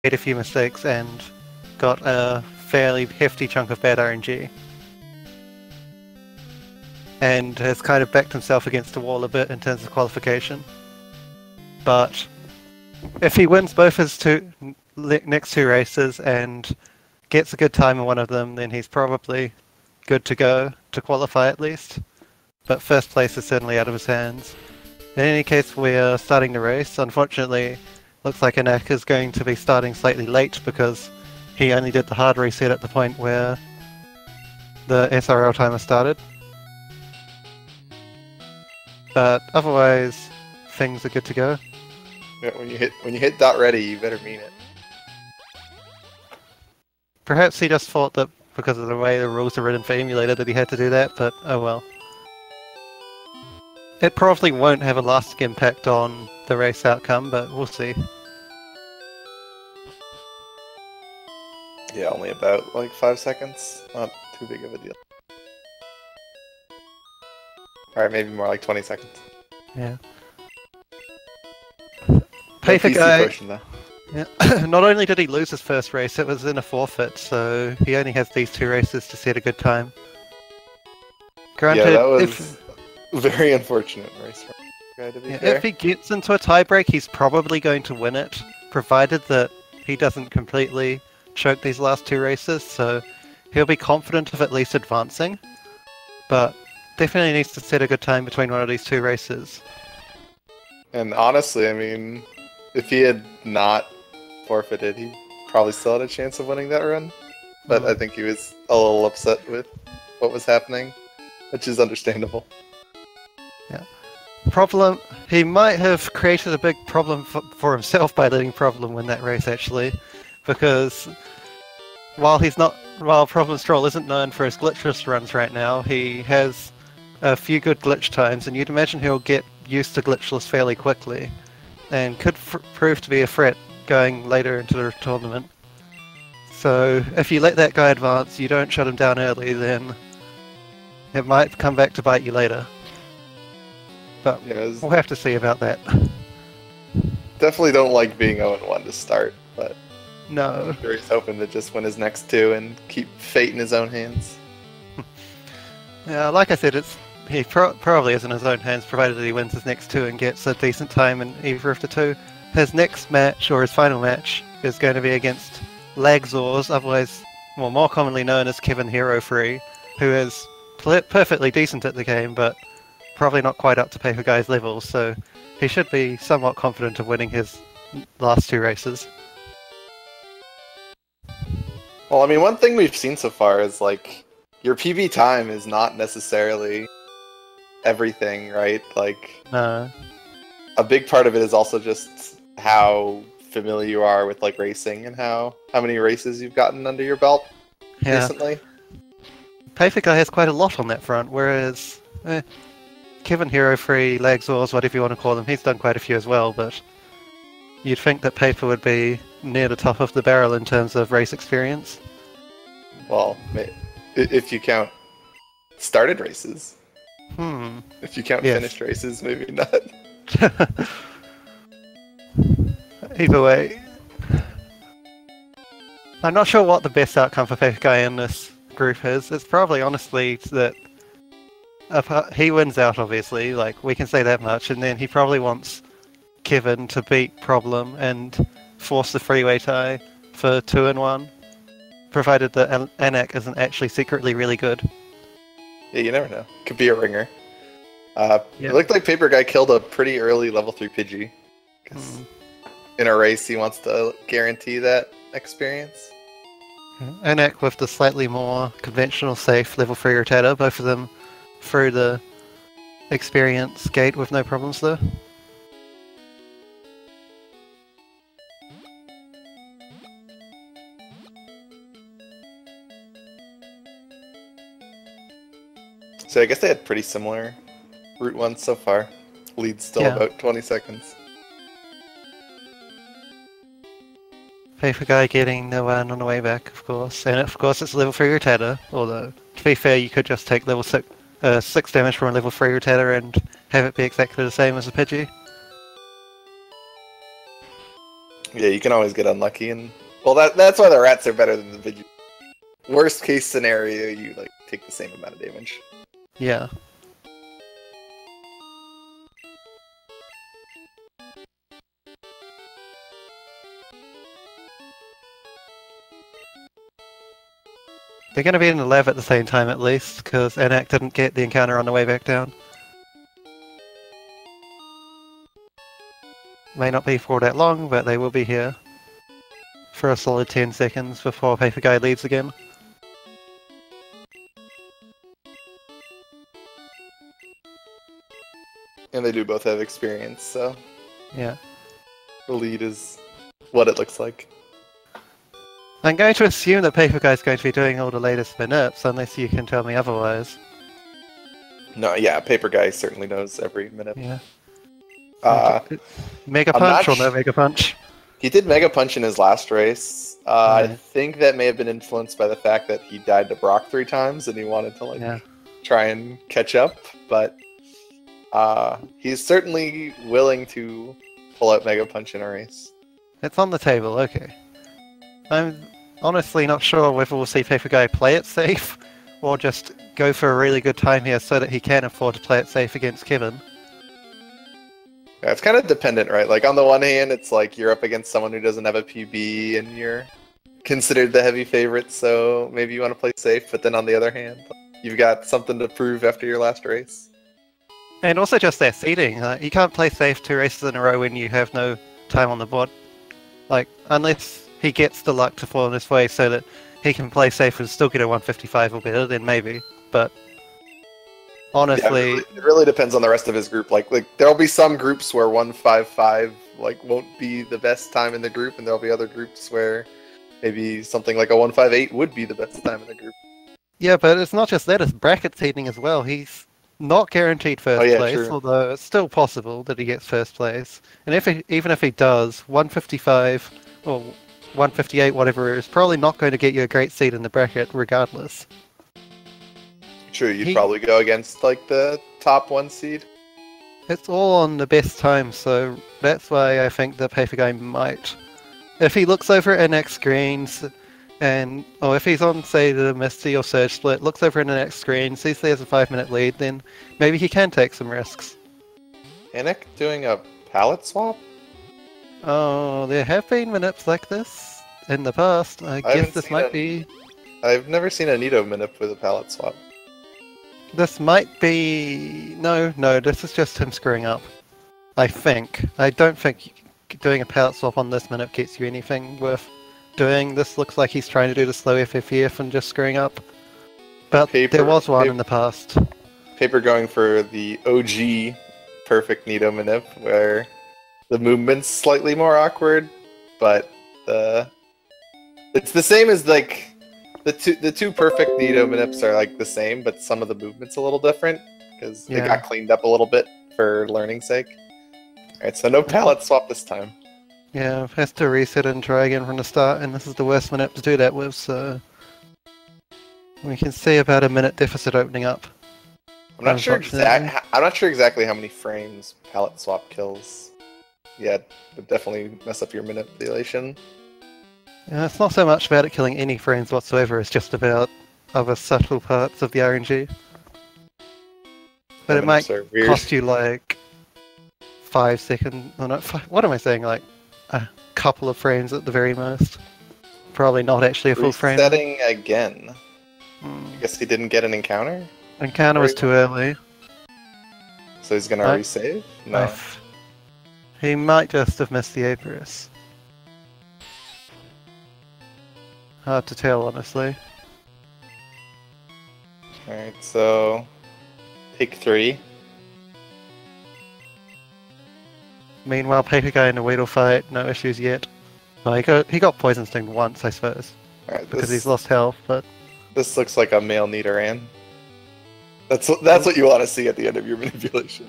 made a few mistakes and got a fairly hefty chunk of bad RNG. And has kind of backed himself against the wall a bit in terms of qualification. But if he wins both his next two races and gets a good time in one of them, then he's probably good to go to qualify at least. But first place is certainly out of his hands. In any case, we're starting the race. Unfortunately, looks like Anak is going to be starting slightly late because he only did the hard reset at the point where the SRL timer started. But otherwise, things are good to go. Yeah, when you hit dot ready, you better mean it. Perhaps he just thought that because of the way the rules are written for emulator that he had to do that, but oh well. It probably won't have a lasting impact on the race outcome, but we'll see. Yeah, only about like 5 seconds. Not too big of a deal. Alright, maybe more like 20 seconds. Yeah. Paperguy. Yeah. Not only did he lose his first race, it was in a forfeit, so he only has these 2 races to set a good time. Granted, yeah, that was very unfortunate race for Paperguy, to be fair. If he gets into a tiebreak, he's probably going to win it, provided that he doesn't completely choke these last 2 races, so he'll be confident of at least advancing, but definitely needs to set a good time between one of these 2 races. And honestly, I mean, if he had not forfeited, he probably still had a chance of winning that run. But I think he was a little upset with what was happening, which is understandable. Yeah. Problem, he might have created a big problem for himself by letting Problem win that race, actually, because while Problem Stroll isn't known for his glitchless runs right now, he has a few good glitch times, and you'd imagine he'll get used to glitchless fairly quickly, and could prove to be a threat going later into the tournament. So if you let that guy advance, you don't shut him down early, then it might come back to bite you later. But yeah, we'll have to see about that. Definitely don't like being 0-1 to start, but no. I'm sure he's hoping to just win his next 2 and keep fate in his own hands. Yeah, like I said, he probably is in his own hands, provided that he wins his next 2 and gets a decent time in either of the 2. His next match, or his final match, is going to be against Lagzors, otherwise, well, more commonly known as Kevin Hero Free, who is perfectly decent at the game, but probably not quite up to Paperguy's level, so he should be somewhat confident of winning his last 2 races. Well, I mean, one thing we've seen so far is, like, your PB time is not necessarily everything, right? Like, a big part of it is also just how familiar you are with, like, racing and how many races you've gotten under your belt recently. Paperguy has quite a lot on that front, whereas Kevin Hero Free, Lagzors, whatever you want to call them, he's done quite a few as well, but you'd think that Paper would be near the top of the barrel in terms of race experience. Well, if you count started races. If you count finished races, maybe not. Either way, I'm not sure what the best outcome for Paperguy in this group is. It's probably honestly that he wins out, obviously, like, we can say that much, and then he probably wants Kevin to beat Problem and force the freeway tie for 2-1, provided that Anak isn't actually secretly really good. Yeah, you never know. Could be a ringer. It looked like Paperguy killed a pretty early level 3 Pidgey, because in a race he wants to guarantee that experience. Anak with the slightly more conventional safe level 3 Rattata, both of them through the experience gate with no problems though. So I guess they had pretty similar Route 1 so far. Lead's still about 20 seconds. Paperguy getting the one on the way back, of course. And of course it's level 3 Rattata, although, to be fair, you could just take level 6 damage from a level 3 Rattata and have it be exactly the same as a Pidgey. Yeah, you can always get unlucky, and well, that's why the rats are better than the Vigi. Worst case scenario, you like take the same amount of damage. Yeah. They're going to be in the lab at the same time at least, because Anak didn't get the encounter on the way back down. May not be for that long, but they will be here for a solid 10 seconds before Paperguy leaves again. And they do both have experience, so yeah, the lead is what it looks like. I'm going to assume that Paperguy's going to be doing all the latest manips, unless you can tell me otherwise. No, yeah, Paperguy certainly knows every minute. Yeah. I'm Mega Punch or no Mega Punch? He did Mega Punch in his last race. I think that may have been influenced by the fact that he died to Brock 3 times and he wanted to try and catch up, but he's certainly willing to pull out Mega Punch in a race. It's on the table, okay. I'm honestly not sure whether we'll see Paperguy play it safe, or just go for a really good time here so that he can afford to play it safe against Kevin. Yeah, it's kind of dependent, right? Like, on the one hand, it's like you're up against someone who doesn't have a PB, and you're considered the heavy favorite, so maybe you want to play safe, but then on the other hand, you've got something to prove after your last race. And also just their seeding. You can't play safe 2 races in a row when you have no time on the board. Like, unless he gets the luck to fall in his way so that he can play safe and still get a 155 or better, then maybe. But honestly, yeah, it really depends on the rest of his group. Like there'll be some groups where 155 won't be the best time in the group, and there'll be other groups where maybe something like a 158 would be the best time in the group. Yeah, but it's not just that; it's bracket seeding as well. He's not guaranteed first place, true. Although it's still possible that he gets first place. And even if he does, 155 or 158, whatever, is probably not going to get you a great seed in the bracket, regardless. True, you'd probably go against like the top 1 seed. It's all on the best time, so that's why I think the Paperguy might. If he looks over at next screens, and if he's on, say, the Misty or Surge split, looks over in the next screen, sees there's a 5-minute lead, then maybe he can take some risks. Anak doing a palette swap? Oh, there have been manips like this in the past. I guess this might be... I've never seen a Nito manip with a palette swap. This might be... No, this is just him screwing up. I think. I don't think doing a palette swap on this manip gets you anything worth doing. This looks like he's trying to do the slow FFF and just screwing up. But there was one in the past. Paper going for the OG perfect Nito manip, where the movement's slightly more awkward, but it's the same as like the two perfect Nito manips are like the same, but some of the movement's a little different because they got cleaned up a little bit for learning's sake. Alright, so no palette swap this time. Yeah, has to reset and try again from the start, and this is the worst manip to do that with, so we can see about a minute deficit opening up. I'm not sure exactly how many frames palette swap kills. Yeah, it would definitely mess up your manipulation. Yeah, it's not so much about it killing any frames whatsoever, it's just about other subtle parts of the RNG. But it might cost you like 5 seconds, or not, what am I saying, like a couple of frames at the very most. Probably not actually a full frame. Resetting again. I guess he didn't get an encounter? Encounter was too early. So he's gonna resave? No. He might just have missed the Aperus. Hard to tell, honestly. Alright, so pick 3. Meanwhile, Paperguy in a Weedle fight, no issues yet. Well, he got Poison Stinged once, I suppose. Right, because he's lost health, but... This looks like a male Nidoran. That's what you want to see at the end of your manipulation.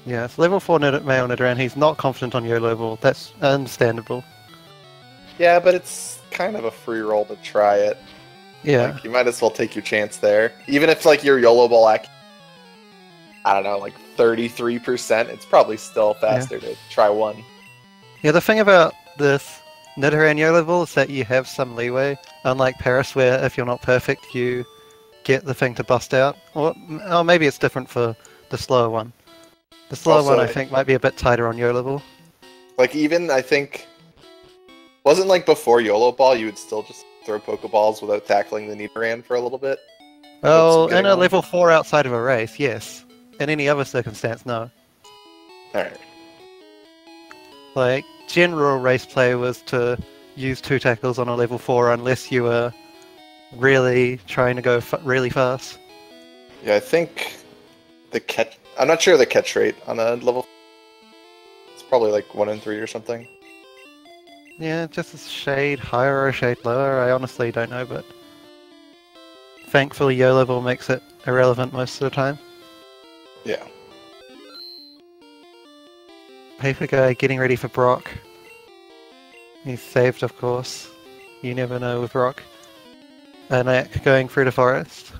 Yeah, it's level 4 male Nidoran. He's not confident on YOLO ball. That's understandable. Yeah, but it's kind of a free roll to try it. Yeah. Like, you might as well take your chance there. Even if like your YOLO ball I don't know, like 33%, it's probably still faster to try one. Yeah, the thing about this Nidoran Yo level is that you have some leeway, unlike Paris where if you're not perfect you get the thing to bust out. Or maybe it's different for the slower one. The slower Also, one I think might be a bit tighter on Yo level. Like even, I think, wasn't like before YOLO Ball you would still just throw Pokeballs without tackling the Nidoran for a little bit? Oh, in a level 4 outside of a race, yes. In any other circumstance, no. Alright. Like, general race play was to use 2 tackles on a level 4 unless you were really trying to go really fast. Yeah, I think the catch... I'm not sure the catch rate on a level... It's probably like 1 in 3 or something. Yeah, just a shade higher or a shade lower, I honestly don't know, but... Thankfully, Yo level makes it irrelevant most of the time. Yeah. Paperguy getting ready for Brock. He's saved, of course. You never know with Brock. Anak going through the forest.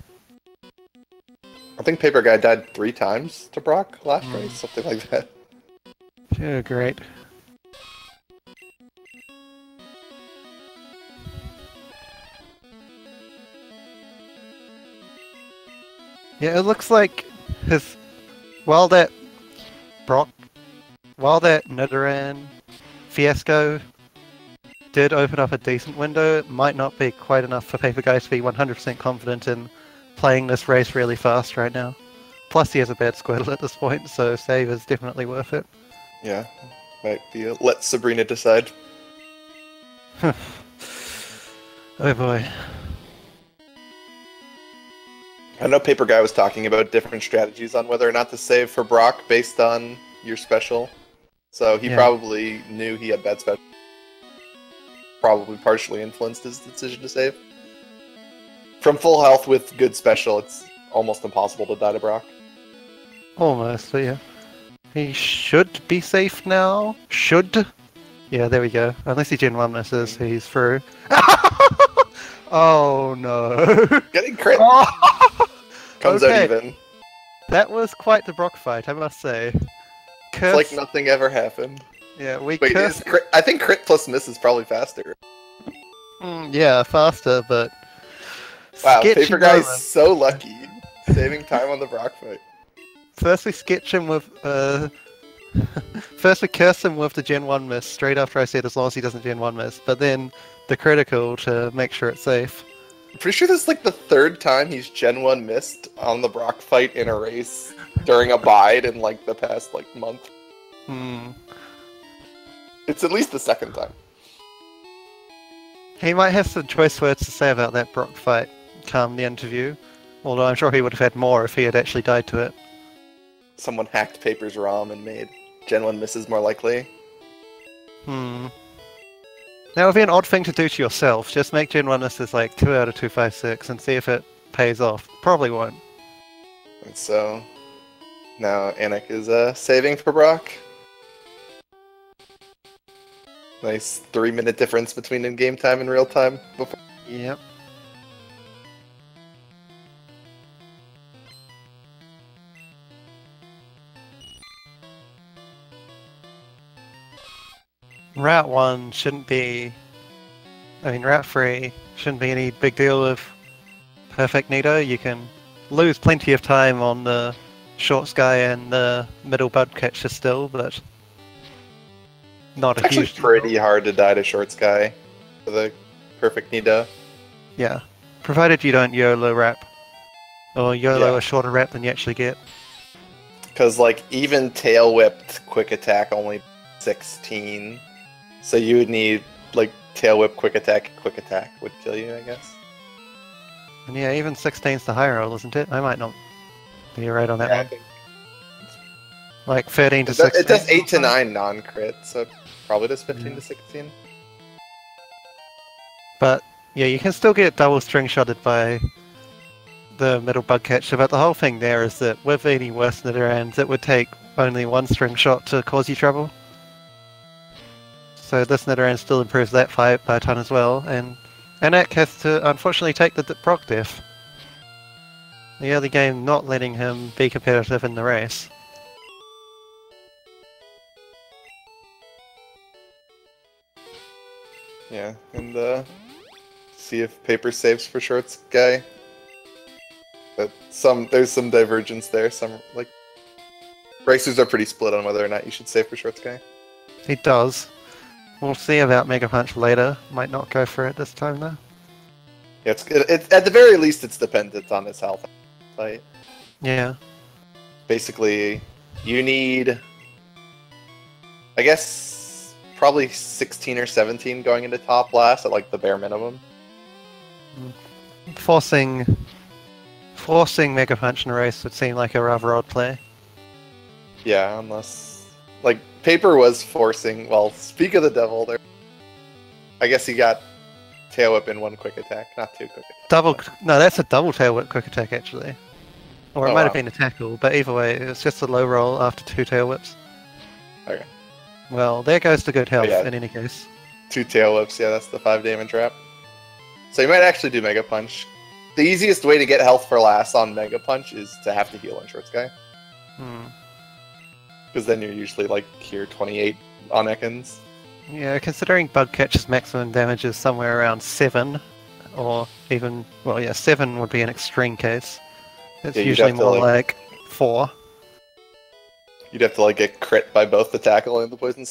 I think Paperguy died 3 times to Brock last race, something like that. Yeah, great. Yeah, it looks like his... While that Nidoran fiasco did open up a decent window, it might not be quite enough for Paperguy to be 100% confident in playing this race really fast right now. Plus he has a bad Squirtle at this point, so save is definitely worth it. Yeah, might be a let Sabrina decide. Oh boy. I know Paperguy was talking about different strategies on whether or not to save for Brock based on your special. So he probably knew he had bad special. Probably partially influenced his decision to save. From full health with good special, it's almost impossible to die to Brock. Almost, but yeah. He should be safe now. Should. Yeah, there we go. Unless he Gen 1 misses, he's through. Oh no. Getting crit! Comes out even. That was quite the Brock fight, I must say. It's like nothing ever happened. Yeah, Wait, I think crit plus miss is probably faster. Yeah, faster, but... Wow, Paperguy's so lucky. Saving time on the Brock fight. First we sketch him with... First we curse him with the Gen 1 miss, straight after I said as long as he doesn't Gen 1 miss, but then the critical to make sure it's safe. I'm pretty sure this is like the 3rd time he's Gen 1 missed on the Brock fight in a race during a bide in like the past like month. It's at least the 2nd time. He might have some choice words to say about that Brock fight come the interview, although I'm sure he would have had more if he had actually died to it. Someone hacked Paper's ROM and made Gen 1 misses more likely. That would be an odd thing to do to yourself. Just make Gen 1 misses like 2 out of 256 and see if it pays off. Probably won't. And so, now Anak is saving for Brock. Nice 3-minute difference between in-game time and real time before. Yep. Route 1 shouldn't be... Route 3 shouldn't be any big deal with perfect Nido. You can lose plenty of time on the short sky and the middle bud catcher still, but not it's a huge actually pretty hard to die to short sky for the perfect Nido. Yeah, provided you don't YOLO wrap. Or YOLO a shorter wrap than you actually get. Because, like, even tail whipped quick attack only 16. So you would need, like, tail whip quick attack would kill you, I guess. And yeah, even 16's the high roll, isn't it? I might not be right on that one. I think like 13 to 16. It does 8 to 9 non-crit, so it probably does 15 to 16. But yeah, you can still get double string shotted by the middle bug catcher, but the whole thing there is that with any worse Nidorans, it would take only 1 string shot to cause you trouble. So this Nidoran still improves that fight by a ton as well, and Anak has to unfortunately take the Brock death. The early game not letting him be competitive in the race. Yeah, and see if Paper saves for Shorts Guy. But there's some divergence there. Some like racers are pretty split on whether or not you should save for Shorts Guy. He does. We'll see about Mega Punch later. Might not go for it this time though. Yeah, it's at the very least it's dependent on his health. Right? Yeah. Basically, you need, I guess, probably 16 or 17 going into top last at like the bare minimum. Forcing Mega Punch in a race would seem like a rather odd play. Yeah, unless like Paper was forcing. Well, speak of the devil, there. I guess he got tail whip in one quick attack, not two quick attacks. No, that's a double tail whip quick attack actually. Or it might have been a tackle, but either way, it's just a low roll after 2 tail whips. Okay. Well, there goes the good health in any case. 2 tail whips, yeah, that's the 5 damage wrap. So you might actually do Mega Punch. The easiest way to get health for last on Mega Punch is to have to heal on Shorts Guy. Because then you're usually like here 28 on Ekans. Yeah, considering Bug Catcher's maximum damage is somewhere around 7, or even, well yeah, 7 would be an extreme case. It's usually more like 4. You'd have to like get crit by both the tackle and the poison.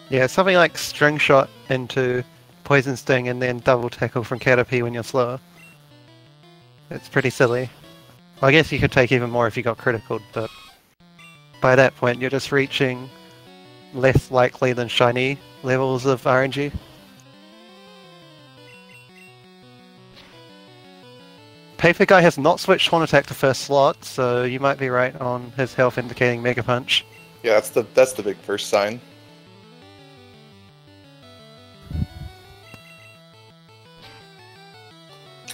Yeah, something like String Shot into Poison Sting and then double tackle from Caterpie when you're slower. It's pretty silly. I guess you could take even more if you got critical, but by that point you're just reaching less likely than shiny levels of RNG. Paperguy has not switched Horn Attack to first slot, so you might be right on his health indicating Mega Punch. Yeah, that's the big first sign.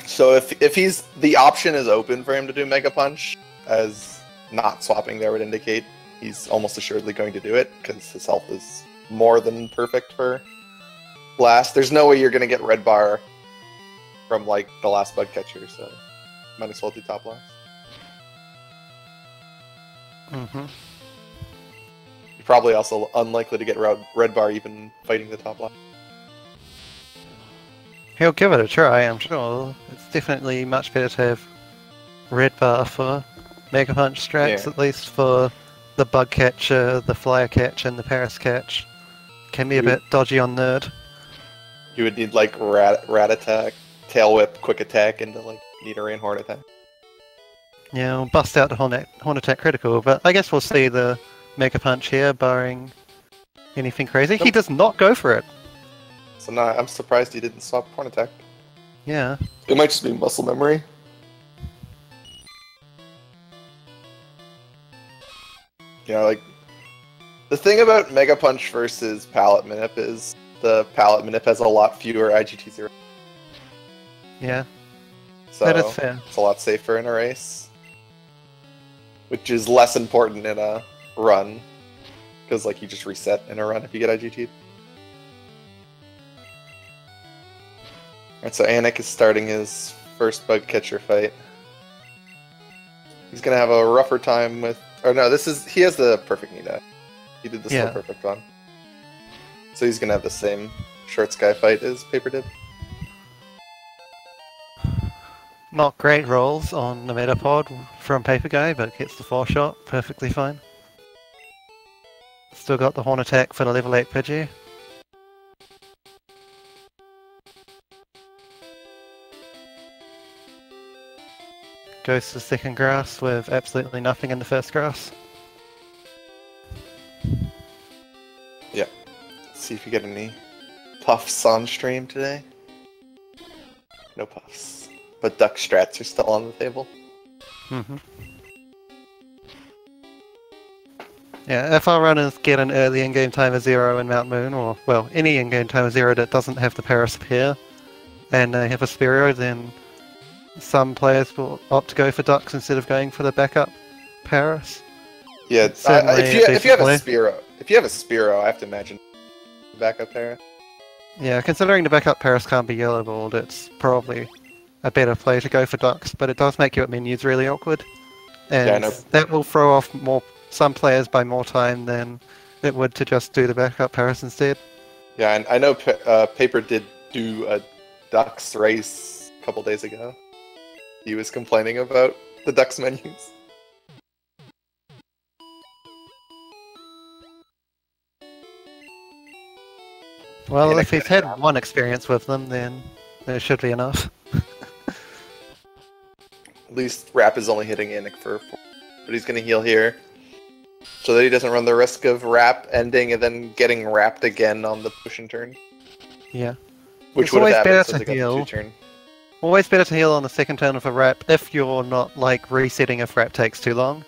So if he's the option is open for him to do Mega Punch, as not swapping there would indicate, he's almost assuredly going to do it because his health is more than perfect for last. There's no way you're going to get red bar from like the last Bug Catcher, so might as well do top last. You're probably also unlikely to get red bar even fighting the top last. He'll give it a try, I'm sure. It's definitely much better to have red bar for Mega Punch strats, at least for the Bug Catcher, the Flyer Catch, and the Paris Catch. Can be a bit dodgy on Nerd. You would need like Rat Attack, Tail Whip, Quick Attack, into like Nidoran Horn Attack. Yeah, we'll bust out the Horn Attack critical, but I guess we'll see the Mega Punch here, barring anything crazy. He does not go for it. So now I'm surprised he didn't swap Horn Attack. Yeah. It might just be muscle memory. Yeah, like the thing about Mega Punch versus Palette Manip is the Palette Manip has a lot fewer IGT-0. Yeah. So that is fair. It's a lot safer in a race. Which is less important in a run. Because like you just reset in a run if you get IGT. Alright, so Anik is starting his first Bug Catcher fight. He's gonna have a rougher time with... Or no, he has the perfect knee dash. He did the slow perfect one. So he's gonna have the same Shorts Guy fight as Paper did. Not great rolls on the Metapod from Paperguy, but gets the 4-shot perfectly fine. Still got the Horn Attack for the level 8 Pidgey. Goes to second grass with absolutely nothing in the first grass. Yeah. Let's see if you get any puffs on stream today. No puffs. But duck strats are still on the table. Yeah, if our runners get an early in-game timer 0 in Mount Moon, or, well, any in-game timer 0 that doesn't have the Paris appear, and they have a Spearow, then some players will opt to go for ducks instead of going for the backup Paris. Yeah, if you have a Spearow, I have to imagine the backup Paris. Yeah, considering the backup Paris can't be yellow balled, it's probably a better play to go for ducks, but it does make your menus really awkward. And that will throw off some players by more time than it would to just do the backup Paris instead. Yeah, and I know Paper did do a Ducks race a couple days ago. He was complaining about the Ducks menus. Well, if he's had one experience with them, then there should be enough. At least Rap is only hitting Anik for 4, but he's going to heal here, so that he doesn't run the risk of Rap ending and then getting wrapped again on the push and turn. Yeah. Which would have happened since he got the 2-turn. Always better to heal on the second turn of a Rap if you're not, like, resetting if Rap takes too long.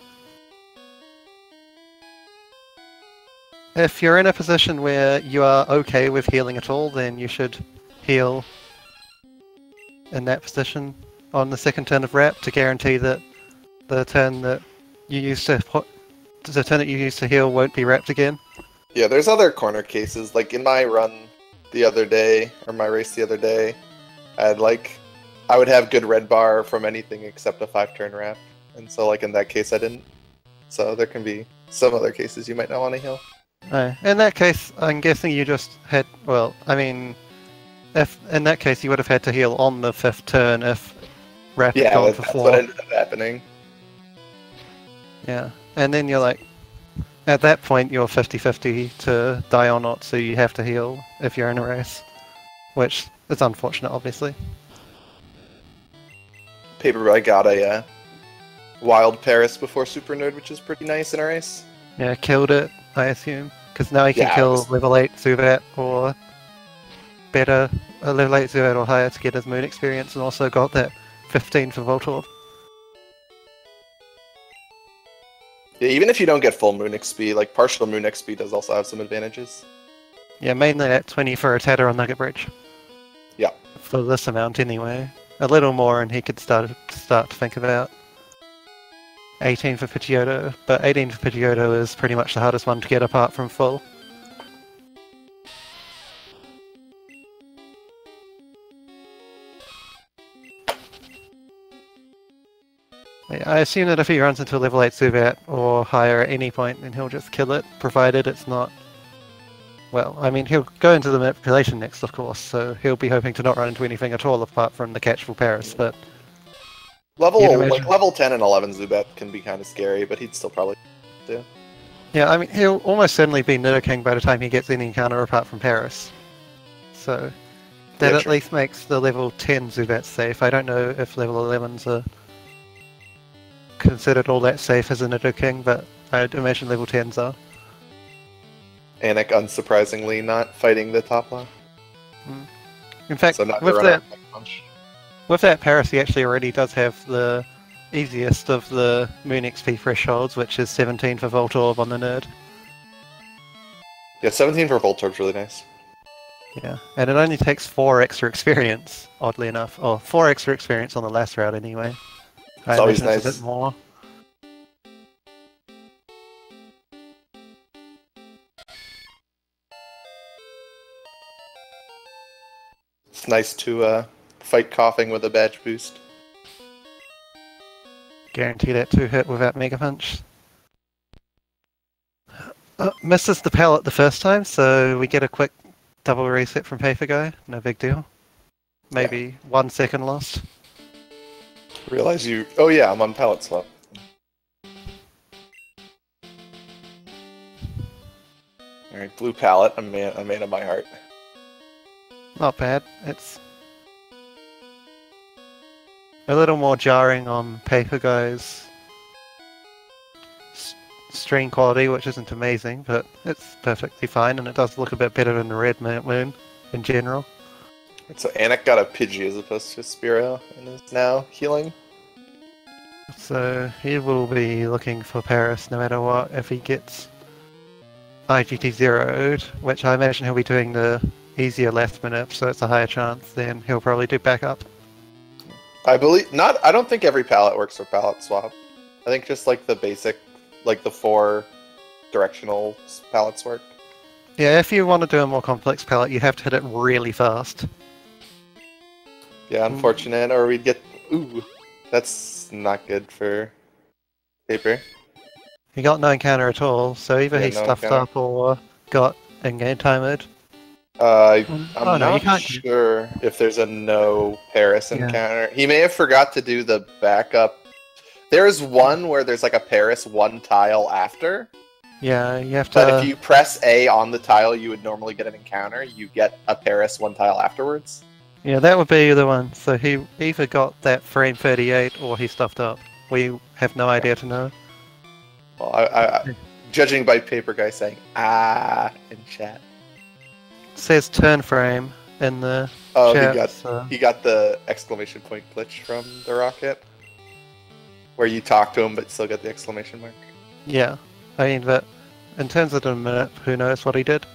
If you're in a position where you are okay with healing at all, then you should heal in that position on the second turn of Rap to guarantee that the turn that you used to heal won't be wrapped again. Yeah, there's other corner cases. Like in my run the other day, or my race the other day, I would have good red bar from anything except a 5-turn Rap, and so like in that case I didn't. So there can be some other cases you might not want to heal. In that case, I'm guessing you just had, well, I mean, if in that case you would have had to heal on the 5th turn if Rap had gone for 4. Yeah, that's what ended up happening. Yeah, and then you're like, at that point you're 50-50 to die or not, so you have to heal if you're in a race, which is unfortunate, obviously. Paperguy got a wild Paris before Super Nerd, which is pretty nice in a race. Yeah, killed it, I assume, because now he can kill level 8 Zubat or better, level 8 Zubat or higher to get his moon experience, and also got that 15 for Voltorb. Yeah, even if you don't get full moon XP, like partial moon XP does also have some advantages. Yeah, mainly that 20 for a Tatter on Nugget Bridge. Yeah. For this amount anyway. A little more and he could start to think about 18 for Pidgeotto, but 18 for Pidgeotto is pretty much the hardest one to get apart from full. I assume that if he runs into a level 8 Zubat or higher at any point, then he'll just kill it, provided it's not... Well, I mean, he'll go into the manipulation next, of course, so he'll be hoping to not run into anything at all apart from the catchful Paris, but... Level 10 and 11 Zubat can be kind of scary, but he'd still probably do. Yeah, I mean, he'll almost certainly be Nidoking by the time he gets any encounter apart from Paris. So, that at least makes the level 10 Zubat safe. I don't know if level 11s are considered all that safe as a Nidoking, but I'd imagine level 10s are. Anik, unsurprisingly, not fighting the top line. In fact, so with that Paris, he actually already does have the easiest of the Moon XP thresholds, which is 17 for Voltorb on the Nerd. Yeah, 17 for Voltorb's really nice. Yeah, and it only takes 4 extra experience, oddly enough. Or 4 extra experience on the last route anyway. It's always nice. It's a bit more. It's nice to fight coughing with a badge boost. Guarantee that 2-hit without Mega Punch. Misses the pallet the first time, so we get a quick double reset from Paperguy. No big deal. Maybe 1 second lost. Realize you... Oh yeah, I'm on pallet swap. Alright, blue pallet. I'm man of my heart. Not bad. It's a little more jarring on Paperguy's stream quality, which isn't amazing, but it's perfectly fine, and it does look a bit better than the Red Moon in general. So Anik got a Pidgey as opposed to a Spearow, and is now healing. So he will be looking for Paris no matter what if he gets IGT zeroed, which I imagine he'll be doing the easier last minute, so it's a higher chance, then he'll probably do backup. I don't think every pallet works for pallet swap. I think just like the basic, like the 4 directional pallets work. Yeah, if you want to do a more complex pallet, you have to hit it really fast. Yeah, unfortunate, or we'd get... Ooh, that's not good for Paper. He got no encounter at all, so either Yeah, he no stuffed encounter. up or got in-game timed. I'm no, you not can't. sure if there's a no Paris Yeah. encounter. He may have forgot to do the backup. There's one where there's like a Paris one tile after. Yeah, you have to. But if you press A on the tile you would normally get an encounter, you get a Paris one tile afterwards. Yeah, that would be the one. So he either got that frame 38 or he stuffed up. We have no idea to know. Well, I judging by Paperguy saying "ah" in chat. It says turn frame in the Oh, chat. he got the exclamation point glitch from the rocket, where you talk to him but still get the exclamation mark. Yeah, I mean, but in terms of the minute, who knows what he did?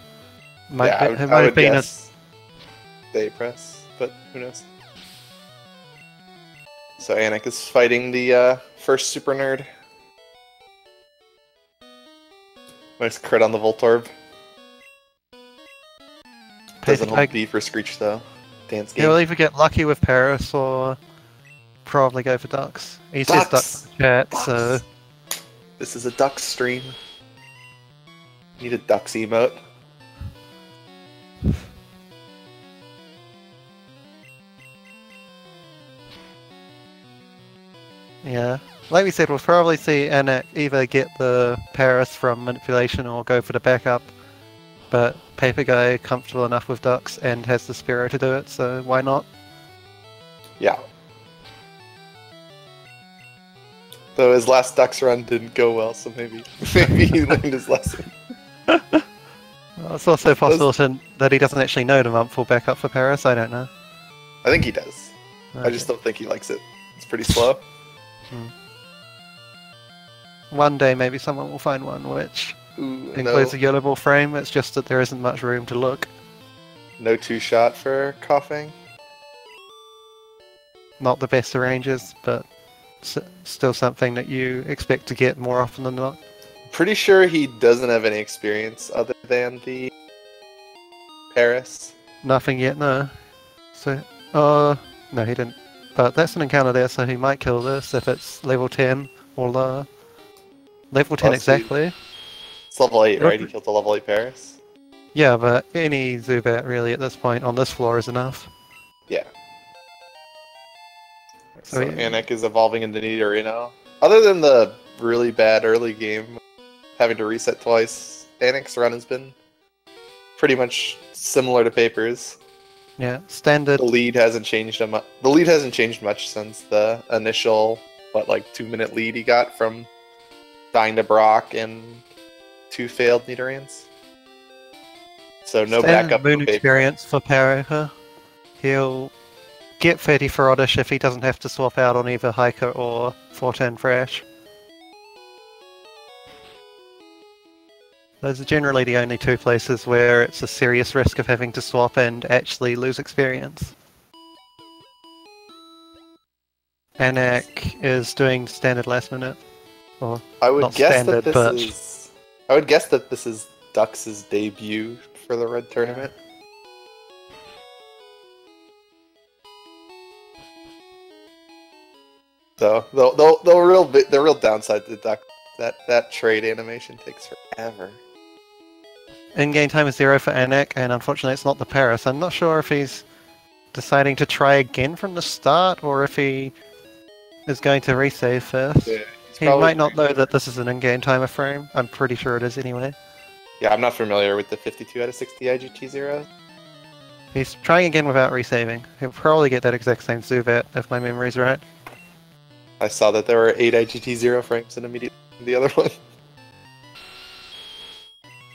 I would guess they press, but who knows? So Anik is fighting the first super nerd. Nice crit on the Voltorb. Doesn't hold B for Screech though. Dance game. He'll either get lucky with Paris or probably go for Ducks. He says Ducks in the chat, so... This is a Ducks stream. Need a Ducks emote. Yeah. Like we said, we'll probably see Anak either get the Paris from manipulation or go for the backup. But Paperguy comfortable enough with Ducks and has the Spiro to do it, so why not? Yeah. Though his last Ducks run didn't go well, so maybe he learned his lesson. Well, it's also possible that he doesn't actually know the month will back up for Paris, I don't know. I think he does. Okay. I just don't think he likes it. It's pretty slow. One day maybe someone will find one which includes No. a yellow ball frame, it's just that there isn't much room to look. No two-shot for coughing. Not the best of ranges, but still something that you expect to get more often than not. Pretty sure he doesn't have any experience other than the Paris. Nothing yet, no. So, no he didn't. But that's an encounter there, so he might kill this if it's level 10 or lower. Level 10 exactly. It's level 8, right? He killed the level 8 Paris? Yeah, but any Zubat really at this point on this floor is enough. Yeah. So Anik is evolving into Nidorino. Other than the really bad early game, having to reset twice, Anik's run has been pretty much similar to Paper's. Yeah, standard. The lead hasn't changed the lead hasn't changed much since the initial, 2-minute lead he got from dying to Brock and 2 failed Nidorans. So no backup moon for Paper. experience for Paper. He'll get 30 for Oddish if he doesn't have to swap out on either Hiker or 14 Fresh. Those are generally the only two places where it's a serious risk of having to swap and actually lose experience. Anak is doing standard last minute. Or I would not guess standard, that this is Ducks' debut for the Red Tournament. So the real downside to Duck that trade animation takes forever. In-game time is 0 for Anak, and unfortunately it's not the Paris. I'm not sure if he's deciding to try again from the start, or if he is going to resave first. Yeah, he might not know that this is an in-game timer frame. I'm pretty sure it is anyway. Yeah, I'm not familiar with the 52 out of 60 IGT0. He's trying again without resaving. He'll probably get that exact same Zubat, if my memory's right. I saw that there were 8 IGT0 frames and immediately the other one.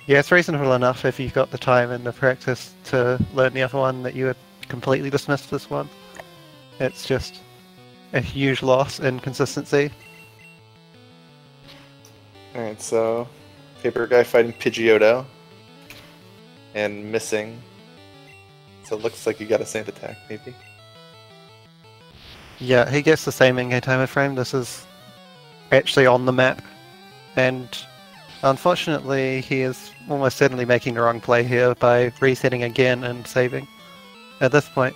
Yeah, it's reasonable enough if you've got the time and the practice to learn the other one that you would completely dismiss this one. It's just a huge loss in consistency. Alright, so Paperguy fighting Pidgeotto and missing. So it looks like you got a sand attack, maybe. Yeah, he gets the same in-game timer frame. This is actually on the map. And unfortunately, he is almost certainly making the wrong play here by resetting again and saving. At this point,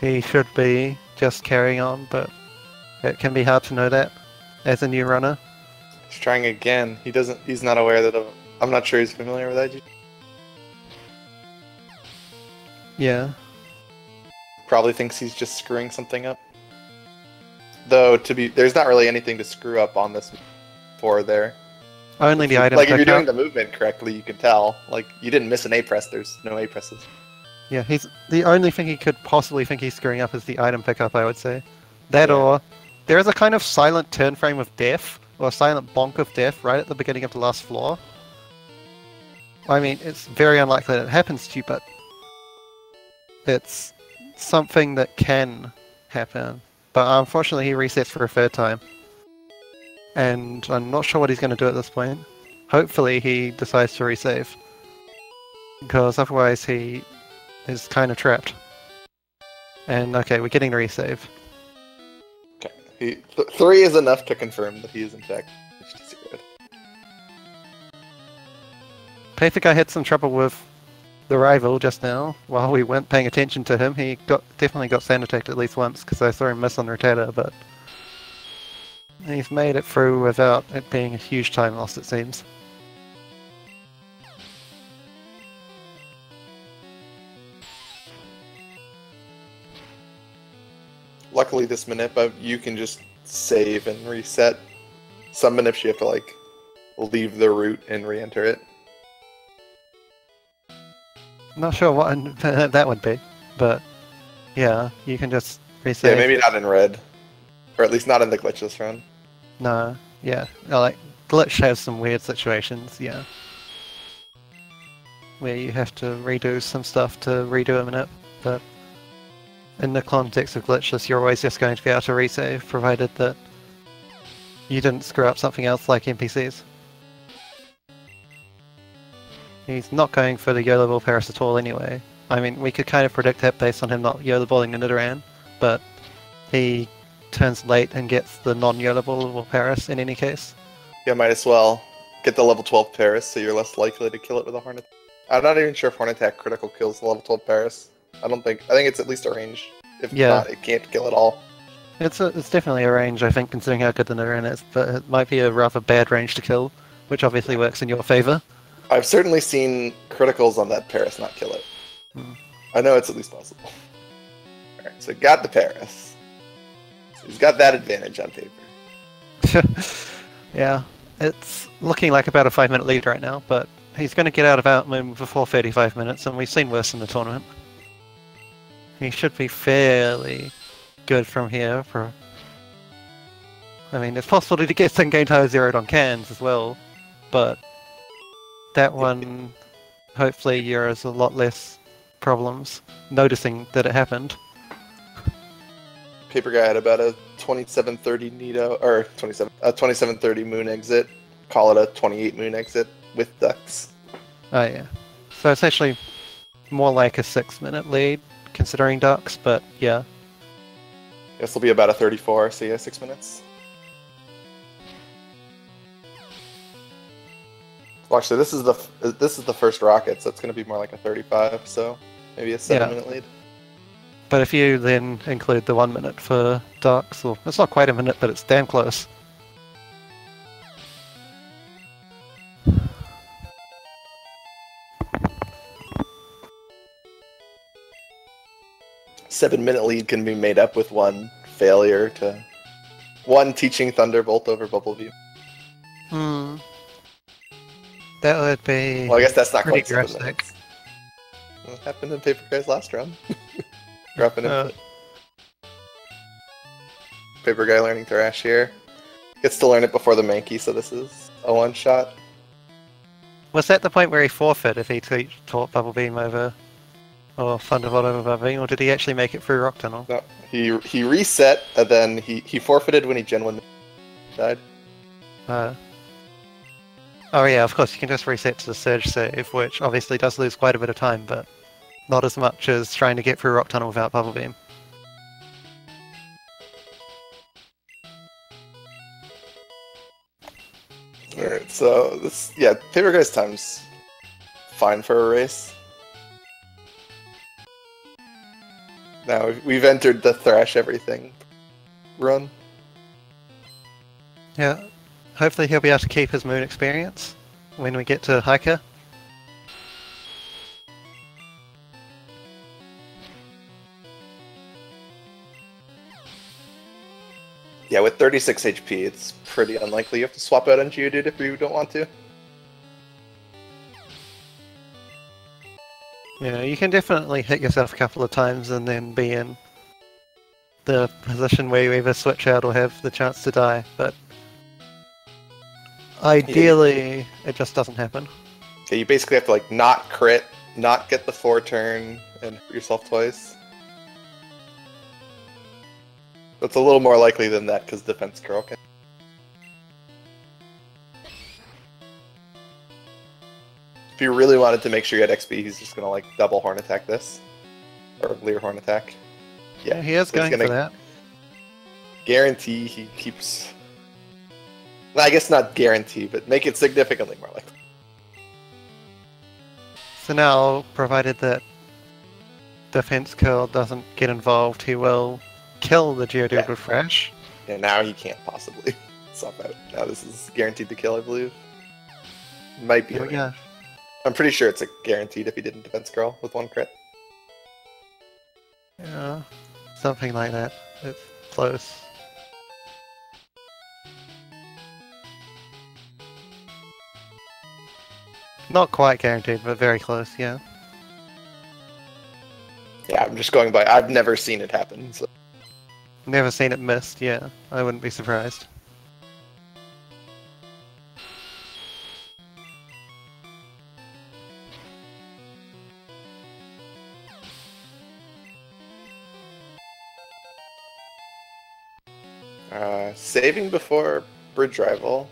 he should be just carrying on, but it can be hard to know that as a new runner. He's trying again. He's not aware that I'm not sure he's familiar with that. Yeah. Probably thinks he's just screwing something up. Though, there's not really anything to screw up on this for there. Only the item. Like, if you're doing the movement correctly, you can tell. Like, you didn't miss an A press, there's no A presses. Yeah, the only thing he could possibly think he's screwing up is the item pickup, I would say. That or there is a kind of silent turn frame of death, or a silent bonk of death right at the beginning of the last floor. I mean, it's very unlikely that it happens to you, but it's something that can happen. But unfortunately, he resets for a third time. And I'm not sure what he's going to do at this point. Hopefully he decides to resave. Because otherwise he is kind of trapped. And okay, we're getting a resave. Okay. 3 is enough to confirm that he is in fact HD0'd. Paperguy had some trouble with the rival just now. While we weren't paying attention to him, he definitely got sand attacked at least once, because I saw him miss on the rotator, but he's made it through without it being a huge time loss, it seems. Luckily, this manip, you can just save and reset. Some manips you have to, like, leave the route and re-enter it. Not sure what that would be, but yeah, you can just resave. Yeah, maybe not in red. Or at least not in the Glichless run. No, yeah. Like, Glitch has some weird situations, yeah. Where you have to redo some stuff to redo a minute, but in the context of Glichless, you're always just going to be able to resave, provided that you didn't screw up something else like NPCs. He's not going for the YOLO Ball Paris at all anyway. I mean, we could kind of predict that based on him not YOLO Balling the Nidoran, but he turns late and gets the non-YOLO Ball Paris in any case. Yeah, might as well get the level 12 Paris so you're less likely to kill it with a Horn Attack. I'm not even sure if Horn Attack critical kills the level 12 Paris. I think it's at least a range. If not, it can't kill at all. It's definitely a range, I think, considering how good the Nidoran is, but it might be a rather bad range to kill, which obviously works in your favor. I've certainly seen criticals on that Paris not kill it. I know it's at least possible. Alright, so got the Paris. So he's got that advantage on paper. Yeah, it's looking like about a 5-minute lead right now, but he's going to get out of Outmoon before 35 minutes, and we've seen worse in the tournament. He should be fairly good from here. I mean, it's possible to get some game time zeroed on cans as well, but that one, hopefully has a lot less problems noticing that it happened. Paperguy had about a 2730 Nido, or 2730 Moon exit. Call it a 28 Moon exit with ducks. Oh yeah. So it's actually more like a 6-minute lead, considering ducks, but yeah. This will be about a 34, so yeah, 6 minutes. Well, actually, this is the first rocket, so it's going to be more like a 35, so maybe a 7-minute lead. But if you then include the 1 minute for ducks, well, it's not quite a minute, but it's damn close. Seven-minute lead can be made up with one failure to one teaching Thunderbolt over Bubble Beam. That would be. Well, I guess that's not quite drastic. 7 minutes. What happened in Paperguy's last round? Dropping input. Paperguy learning Thrash here. Gets to learn it before the Mankey, so this is a one-shot. Was that the point where he forfeit if he taught Bubble Beam over, or Thunderbolt over Bubble Beam, or did he actually make it through Rock Tunnel? No, he reset, and then he forfeited when he Gen 1 died. Oh yeah, of course, you can just reset to the Surge save, which obviously does lose quite a bit of time, but not as much as trying to get through Rock Tunnel without Bubble Beam. Alright, so Paperguy's time's fine for a race. Now we've entered the Thrash Everything run. Yeah, hopefully he'll be able to keep his moon experience when we get to Hiker. Yeah, with 36 HP, it's pretty unlikely you have to swap out on Geodude if you don't want to. Yeah, you can definitely hit yourself a couple of times and then be in the position where you either switch out or have the chance to die, but ideally it just doesn't happen. Yeah, you basically have to like not crit, not get the 4-turn, and hurt yourself twice. It's a little more likely than that because Defense Curl can. If you really wanted to make sure you had XP, he's just gonna like double Horn Attack this. Or Leer Horn Attack. Yeah, he is going for that. Guarantee he keeps... Well, I guess not guarantee, but make it significantly more likely. So now, provided that Defense Curl doesn't get involved, he will kill the Geodude with Fresh. Yeah, now he can't possibly swap out. Now this is guaranteed to kill, I believe. Might be. Yeah. I'm pretty sure it's a guaranteed if he didn't Defense Curl with 1 crit. Yeah, something like that. It's close. Not quite guaranteed, but very close, yeah. Yeah, I'm just going by... I've never seen it happen, so... Never seen it missed, yeah. I wouldn't be surprised. Saving before Bridge Rival.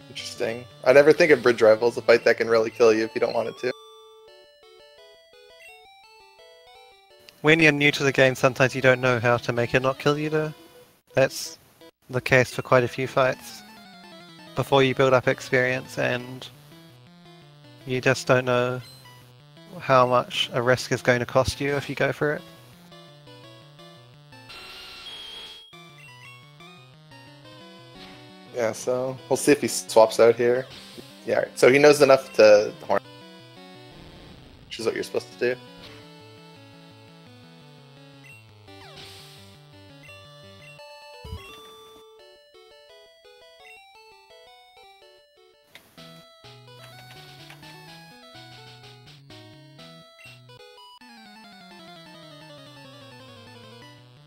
Interesting. I never think of Bridge Rival as a fight that can really kill you if you don't want it to. When you're new to the game, sometimes you don't know how to make it not kill you though. That's the case for quite a few fights. Before you build up experience, and you just don't know how much a risk is going to cost you if you go for it. Yeah, so we'll see if he swaps out here. Yeah, right. So he knows enough to horn, which is what you're supposed to do.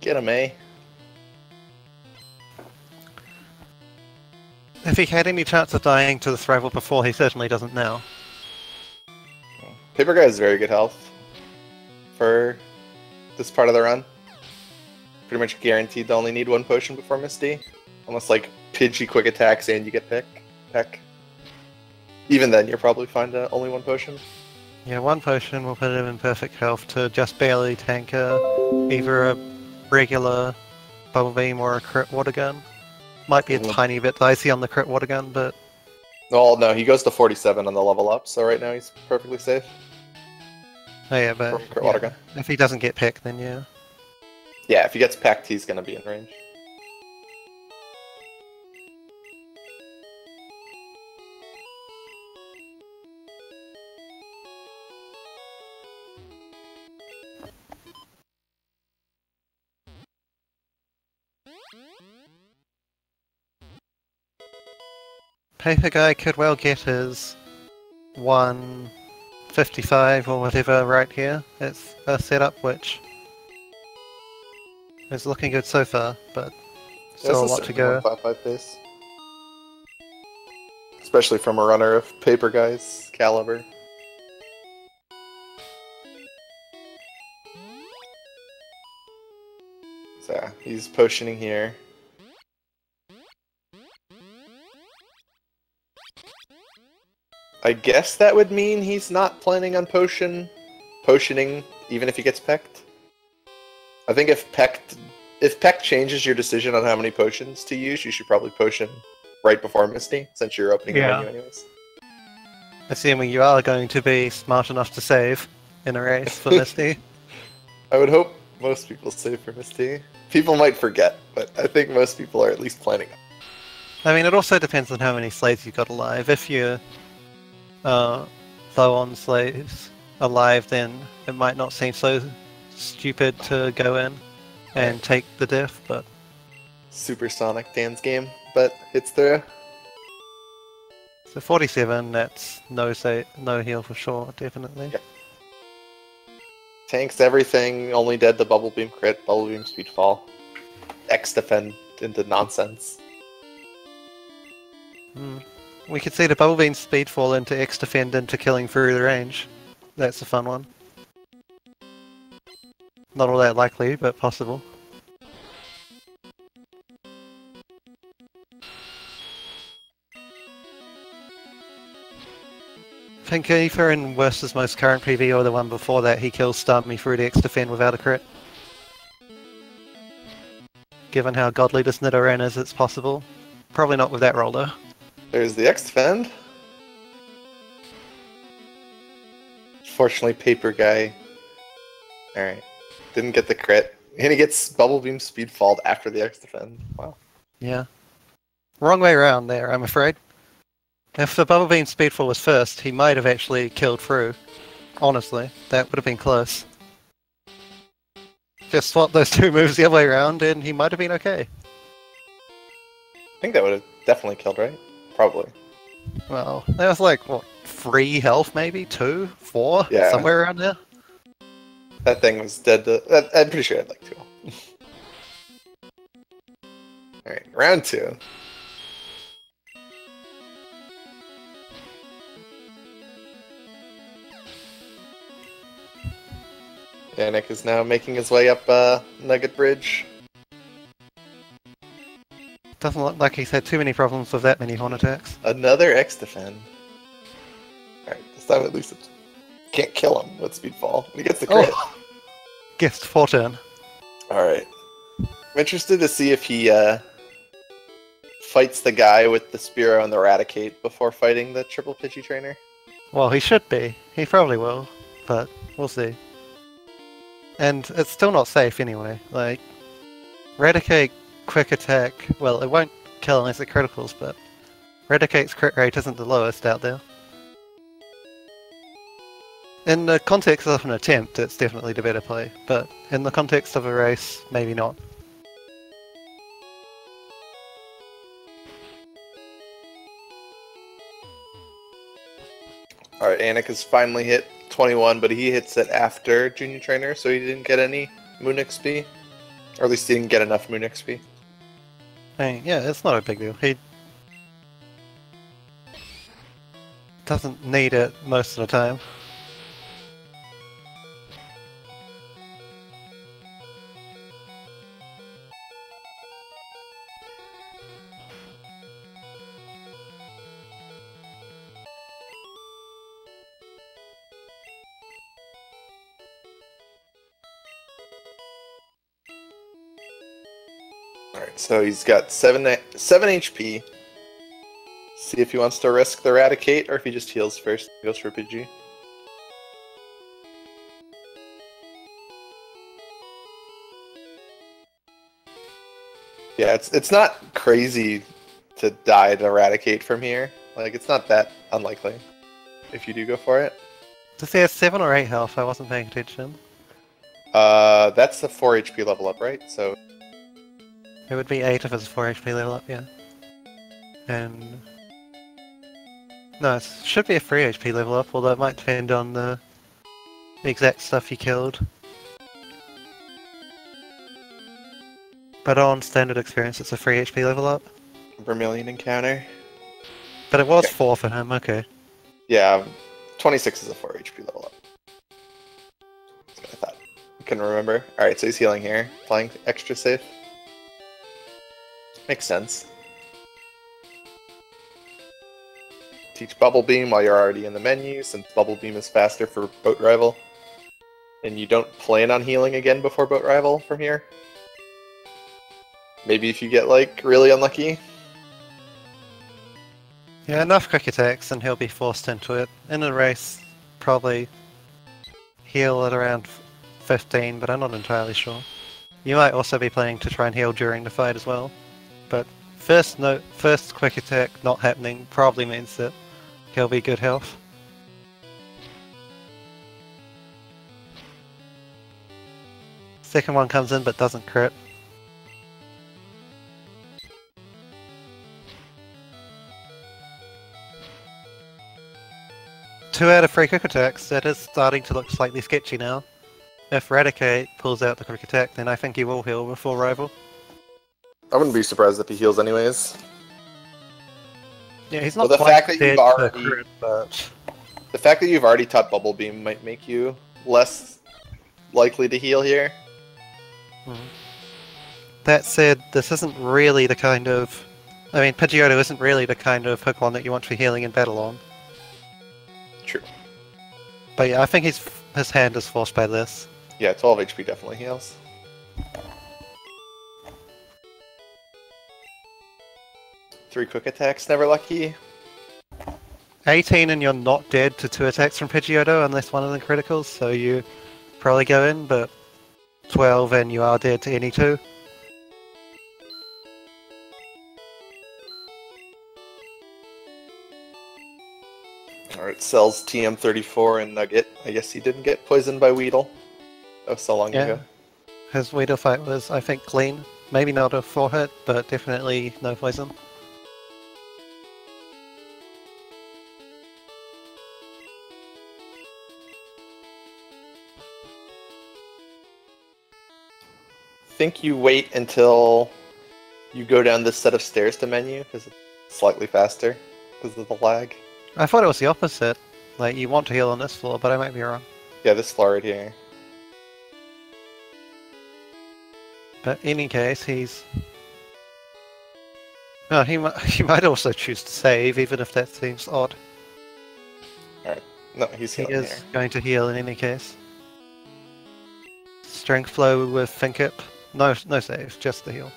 Get him, eh? If he had any chance of dying to this rival before, he certainly doesn't now. Paperguy has very good health for this part of the run. Pretty much guaranteed to only need 1 potion before Misty. Unless like Pidgey quick attacks and you get Peck. Even then you're probably fine to only 1 potion. Yeah, 1 potion will put him in perfect health to just barely tank either a regular Bubble Beam or a crit water gun. Might be a tiny bit dicey on the crit water gun, but... Well, no, he goes to 47 on the level up, so right now he's perfectly safe. Oh yeah, but Crit water gun. If he doesn't get picked, then yeah. Yeah, if he gets pecked, he's going to be in range. Paperguy could well get his 155 or whatever right here. It's a setup which is looking good so far, but still a lot to go. 155 pace. Especially from a runner of Paperguy's caliber. So yeah, he's potioning here. I guess that would mean he's not planning on potioning even if he gets pecked. I think if peck changes your decision on how many potions to use, you should probably potion right before Misty, since you're opening the menu anyways. Assuming you are going to be smart enough to save in a race for Misty. I would hope most people save for Misty. People might forget, but I think most people are at least planning. I mean, it also depends on how many slaves you've got alive. If you're low on slaves alive, then it might not seem so stupid to go in and take the death, but... Supersonic Dan's game, but hits through. So 47, that's no heal for sure, definitely. Yep. Tanks everything, only dead the Bubble Beam crit, Bubble Beam Speedfall. X defend into nonsense. We could see the Bubble Beam Speedfall into X defend into killing through the range. That's a fun one. Not all that likely, but possible. I think either in Worst's most current PV or the one before that, he kills Starmie through the X defend without a crit. Given how godly this Nidoran is, it's possible. Probably not with that roll though. There's the X defend. Fortunately, Paperguy. Alright. Didn't get the crit. And he gets Bubble Beam Speedfalled after the X defend. Wow. Yeah. Wrong way around there, I'm afraid. If the Bubble Beam Speedfall was first, he might have actually killed through. Honestly, that would have been close. Just swap those two moves the other way around and he might have been okay. I think that would have definitely killed, right? Probably. Well, that was like, what, 3 health maybe? 2? 4? Yeah. Somewhere around there? That thing was dead to... I'm pretty sure I had like 2. Alright, round 2. Anik is now making his way up Nugget Bridge. Doesn't look like he's had too many problems with that many horn attacks. Another X defend. Alright, this time at least it can't kill him with Speedfall. He gets the crit. Oh. Guessed 4 turn. Alright. I'm interested to see if he fights the guy with the Spearow and the Eradicate before fighting the Triple Pidgey Trainer. Well, he should be. He probably will, but we'll see. And it's still not safe anyway. Like, Eradicate quick attack, well, it won't kill unless it criticals, but Eradicate's crit rate isn't the lowest out there. In the context of an attempt, it's definitely the better play, but in the context of a race, maybe not. Alright, Anik has finally hit 21, but he hits it after Junior Trainer, so he didn't get any Moon XP. Or at least he didn't get enough Moon XP. I mean, yeah, it's not a big deal. He doesn't need it most of the time. Alright, so he's got 7 HP. See if he wants to risk the Eradicate, or if he just heals first and goes for Pidgey. Yeah, it's not crazy to die to Eradicate from here. Like, it's not that unlikely if you do go for it. Does he have 7 or 8 health? I wasn't paying attention. That's the 4 HP level up, right? So It would be 8 if it's a 4 HP level up, yeah. And... no, it should be a 3 HP level up, although it might depend on the exact stuff you killed. But on standard experience, it's a 3 HP level up. Vermilion encounter. But it was Okay. 4 for him, okay. Yeah, 26 is a 4 HP level up. That's what I thought. I couldn't remember. Alright, so he's healing here. Playing extra safe. Makes sense. Teach Bubble Beam while you're already in the menu, since Bubble Beam is faster for Boat Rival. And you don't plan on healing again before Boat Rival from here. Maybe if you get, like, really unlucky. Yeah, enough quick attacks and he'll be forced into it. In a race, probably heal at around 15, but I'm not entirely sure. You might also be planning to try and heal during the fight as well, but first quick attack not happening probably means that he'll be good health. Second one comes in but doesn't crit. Two out of 3 quick attacks. That is starting to look slightly sketchy now. If Raticate pulls out the quick attack, then I think he will heal before Rival. I wouldn't be surprised if he heals anyways. Yeah, he's not the quite fact that dead you've already, to crit, but... The fact that you've already taught Bubble Beam might make you less likely to heal here. That said, this isn't really the kind of... I mean, Pidgeotto isn't really the kind of Pokemon that you want to be healing in battle on. True. But yeah, I think his hand is forced by this. Yeah, 12 HP definitely heals. Three quick attacks, never lucky. 18 and you're not dead to 2 attacks from Pidgeotto unless one of them criticals, so you probably go in, but 12 and you are dead to any 2. Alright, Cell's TM34 and Nugget. I guess he didn't get poisoned by Weedle. That was so long ago. His Weedle fight was, I think, clean. Maybe not a 4-hit, but definitely no poison. Think you wait until you go down this set of stairs to menu, because it's slightly faster because of the lag. I thought it was the opposite. Like, you want to heal on this floor, but I might be wrong. Yeah, this floor right here. But in any case, he's... Oh, he might also choose to save, even if that seems odd. Alright, no, he's healing here. He is going to heal in any case. Strength flow with Thinkip. No save, just the heal.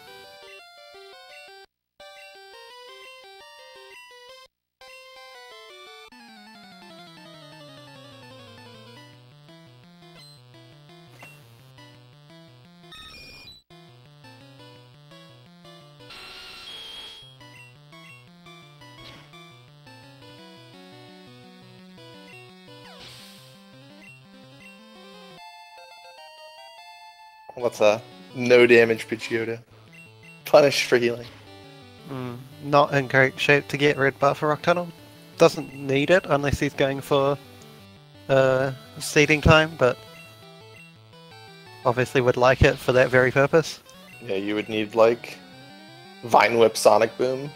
What's a no damage Pidgeotto? Punished for healing. Not in great shape to get red bar for Rock Tunnel. Doesn't need it unless he's going for seeding time, but obviously would like it for that very purpose. Yeah, you would need like Vine Whip Sonic Boom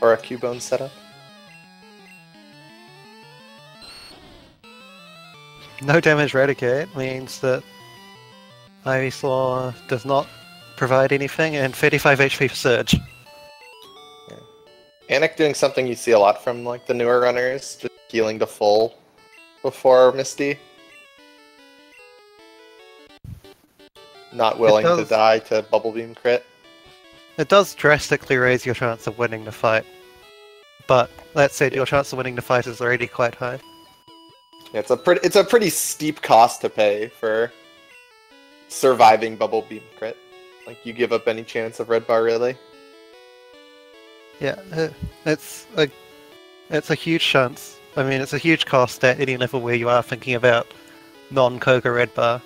or a Cubone setup. No damage Raticate means that Ivysaur does not provide anything, and 35 HP for Surge. Yeah. Anik doing something you see a lot from like the newer runners, just healing to full before Misty. Not willing to die to Bubble Beam crit. It does drastically raise your chance of winning the fight, but that said, your chance of winning the fight is already quite high. Yeah, it's a pretty steep cost to pay for surviving Bubble Beam crit. Like, you give up any chance of red bar, really? Yeah, it's a huge chance. I mean, it's a huge cost at any level where you are thinking about non-Koga red bar.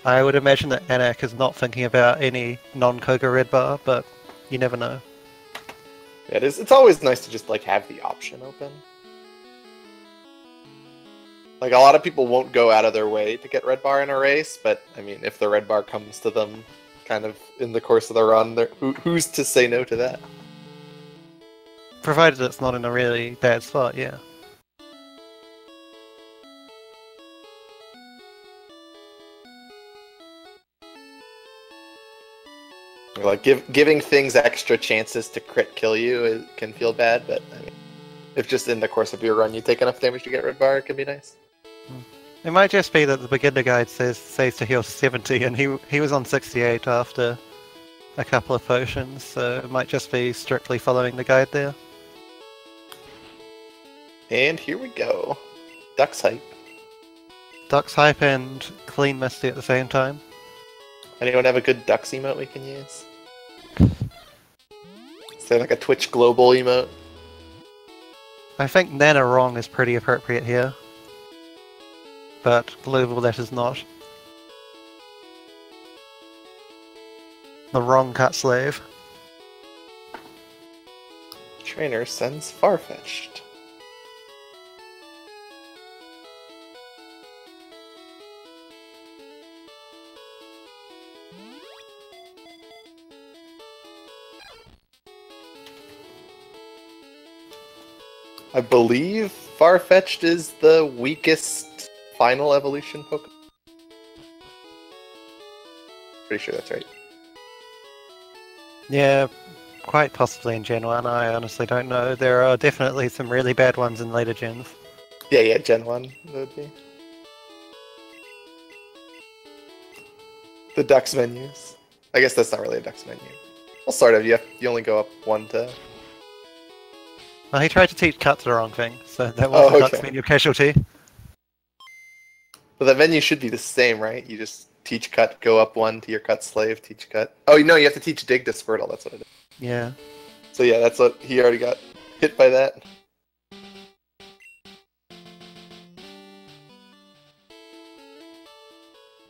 I would imagine that Anak is not thinking about any non-Koga red bar, but you never know. Yeah, it's always nice to just like have the option open. Like, a lot of people won't go out of their way to get red bar in a race, but, I mean, if the red bar comes to them kind of in the course of the run, who's to say no to that? Provided it's not in a really bad spot, yeah. Like, giving things extra chances to crit kill you can feel bad, but, I mean, if just in the course of your run you take enough damage to get red bar, it can be nice. It might just be that the beginner guide says to heal 70, and he was on 68 after a couple of potions, so it might just be strictly following the guide there. And here we go. Duck's Hype. Duck's Hype and Clean Misty at the same time. Anyone have a good Ducks emote we can use? Say like a Twitch global emote. I think Nana wrong is pretty appropriate here. But global that is not. The wrong cut slave. Trainer sends Farfetch'd. I believe Farfetch'd is the weakest final evolution Pokemon. Pretty sure that's right. Yeah, quite possibly in Gen 1, I honestly don't know. There are definitely some really bad ones in later gens. Yeah, Gen 1 would be. The Dux menus. I guess that's not really a Dux menu. Well, sort of. You only go up one to... Well, he tried to teach Cut the wrong thing, so that was the Dux menu casualty. But the menu should be the same, right? You just teach Cut, go up one to your Cut slave, teach Cut. Oh, no, you have to teach Dig to Squirtle, that's what it is. Yeah. So yeah, that's what he already got hit by that.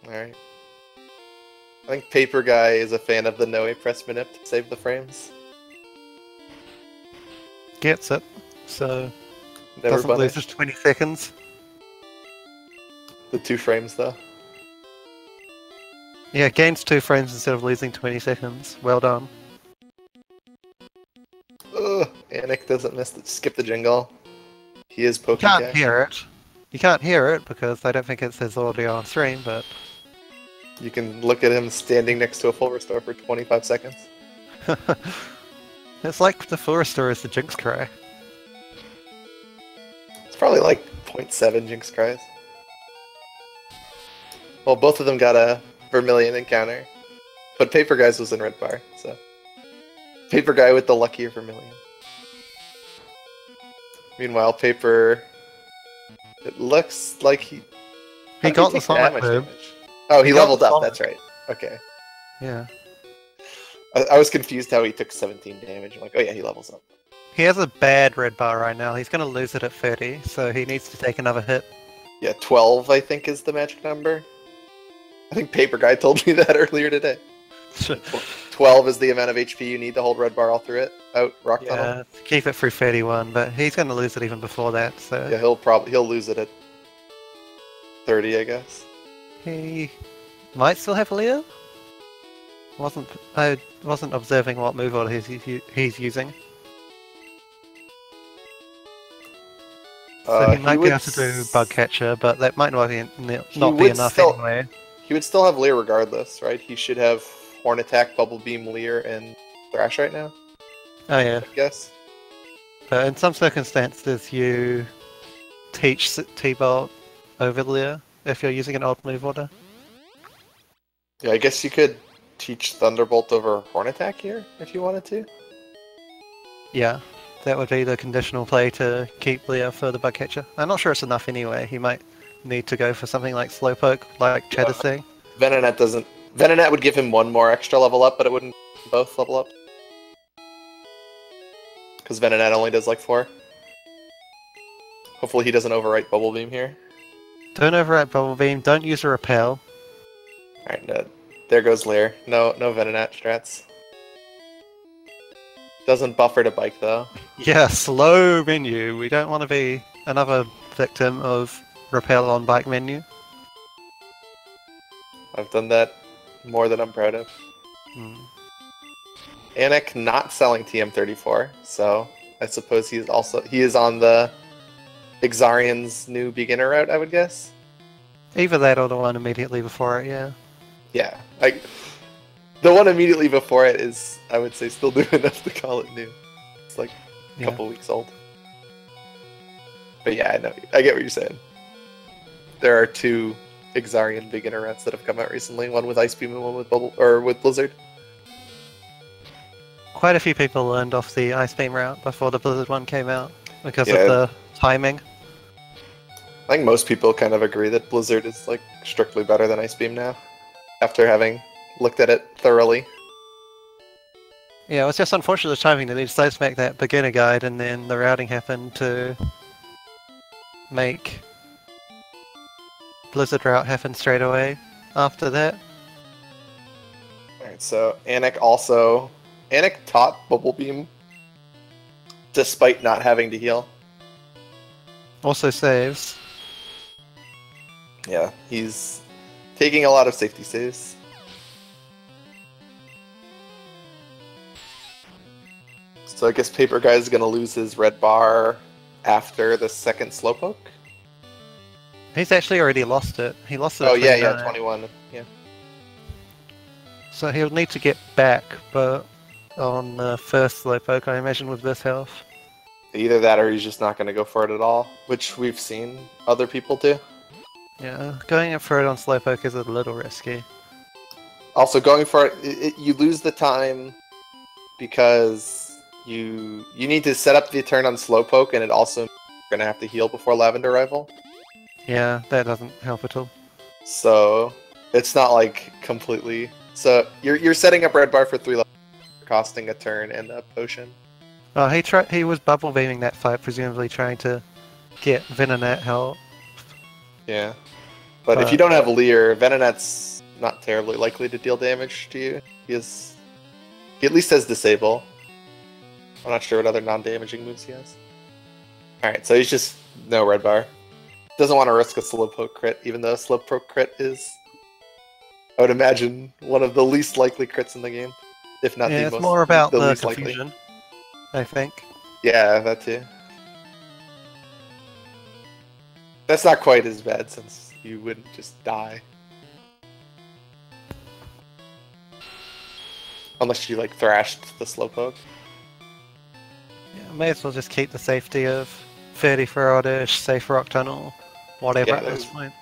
Alright. I think Paperguy is a fan of the Noe press manip to save the frames. Gets it, so Never doesn't lose his 20 seconds. The 2 frames though. Yeah, gains 2 frames instead of losing 20 seconds. Well done. Ugh, Anik doesn't skip the jingle. He is Pokeguy. You can't hear it. You can't hear it because I don't think it says audio on stream, but... You can look at him standing next to a full restore for 25 seconds. It's like the full restore is the Jinx cry. It's probably like 0.7 Jinx cries. Well, both of them got a Vermilion encounter. But Paperguy's was in red bar, so... Paperguy with the luckier Vermilion. Meanwhile, Paper... It looks like he... He got the Sonic move. Oh, he leveled up, that's right. Okay. Yeah. I was confused how he took 17 damage. I'm like, oh yeah, he levels up. He has a bad red bar right now. He's going to lose it at 30, so he needs to take another hit. Yeah, 12 I think is the magic number. I think Paperguy told me that earlier today. 12 is the amount of HP you need to hold red bar all through it. Out rock tunnel. Yeah, keep it through 31, but he's going to lose it even before that. So yeah, he'll lose it at 30, I guess. He might still have Leo. I wasn't observing what move order he's using. So he might be able to do Bug Catcher, but that might not be enough anyway. He would still have Leer regardless, right? He should have Horn Attack, Bubble Beam, Leer, and Thrash right now. Oh yeah. I guess. But in some circumstances, you teach T-Bolt over Leer if you're using an old move order. Yeah, I guess you could teach Thunderbolt over Horn Attack here if you wanted to. Yeah, that would be the conditional play to keep Leer for the Bug Catcher. I'm not sure it's enough anyway. He might need to go for something like Slowpoke, like Chad is saying. Venonat doesn't. Venonat would give him one more extra level up, but it wouldn't both level up. Because Venonat only does like 4. Hopefully he doesn't overwrite Bubble Beam here. Don't overwrite Bubble Beam, don't use a Repel. Alright, no, there goes Leer. No Venonat strats. Doesn't buffer to Bike though. Yeah, slow menu. We don't want to be another victim of Repel on Bike menu. I've done that more than I'm proud of. Anik not selling TM34, so I suppose he is on the Exarian's new beginner route, I would guess. Either that or the one immediately before it, yeah. Yeah, the one immediately before it is, I would say, still new enough to call it new. It's like a couple weeks old. But yeah, I get what you're saying. There are 2 Exarian beginner routes that have come out recently. One with Ice Beam and one with Blizzard. Quite a few people learned off the Ice Beam route before the Blizzard one came out because of the timing. I think most people kind of agree that Blizzard is like strictly better than Ice Beam now, after having looked at it thoroughly. Yeah, it was just unfortunate timing that they decided to make that beginner guide and then the routing happened to make Blizzard route happen straight away after that. Alright, so Anik taught Bubble Beam despite not having to heal. Also saves. Yeah, he's taking a lot of safety saves. So I guess Paperguy is going to lose his red bar after the second Slowpoke. He's actually already lost it. He lost it. Oh yeah, 21. Yeah. So he'll need to get back, but on the first Slowpoke, I imagine, with this health. Either that or he's just not going to go for it at all, which we've seen other people do. Yeah, going for it on Slowpoke is a little risky. Also, going for it, you lose the time because you need to set up the turn on Slowpoke, and it also you're going to have to heal before Lavender Arrival. Yeah, that doesn't help at all. So it's not like completely. So you're setting up red bar for 3 levels, costing a turn and a potion. Oh, he was bubble beaming that fight, presumably trying to get Venonat help. Yeah, but if you don't have Leer, Venonat's not terribly likely to deal damage to you. He at least has Disable. I'm not sure what other non-damaging moves he has. Alright, so he's just no red bar. Doesn't want to risk a Slowpoke crit, even though Slowpoke crit is, I would imagine, one of the least likely crits in the game. If not the most. Yeah, it's more about the least confusion, likely. I think. Yeah, that too. That's not quite as bad since you wouldn't just die. Unless you like thrashed the Slowpoke. Yeah, may as well just keep the safety of 30 for Oddish, safe Rock Tunnel, whatever at this point.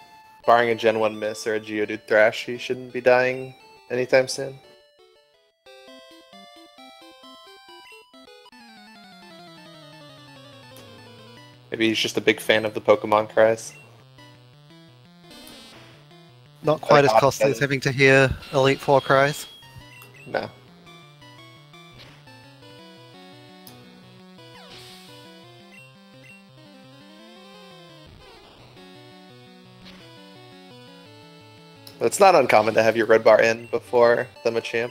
Barring a Gen 1 miss or a Geodude thrash, he shouldn't be dying anytime soon. Maybe he's just a big fan of the Pokemon cries. Not quite as costly as having to hear Elite Four cries. No. It's not uncommon to have your red bar in before the Machamp.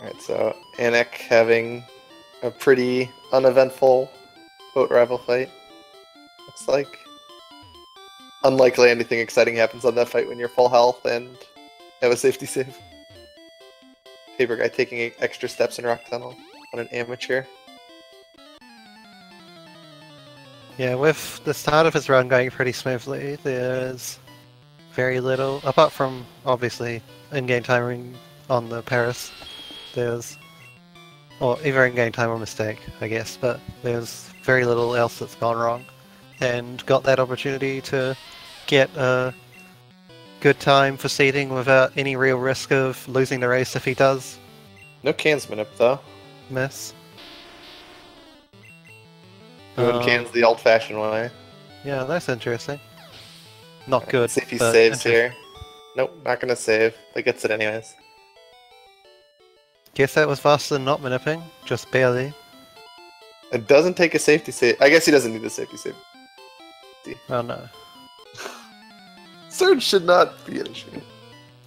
Alright, so Anik having a pretty uneventful boat rival fight. Looks like. Unlikely anything exciting happens on that fight when you're full health and have a safety save. Paperguy taking extra steps in Rock Tunnel on an amateur. Yeah, with the start of his run going pretty smoothly, there's very little, apart from obviously in-game timing on the Paris, there's, or either in-game time or mistake, I guess, but there's very little else that's gone wrong. And got that opportunity to get a good time for seeding without any real risk of losing the race if he does. No Cansman up though. Miss. Doing cans the old-fashioned way. Yeah, that's interesting. Not good. See if he saves here. Nope, not gonna save. But gets it anyways. Guess that was faster than not minipping, just barely. It doesn't take a safety save. I guess he doesn't need the safety save. Oh no. Surge should not be an issue.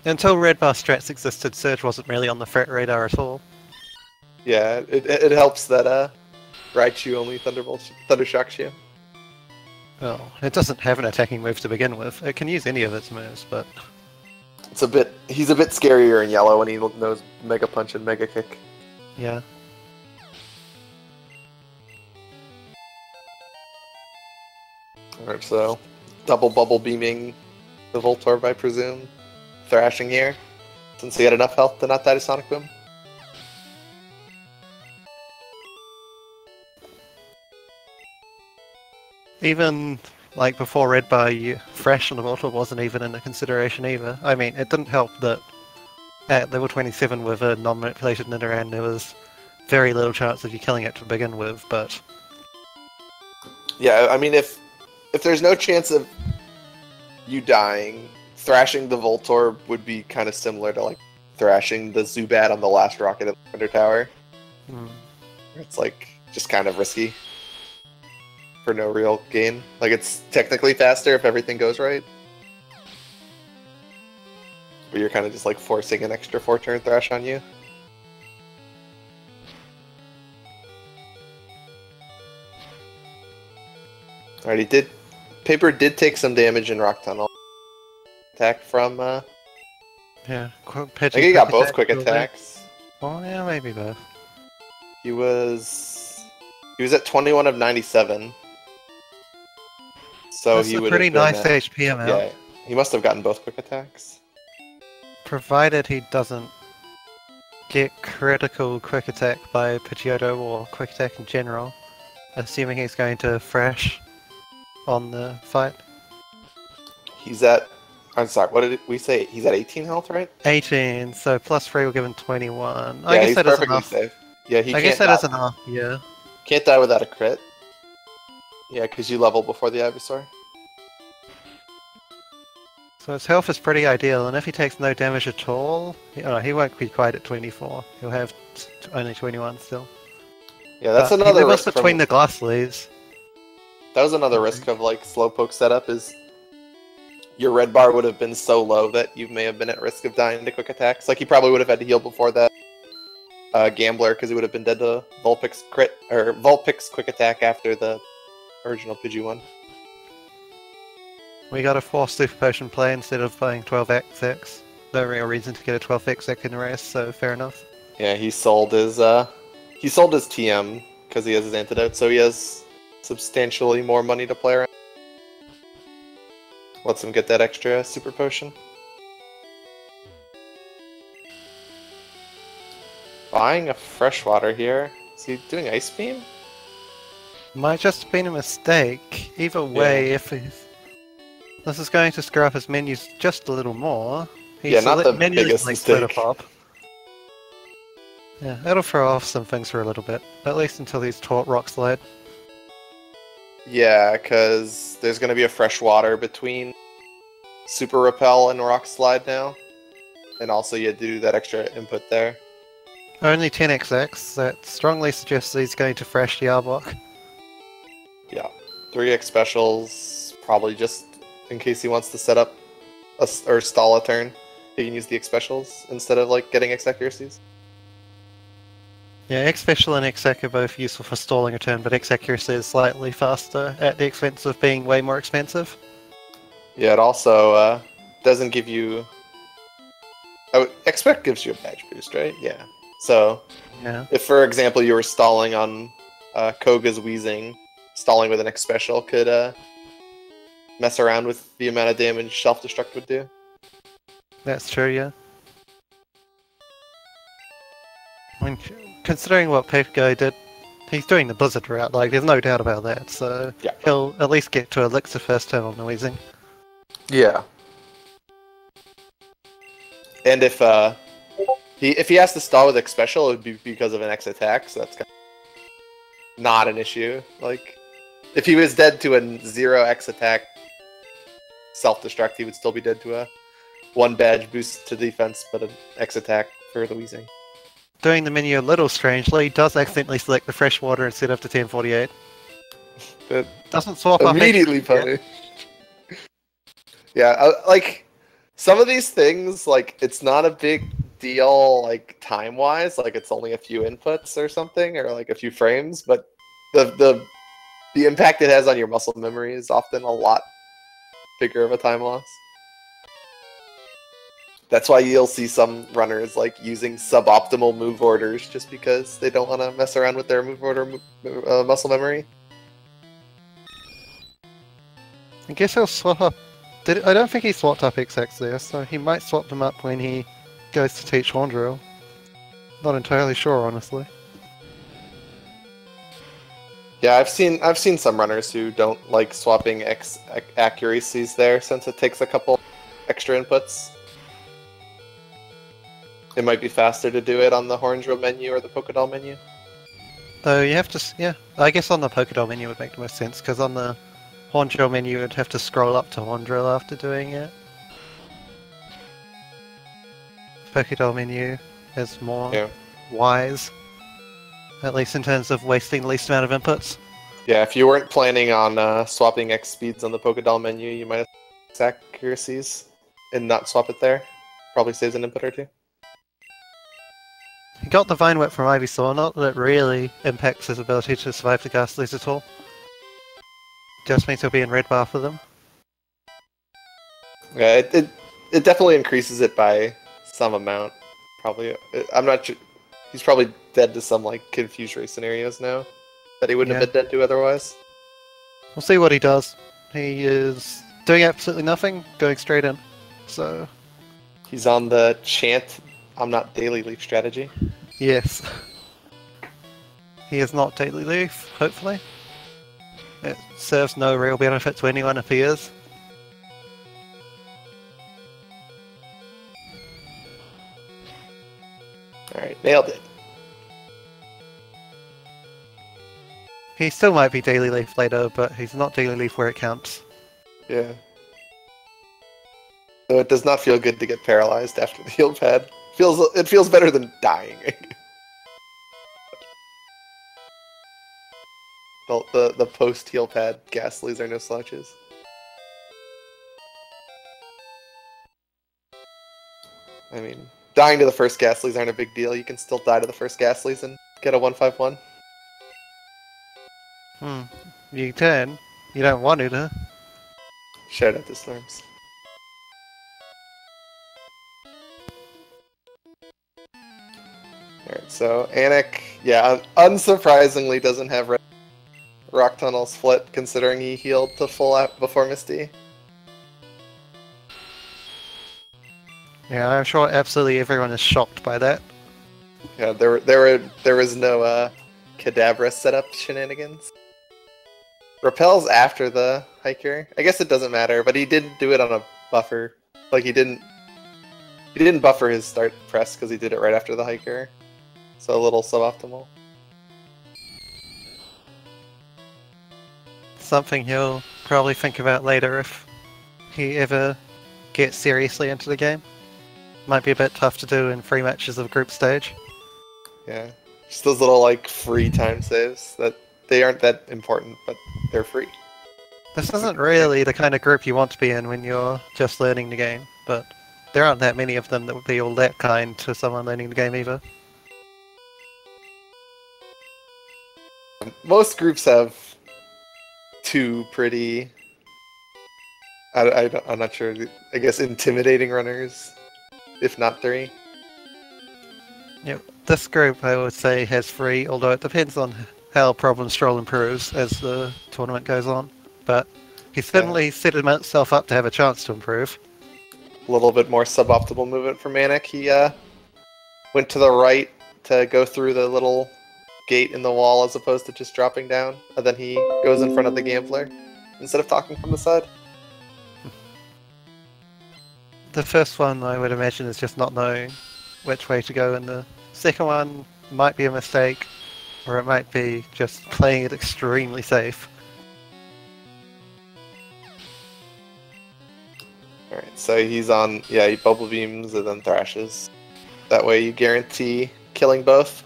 Until Red Bar strats existed, Surge wasn't really on the threat radar at all. Yeah, it helps that Raichu only Thundershocks you. Well, it doesn't have an attacking move to begin with. It can use any of its moves, but he's a bit scarier in yellow when he knows Mega Punch and Mega Kick. Yeah. Alright, so double bubble beaming the Voltorb, I presume. Thrashing here, since he had enough health to not die to Sonic Boom. Even like before Red Bar, Thrash on the Voltorb wasn't even in a consideration either. I mean, it didn't help that at level 27 with a non-manipulated Nidoran, there was very little chance of you killing it to begin with, but... Yeah, I mean, if if there's no chance of you dying, thrashing the Voltorb would be kind of similar to like thrashing the Zubat on the last rocket at the Thunder Tower. It's like just kind of risky for no real gain. Like it's technically faster if everything goes right, but you're kind of just like forcing an extra 4-turn thrash on you. Alright, Paper did take some damage in Rock Tunnel. Attack from, yeah, I think he got both quick attacks. Oh yeah, maybe both. He was at 21 of 97. So That's he a would pretty have been nice at, HP amount. Yeah, he must have gotten both quick attacks. Provided he doesn't get critical quick attack by Pidgeotto or quick attack in general. Assuming he's going to fresh on the fight. He's at, I'm sorry, what did we say? He's at 18 health, right? 18, so plus 3 will give him 21. Yeah, I guess he's that is perfectly enough. safe. Yeah, he I can't guess that die. is enough, yeah. Can't die without a crit. Yeah, because you level before the Ivysaur. So his health is pretty ideal, and if he takes no damage at all, he won't be quite at 24. He'll have only 21 still. Yeah, that's But another he lives risk between from, the glass leaves. That was another risk of like Slowpoke setup is your red bar would have been so low that you may have been at risk of dying to quick attacks. Like he probably would have had to heal before that Gambler because he would have been dead to Vulpix's crit or Vulpix quick attack after the original Pidgey one. We got a 4 Super Potion play instead of playing 12x. No real reason to get a 12x in the race, so fair enough. Yeah, he sold his TM because he has his antidote, so he has substantially more money to play around. Lets him get that extra Super Potion. Buying a freshwater here. Is he doing Ice Beam? Might just have been a mistake. Either way, if he's... This is going to screw up his menus just a little more. Yeah, not the biggest mistake. Pop. Yeah, it'll throw off some things for a little bit. At least until he's taught Rock Slide. Yeah, because there's going to be a freshwater between Super Repel and Rock Slide now. And also you do that extra input there. Only 10xx, that strongly suggests he's going to fresh the Arbok. Yeah, 3x specials, probably just in case he wants to set up or stall a turn. He can use the X specials instead of like getting X accuracies. Yeah, X special and X Ac are both useful for stalling a turn, but X accuracy is slightly faster at the expense of being way more expensive. Yeah, it also doesn't give you... Oh, Expect gives you a badge boost, right? Yeah. So, yeah. If for example you were stalling on Koga's Weezing, stalling with an X special could mess around with the amount of damage self-destruct would do. That's true, yeah. I mean, considering what Paperguy did, he's doing the Blizzard route, like, there's no doubt about that, so yeah. He'll at least get to Elixir first turn on the Weezing. Yeah. And if he has to stall with X special, it would be because of an X attack, so that's kind of not an issue. Like, if he was dead to a 0x attack self-destruct, he would still be dead to a 1 badge boost to defense, but an X attack for the Weezing. Doing the menu a little strangely, does accidentally select the freshwater instead of the 1048. That doesn't swap up immediately funny. Yeah, like, some of these things, like, it's not a big deal, like, time-wise, like, it's only a few inputs or something, or, like, a few frames, but the impact it has on your muscle memory is often a lot bigger of a time loss. That's why you'll see some runners like using suboptimal move orders just because they don't want to mess around with their move order muscle memory. I guess he'll swap up. I don't think he swapped up XX there, so he might swap them up when he goes to teach Horn Drill. Not entirely sure, honestly. Yeah, I've seen some runners who don't like swapping X accuracies there since it takes a couple extra inputs. It might be faster to do it on the Horn Drill menu or the Pokédoll menu. Though you have to, yeah, I guess on the Pokédoll menu would make the most sense, because on the horn drill menu, you'd have to scroll up to horn drill after doing it. Pokédoll menu is more wise, at least in terms of wasting the least amount of inputs. Yeah, if you weren't planning on swapping X speeds on the Pokédoll menu, you might have X accuracies and not swap it there. Probably saves an input or two. He got the Vine Whip from Ivysaur, not that it really impacts his ability to survive the Ghastlies at all. Just means he'll be in red bar for them. Yeah, it definitely increases it by some amount. Probably, I'm not sure. He's probably dead to some like confused race scenarios now that he wouldn't have been dead to otherwise. We'll see what he does. He is doing absolutely nothing, going straight in. So he's on the chant "I'm not Daily Leaf" strategy. Yes. He is not Daily Leaf, hopefully. It serves no real benefit to anyone if he is. Alright, nailed it. He still might be Daily Leaf later, but he's not Daily Leaf where it counts. Yeah. So it does not feel good to get paralyzed after the heal pad. It feels better than dying. the post heal pad Ghastlies are no slouches. I mean, dying to the first Ghastlies aren't a big deal. You can still die to the first Ghastlies and get a 151. You can. You don't want to, huh? Shout out to Storms. Alright, so Anik, unsurprisingly doesn't have Rock Tunnel split, considering he healed to full out before Misty. Yeah, I'm sure absolutely everyone is shocked by that. Yeah, there was no Kadabra setup shenanigans. Repel's after the Hiker. I guess it doesn't matter, but he didn't do it on a buffer. Like he didn't buffer his start press because he did it right after the Hiker. So a little suboptimal. Something he'll probably think about later if he ever gets seriously into the game. Might be a bit tough to do in 3 matches of group stage. Yeah, just those little like free time saves that they aren't that important, but they're free. This isn't really the kind of group you want to be in when you're just learning the game, but there aren't that many of them that would be all that kind to someone learning the game either. Most groups have 2 pretty, I'm not sure, I guess intimidating runners, if not 3. Yep, this group I would say has 3, although it depends on how Problem Stroll improves as the tournament goes on. But he's certainly set himself up to have a chance to improve. A little bit more suboptimal movement for Manic. He went to the right to go through the little gate in the wall as opposed to just dropping down, and then he goes in front of the Gambler instead of talking from the side. The first one I would imagine is just not knowing which way to go, and the second one might be a mistake, or it might be just playing it extremely safe. Alright, so he's on, he Bubble Beams and then Thrashes. That way you guarantee killing both.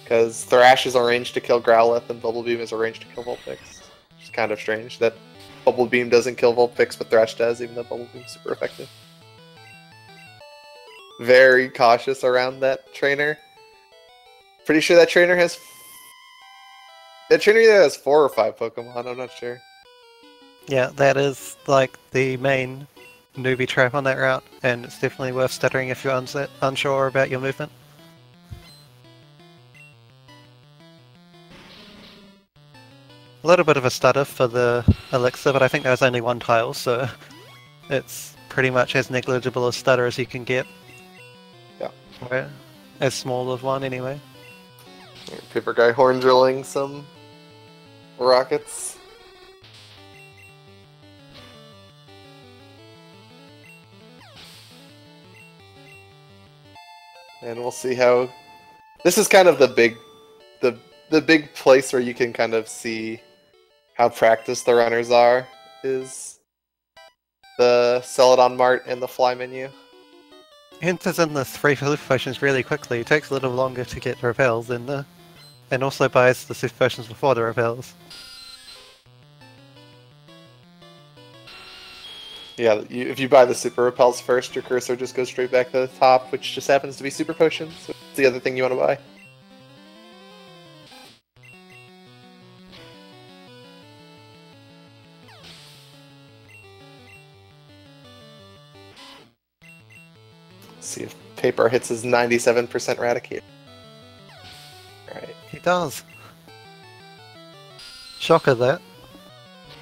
Because Thrash is arranged to kill Growlithe and Bubble Beam is arranged to kill Vulpix. It's kind of strange that Bubble Beam doesn't kill Vulpix, but Thrash does, even though Bubble Beam's super effective. Very cautious around that trainer. Pretty sure that trainer has... That trainer either has 4 or 5 Pokemon, I'm not sure. Yeah, that is like the main newbie trap on that route, and it's definitely worth stuttering if you're unsure about your movement. A little bit of a stutter for the Elixir, but I think there was only 1 tile, so it's pretty much as negligible a stutter as you can get. Yeah. Or as small of one, anyway. Paperguy horn drilling some rockets. And we'll see how... This is kind of the big place where you can kind of see how practiced the runners are is the Celadon Mart and the Fly menu. Enters in the 3 super potions really quickly. It takes a little longer to get the repels and also buys the super potions before the repels. Yeah, if you buy the super repels first, your cursor just goes straight back to the top, which just happens to be super potions. So it's the other thing you want to buy. See if Paper hits his 97% Raticator. Right. He does. Shocker that.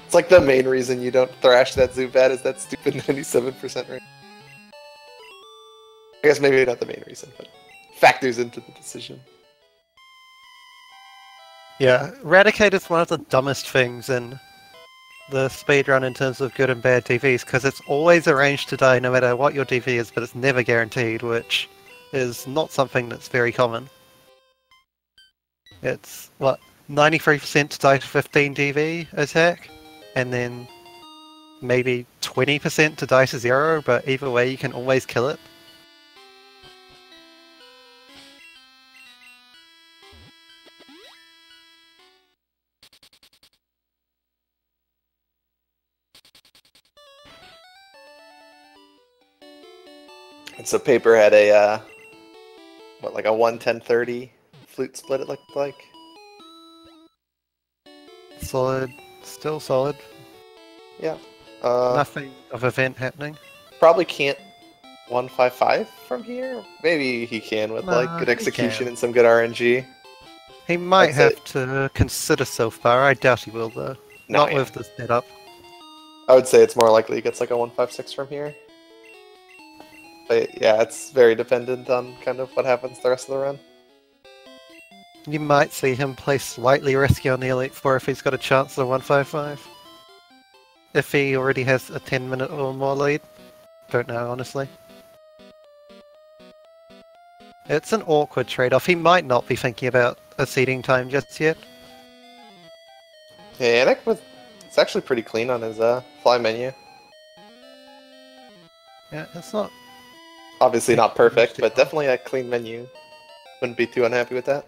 It's like the main reason you don't thrash that Zubat is that stupid 97% rate. I guess maybe not the main reason, but factors into the decision. Yeah, Raticate is one of the dumbest things in the speedrun in terms of good and bad DVs, because it's always arranged to die no matter what your DV is, but it's never guaranteed, which is not something that's very common. It's, what, 93% to die to 15 DV attack, and then maybe 20% to die to 0, but either way you can always kill it. And so Paper had a, what, like a 1-10-30 flute split it looked like? Solid. Still solid. Yeah. Nothing of event happening. Probably can't 155 from here? Maybe he can with like good execution and some good RNG. He might have to consider self-power. I doubt he will though. Not with the setup. I would say it's more likely he gets like a 156 from here. But yeah, it's very dependent on kind of what happens the rest of the run. You might see him play slightly risky on the Elite Four if he's got a chance of 155. If he already has a 10-minute or more lead. Don't know, honestly. It's an awkward trade-off. He might not be thinking about a seeding time just yet. Yeah, Anik it's actually pretty clean on his fly menu. Yeah, it's not... Obviously not perfect, but definitely a clean menu. Wouldn't be too unhappy with that.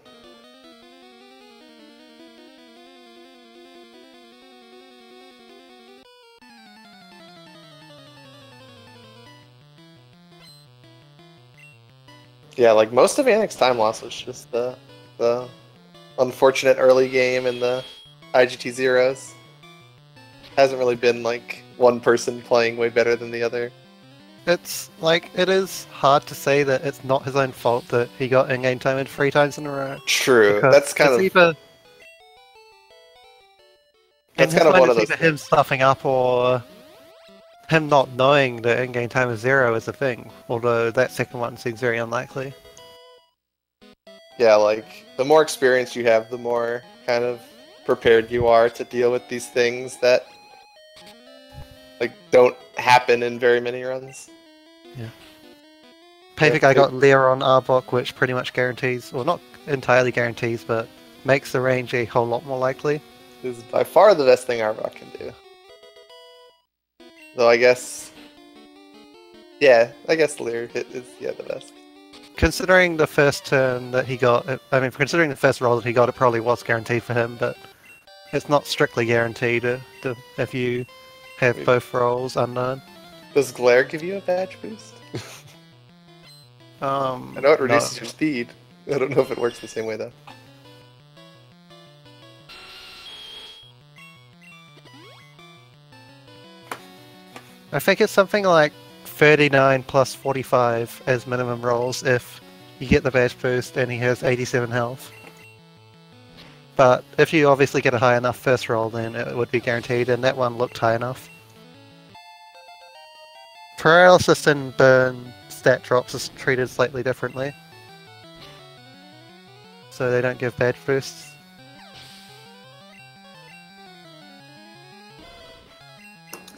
Yeah, like most of Anik's time loss was just the unfortunate early game and the IGT zeros. Hasn't really been like one person playing way better than the other. It's like, it is hard to say that it's not his own fault that he got in-game time in 3 times in a row. True, that's kind of... That's kind of one of those things. Him stuffing up or him not knowing that in-game time is 0 is a thing, although that second one seems very unlikely. Yeah, like, the more experience you have, the more kind of prepared you are to deal with these things that like don't happen in very many runs. Yeah. Paperguy got Leer on Arbok, which pretty much guarantees, well not entirely guarantees, but makes the range a whole lot more likely. This is by far the best thing Arbok can do. Though I guess... Yeah, I guess Leer is the best. Considering the first turn that he got, I mean considering the first roll that he got, it probably was guaranteed for him, but it's not strictly guaranteed if you have both rolls unknown. Does Glare give you a badge boost? I know it reduces your speed. I don't know if it works the same way though. I think it's something like 39 plus 45 as minimum rolls if you get the badge boost and he has 87 health. But if you obviously get a high enough first roll, then it would be guaranteed, and that one looked high enough. Paralysis and burn stat drops is treated slightly differently, so they don't give badge boosts.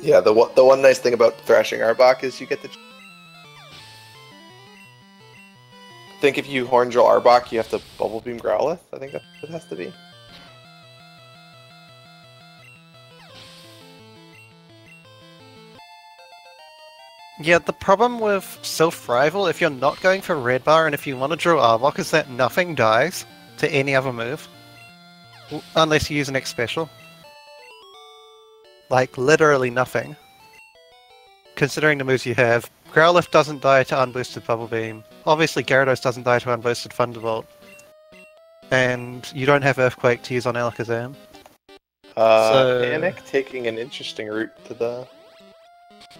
Yeah, the one nice thing about thrashing Arbok is you get the... I think if you Horn Drill Arbok, you have to Bubble Beam Growlithe. I think that's what it has to be. Yeah, the problem with self-rival, if you're not going for red bar and if you want to draw Arbok, is that nothing dies to any other move. Unless you use an X special. Like, literally nothing. Considering the moves you have, Growlithe doesn't die to unboosted Bubble Beam. Obviously Gyarados doesn't die to unboosted Thunderbolt. And you don't have Earthquake to use on Alakazam. Anik taking an interesting route to the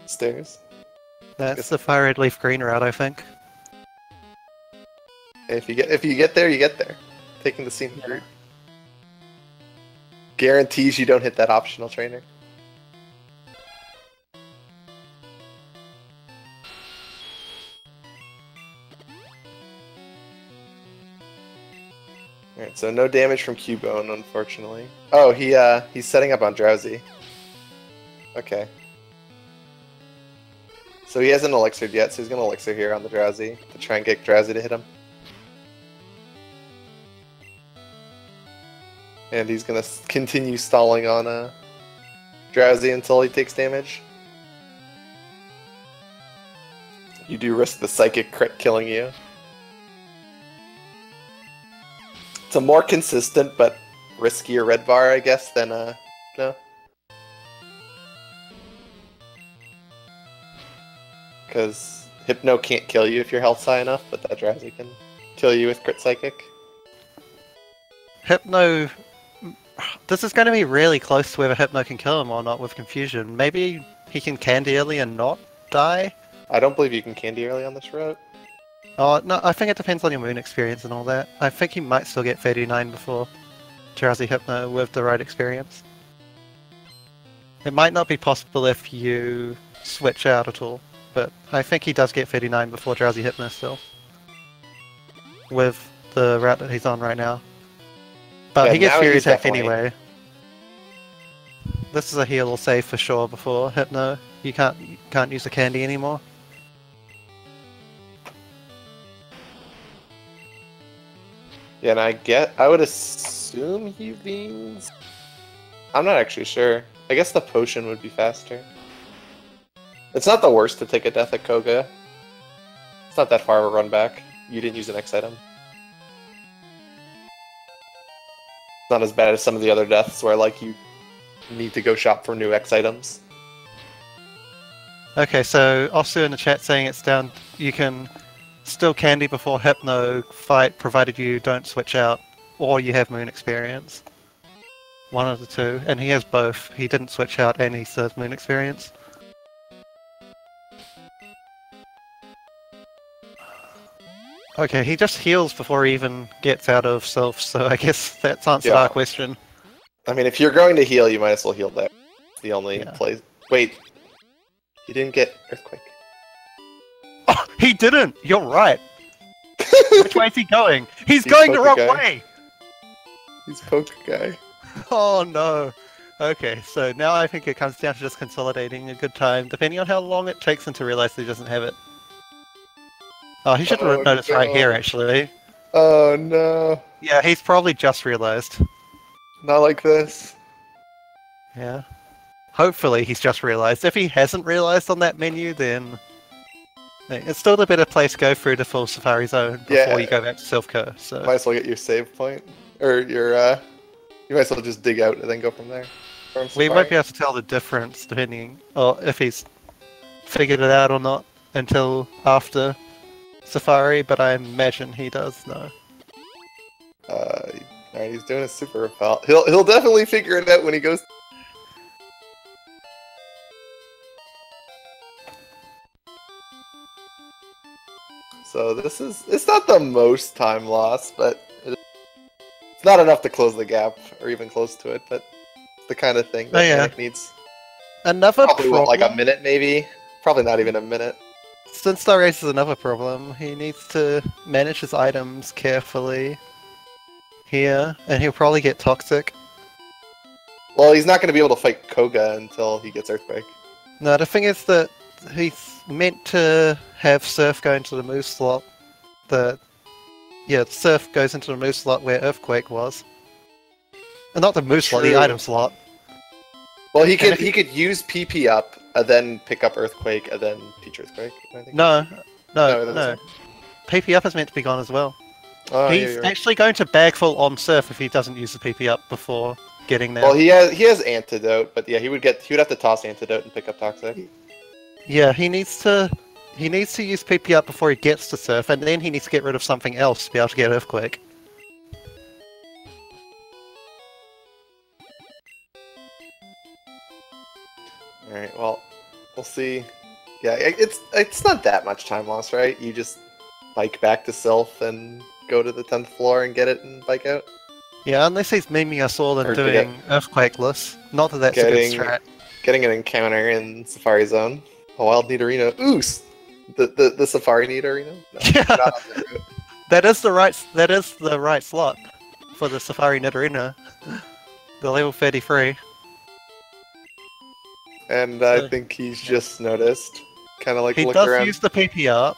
stairs. That's the Fire Red Leaf Green route, I think. If you get there, you get there. Taking the scenic route. Guarantees you don't hit that optional trainer. Alright, so no damage from Cubone, unfortunately. Oh, he's setting up on Drowsy. Okay. So he hasn't elixired yet, so he's gonna elixir here on the Drowsy to try and get Drowsy to hit him. And he's gonna continue stalling on Drowsy until he takes damage. You do risk the Psychic crit killing you. It's a more consistent but riskier red bar, I guess, than no. Because Hypno can't kill you if your health's high enough, but that Drowsy can kill you with crit Psychic. Hypno... This is going to be really close to whether Hypno can kill him or not with Confusion. Maybe he can Candy early and not die? I don't believe you can Candy early on this route. Oh, no, I think it depends on your moon experience and all that. I think he might still get 39 before Drowsy Hypno with the right experience. It might not be possible if you switch out at all, but I think he does get 39 before Drowsy Hypno still. With the route that he's on right now. But Yeah, he gets now Fury he's Attack definitely- anyway. This is a heal or save for sure before Hypno. You can't use the Candy anymore. Yeah, and I would assume he leans. I'm not actually sure. I guess the potion would be faster. It's not the worst to take a death at Koga. It's not that far of a run back. You didn't use an X item. It's not as bad as some of the other deaths where like you need to go shop for new X items. Okay, so Osu in the chat saying it's down. You can still Candy before Hypno fight, provided you don't switch out or you have Moon experience. One of the two, and he has both. He didn't switch out and he still has Moon experience. Okay, he just heals before he even gets out of self, so I guess that's answered our question. I mean, if you're going to heal, you might as well heal there. It's the only place. Wait, you didn't get Earthquake. Oh, he didn't! You're right! Which way is he going? He's going the wrong way! He's Paperguy. Oh no! Okay, so now I think it comes down to just consolidating a good time, depending on how long it takes him to realize he doesn't have it. Oh, he should have noticed right here, actually. Oh no. Yeah, he's probably just realized. Not like this. Yeah. Hopefully he's just realized. If he hasn't realized on that menu, then it's still a better place to go through the full Safari Zone before you go back to Silph. So might as well get your save point, or your you might as well just dig out and then go from there. We won't be able to tell the difference depending, or if he's figured it out or not until after Safari, but I imagine he does know. Alright, he's doing a super repel. He'll definitely figure it out when he goes. So it's not the most time lost, but it's not enough to close the gap, or even close to it, but it's the kind of thing that Anik needs. Another probably problem... like a minute, maybe? Probably not even a minute. Sunstar raises another problem. He needs to manage his items carefully here, and he'll probably get toxic. Well, he's not going to be able to fight Koga until he gets Earthquake. No, the thing is that he's meant to have Surf go into the move slot. Surf goes into the move slot where Earthquake was. Not the move slot, the item slot. Well, he could use PP up then pick up Earthquake, and then teach Earthquake. I think. No. No. PP up is meant to be gone as well. Oh, He's actually going to bag full on Surf if he doesn't use the PP up before getting there. Well, he has Antidote, but yeah, he would have to toss Antidote and pick up Toxic. Yeah, he needs to use PP up before he gets to Surf, and then he needs to get rid of something else to be able to get Earthquake. Alright, well, we'll see. Yeah, it's not that much time lost, right? You just bike back to Sylph and go to the 10th floor and get it and bike out? Yeah, unless he's memeing us all and doing Earthquakeless. Not that that's a good strat. Getting an encounter in Safari Zone. A Wild Nidorino. Oos! The Safari Nidorino? No, yeah. Not on that route. That is the right slot for the Safari Nidorino. The level 33. And I think he's just noticed. Kind of like he look does around. use the PP up,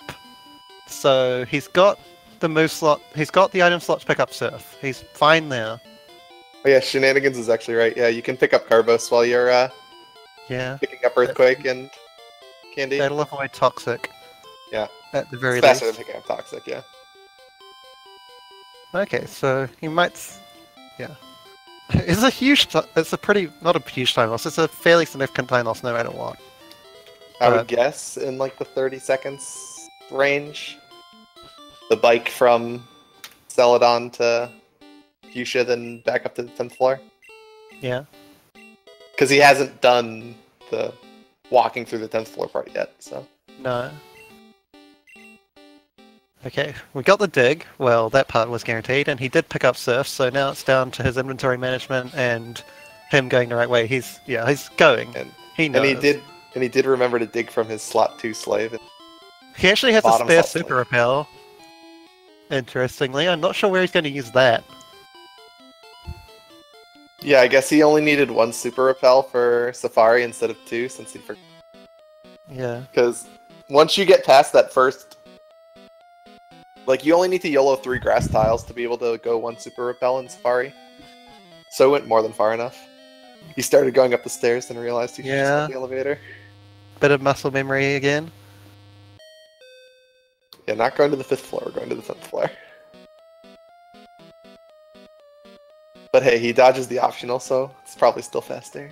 so he's got the move slot. He's got the item slot to pick up Surf. He's fine there. Oh yeah, Shenanigans is actually right. Yeah, you can pick up Carbos while you're picking up Earthquake and Candy. That'll avoid Toxic. Yeah. At the very it's least. faster than picking up Toxic, yeah. Okay, so he might. Yeah. It's a huge. It's a pretty not a huge time loss. It's a fairly significant time loss, no matter what. I would guess in like the 30 seconds range. The bike from Celadon to Fuchsia, then back up to the 10th floor. Yeah. Because he hasn't done the walking through the 10th floor part yet, so. No. Okay, we got the dig. Well, that part was guaranteed, and he did pick up Surf, so now it's down to his inventory management and him going the right way. He's going. And he knows. And he did remember to dig from his slot 2 slave. He actually has a spare slot super slave. repel. Interestingly, I'm not sure where he's going to use that. Yeah, I guess he only needed 1 super repel for Safari instead of 2, since he forgot. Yeah. Because once you get past that first... Like, you only need to YOLO 3 grass tiles to be able to go 1 super repel in Safari. So it went more than far enough. He started going up the stairs and realized he should just go the elevator. Bit of muscle memory again. Yeah, not going to the 5th floor, we're going to the 10th floor. But hey, he dodges the optional, so it's probably still faster.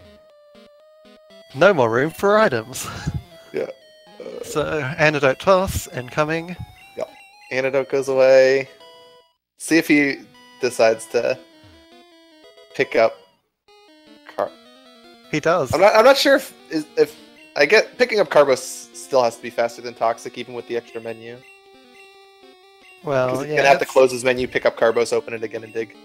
No more room for items. Yeah. So, Antidote toss, incoming. Yeah. Antidote goes away. See if he decides to pick up He does. I'm not sure if I get picking up Carbos still has to be faster than Toxic, even with the extra menu. Well, he's gonna have to close his menu, pick up Carbos, open it again, and dig.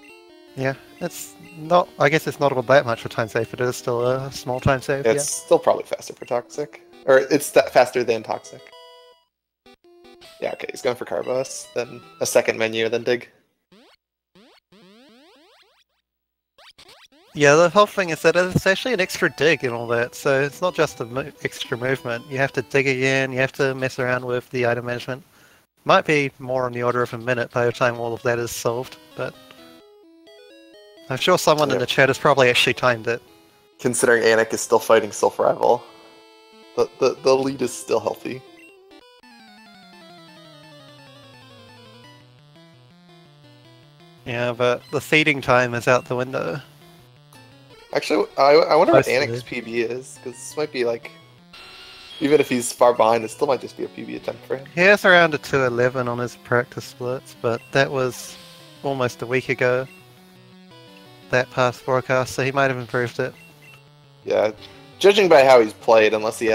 Yeah, it's not. I guess it's not all that much for time save, but it is still a small time save. It's still probably faster for Toxic, or it's faster than Toxic. Yeah, okay, he's going for Carbos, then a second menu, then dig. Yeah, the whole thing is that it's actually an extra dig and all that, so it's not just the extra movement. You have to dig again, you have to mess around with the item management. Might be more on the order of a minute by the time all of that is solved, but I'm sure someone in the chat has probably actually timed it. Considering Anik is still fighting Sylph Rival, the lead is still healthy. Yeah, but the feeding time is out the window. Actually, I wonder what Mostly. Anik's PB is, because this might be like... Even if he's far behind, it still might just be a PB attempt for him. He has around a 211 on his practice splits, but that was almost a week ago. That past forecast, so he might have improved it. Yeah, judging by how he's played, unless he's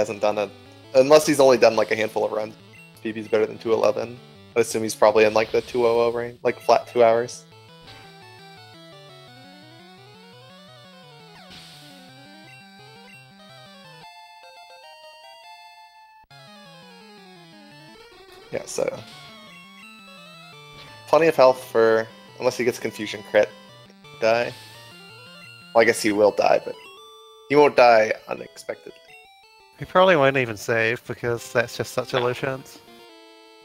only done like a handful of runs, PB's better than 211. I assume he's probably in like the 200 range, like flat 2 hours. Yeah, so plenty of health for, unless he gets confusion crit, die. Well, I guess he will die, but he won't die unexpectedly. He probably won't even save because that's just such a low chance.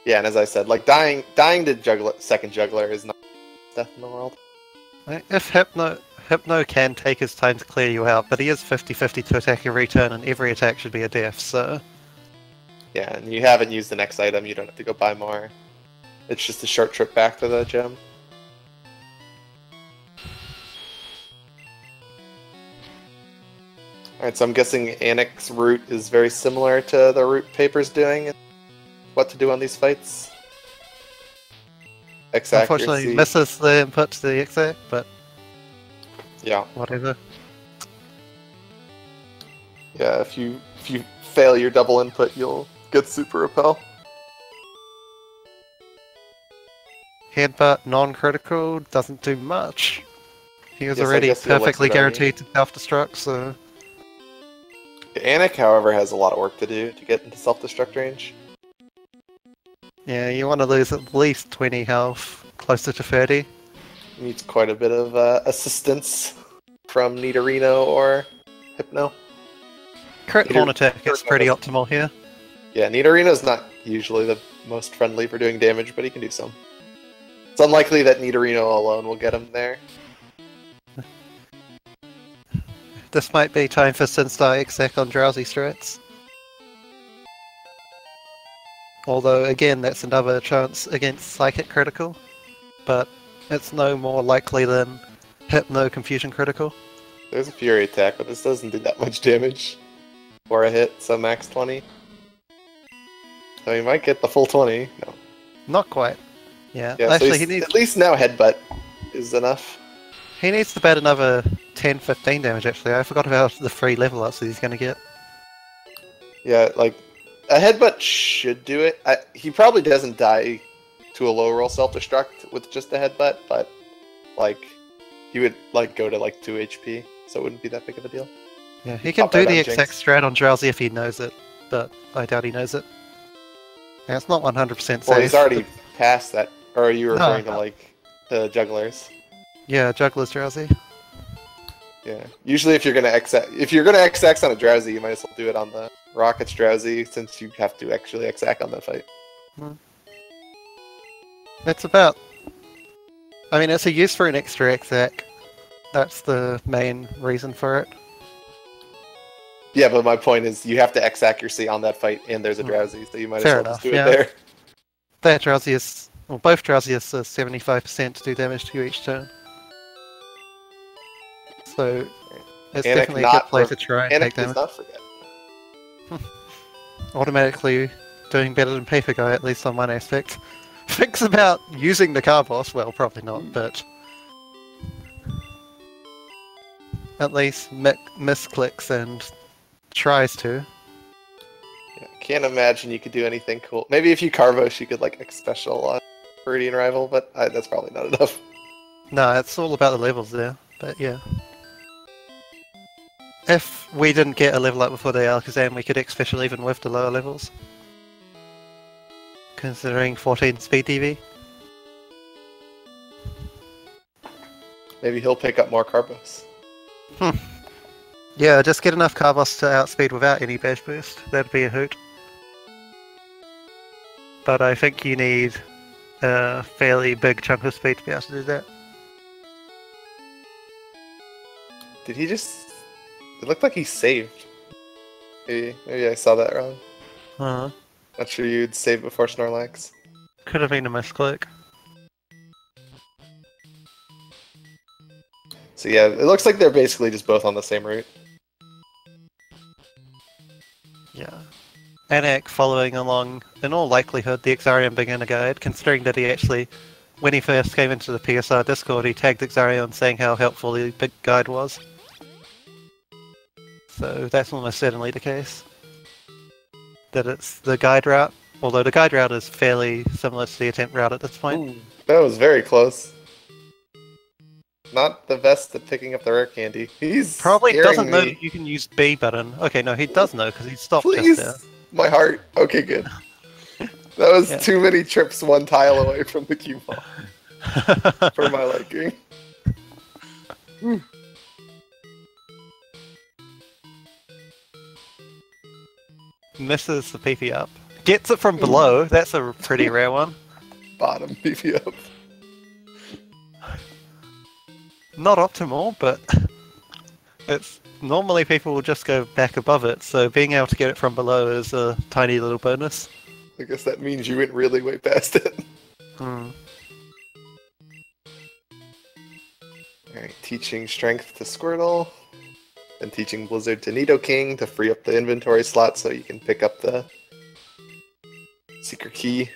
Yeah, and as I said, like dying to second juggler is not the best death in the world. If Hypno can take his time to clear you out, but he is 50-50 to attack every turn, and every attack should be a death, so... Yeah, and you haven't used the next item, you don't have to go buy more. It's just a short trip back to the gym. Alright, so I'm guessing Anak's route is very similar to the route Paper's doing. What to do on these fights? Unfortunately, misses the input to the exact, but... Yeah. Whatever. Yeah, if you fail your double input, you'll get super repel. Headbutt, non-critical, doesn't do much. He was already perfectly guaranteed to self-destruct, so... Anak, however, has a lot of work to do to get into self-destruct range. Yeah, you want to lose at least 20 health, closer to 30. Needs quite a bit of assistance from Nidorino or Hypno. Crit horn attack is pretty optimal here. Yeah, Nidorino's not usually the most friendly for doing damage, but he can do some. It's unlikely that Nidorino alone will get him there. This might be time for Sinstar exec on Drowsy strats. Although, again, that's another chance against Psychic critical, but it's no more likely than Hypno Confusion critical. There's a Fury attack, but this doesn't do that much damage for a hit, so max 20. So he might get the full 20. No. Not quite. Yeah, actually, so he needs... at least now Headbutt is enough. He needs to bat another 10-15 damage, actually. I forgot about the free level ups that he's going to get. Yeah, like, a Headbutt should do it. He probably doesn't die to a low roll self-destruct with just a Headbutt, but, like, he would, like, go to, like, 2 HP, so it wouldn't be that big of a deal. Yeah, he can do the exact strat on Drowsy if he knows it, but I doubt he knows it. Yeah, it's not 100% safe. Well, he's already past that. Or are you referring to, like, the jugglers? Yeah, Juggler's Drowsy. Yeah. Usually if you're gonna X-Ax on a Drowsy, you might as well do it on the Rocket's Drowsy, since you have to actually X-Ax on that fight. It's about... I mean, it's a use for an extra X-Ax. That's the main reason for it. Yeah, but my point is, you have to X accuracy on that fight, and there's a Drowsy, so you might as well just do it there. That Drowsy is... Well, both Drowsy is 75% to do damage to you each turn. So, it's definitely a good play to try and take damage. Not forget. Automatically doing better than Paperguy, at least on one aspect. Thinks about using the car boss, well, probably not, but... At least misclicks and tries to. Yeah, can't imagine you could do anything cool. Maybe if you Carvos, you could, like, X-Special on Viridian Rival, but that's probably not enough. No, it's all about the levels there, but yeah. If we didn't get a level up before the Alakazam, we could X-Special even with the lower levels. Considering 14 speed DV. Maybe he'll pick up more Carbos. Yeah, just get enough Carbos to outspeed without any badge boost. That'd be a hoot. But I think you need a fairly big chunk of speed to be able to do that. Did he just... It looked like he saved. Maybe I saw that wrong. Not sure you'd save before Snorlax. Could have been a misclick. So yeah, it looks like they're basically just both on the same route. Yeah. Anak following along, in all likelihood, the Exarion beginner guide, considering that he actually, when he first came into the PSR Discord, he tagged Exarion saying how helpful the big guide was. So that's almost certainly the case. That it's the guide route, although the guide route is fairly similar to the attempt route at this point. Ooh, that was very close. Not the best at picking up the rare candy. He's probably doesn't know that you can use B button. Okay, no, he does know because he stopped just there. My heart. Okay, good. That was too many trips one tile away from the cue ball. For my liking. Misses the PP up. Gets it from below. That's a pretty rare one. Bottom PP up. not optimal, but it's normally people will just go back above it, so being able to get it from below is a tiny little bonus. I guess that means you went really way past it. Alright, teaching Strength to Squirtle, and teaching Blizzard to Nidoking to free up the inventory slot so you can pick up the secret key.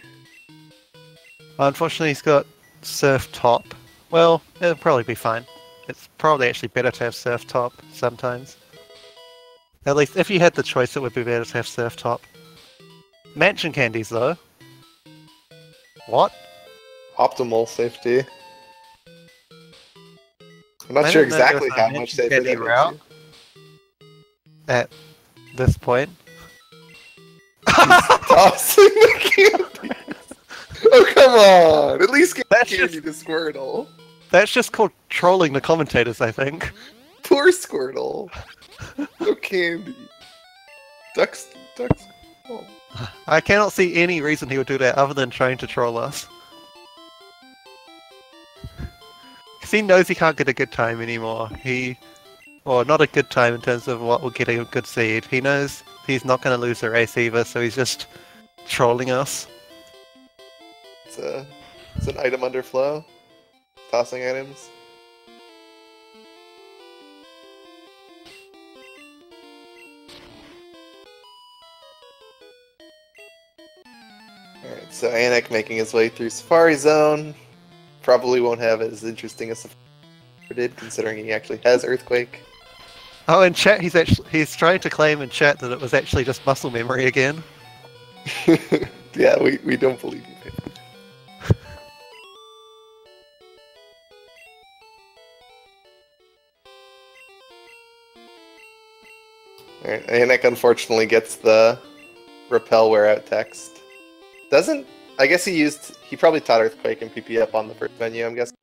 Unfortunately, he's got Surf Top. Well, it'll probably be fine. It's probably actually better to have Surf Top sometimes. At least, if you had the choice, it would be better to have Surf Top. Mansion candies, though. What? Optimal safety. I'm not sure exactly how much safety that makes you. At this point. Tossing the candy! Oh, come on! At least get candy to Squirtle. That's just called trolling the commentators, I think. Poor Squirtle. No candy. Ducks. Oh. I cannot see any reason he would do that other than trying to troll us. Because he knows he can't get a good time anymore. Or not a good time in terms of what will get a good seed. He knows he's not going to lose the race either, so he's just trolling us. It's an item under flow. Tossing items. Alright, so Anak making his way through Safari Zone. Probably won't have it as interesting as Safari did, considering he actually has Earthquake. Oh, in chat, he's trying to claim in chat that it was actually just muscle memory again. Yeah, we don't believe you. Alright, Anak unfortunately gets the repel wear out text. I guess he probably taught Earthquake and PP up on the first menu, I'm guessing.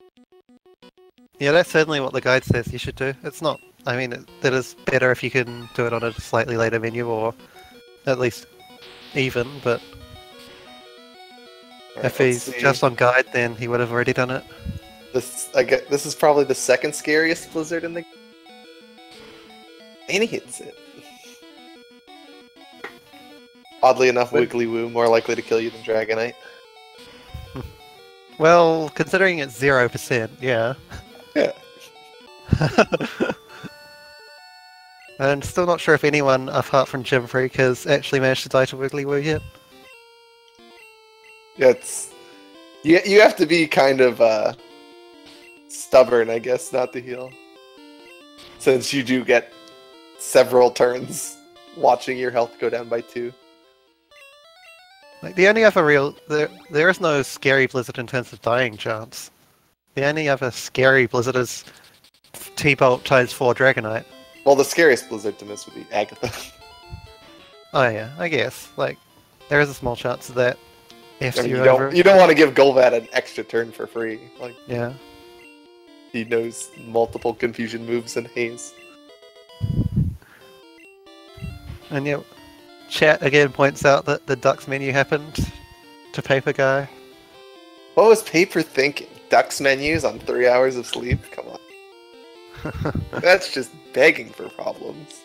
Yeah, that's certainly what the guide says you should do. It's not, I mean, it is better if you can do it on a slightly later menu, or at least even, but right, if he's just on guide, then he would have already done it. This is probably the second scariest Blizzard in the game. And he hits it. Oddly enough, Wiggly Woo more likely to kill you than Dragonite. Well, considering it's 0%, yeah. Yeah. I'm still not sure if anyone, apart from Gym Freak, has actually managed to die to Wiggly Woo yet. Yeah, you have to be kind of stubborn, I guess, not to heal. Since you do get several turns watching your health go down by 2. Like, the only other there is no scary Blizzard in terms of dying chance. The only other scary Blizzard is T-Bolt times 4 Dragonite. Well, the scariest Blizzard to miss would be Agatha. Oh yeah, I guess. Like, there is a small chance of that. You don't want to give Golbat an extra turn for free. Like, yeah. He knows multiple confusion moves and haze. And yeah, chat again points out that the Ducks menu happened to Paperguy. What was Paper thinking? Ducks menus on 3 hours of sleep? Come on. That's just begging for problems.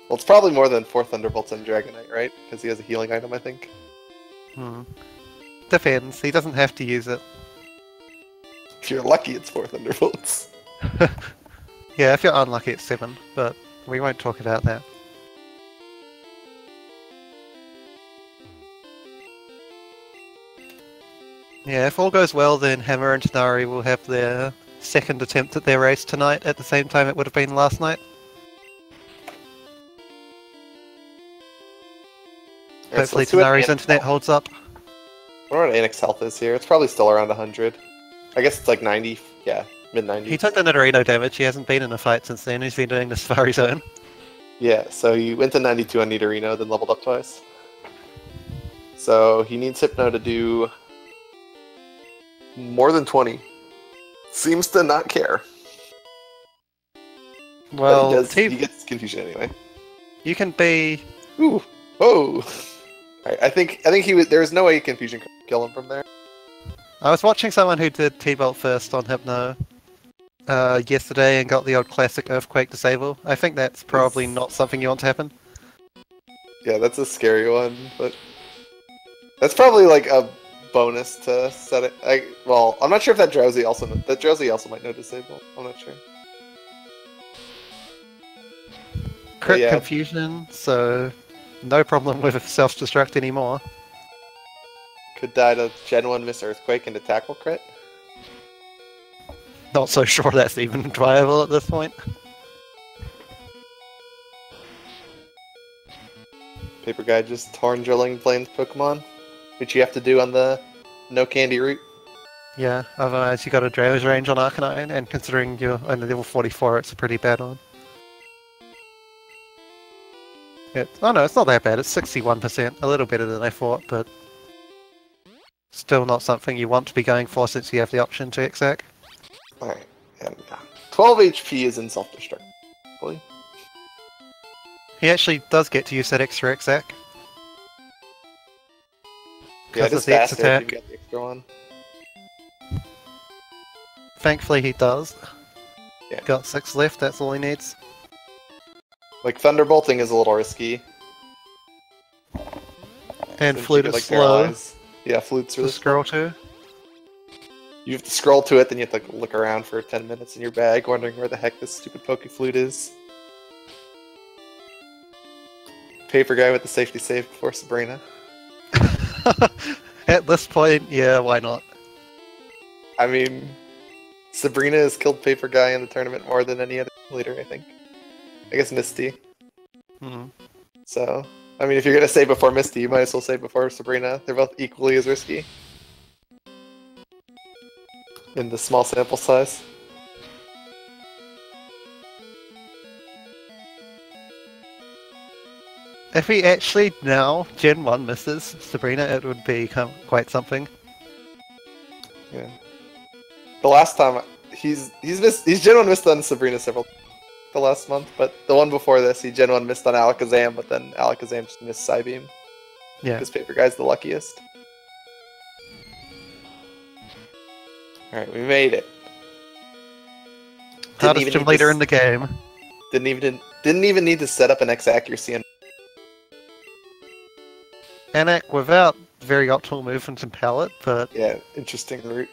Well, it's probably more than 4 Thunderbolts and Dragonite, right? Because he has a healing item, I think. Depends. He doesn't have to use it. If you're lucky, it's 4 Thunderbolts. Yeah, if you're unlucky, it's 7, but we won't talk about that. Yeah, if all goes well, then Hammer and Tanari will have their second attempt at their race tonight at the same time it would have been last night. Hopefully Tanari's internet holds up. I wonder what Anak's health is here. It's probably still around 100. I guess it's like 90. Yeah, mid-90s. He took the Nidorino damage. He hasn't been in a fight since then. He's been doing the Safari Zone. Yeah, so he went to 92 on Nidorino, then leveled up twice. So he needs Hypno to do more than 20. Seems to not care. Well, he gets confusion anyway. You can be... Ooh. Oh! Right, I think he was. There was no way confusion could kill him from there. I was watching someone who did T-Bolt first on Hypno yesterday and got the old classic Earthquake disable. I think that's probably not something you want to happen. Yeah, that's a scary one, but that's probably like a bonus to set it. Well, I'm not sure if that Drowsy also might know disable. I'm not sure. Crit yeah. confusion, so no problem with self-destruct anymore. Could die to Gen 1 miss Earthquake into tackle crit. Not so sure that's even viable at this point. Paper Guy just torn drilling plains Pokemon, which you have to do on the no candy route. Yeah, otherwise you got a Drow's range on Arcanine, and considering you're only level 44, it's a pretty bad one. Oh no, it's not that bad, it's 61%, a little better than I thought, but still not something you want to be going for since you have the option to exact. Alright, and 12 HP is in self-destruct. He actually does get to use that extra exact. Yeah, it is faster if you get the extra one. Thankfully he does. Yeah. Got 6 left, that's all he needs. Like, Thunderbolting is a little risky. And Flute is slow. Yeah, Flute's really scroll to. You have to scroll to it, then you have to look around for 10 minutes in your bag, wondering where the heck this stupid Pokeflute is. Paper Guy with the safety save before Sabrina. At this point, yeah, why not? I mean, Sabrina has killed Paper Guy in the tournament more than any other leader, I think. I guess Misty. So, I mean, if you're going to save before Misty, you might as well save before Sabrina. They're both equally as risky. In the small sample size. If he actually now Gen 1 misses Sabrina, it would be quite something. Yeah. The last time he's Gen 1 missed on Sabrina the last month, but the one before this he Gen 1 missed on Alakazam, but then Alakazam just missed Psybeam. Yeah. Because Paper Guy's the luckiest. Alright, we made it. Hardest gym leader in the game. Didn't even need to set up an X accuracy and Anak without very optimal movement and palette, but yeah, interesting route.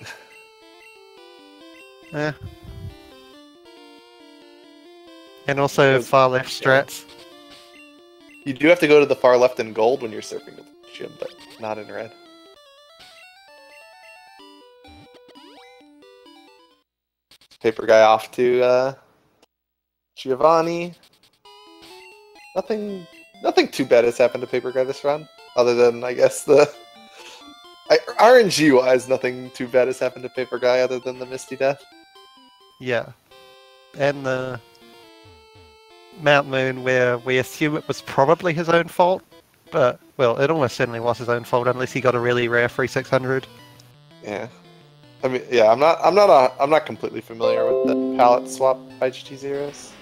Yeah. And also far left strats. You do have to go to the far left in gold when you're surfing the gym, but not in red. Paper Guy off to Giovanni. Nothing too bad has happened to Paper Guy this round, other than I guess the RNG wise, nothing too bad has happened to Paper Guy other than the Misty Death. Yeah, and the Mount Moon, where we assume it was probably his own fault, but well, it almost certainly was his own fault unless he got a really rare 3600. Yeah. I mean, yeah, I'm not completely familiar with the palette swap by GT Zeros.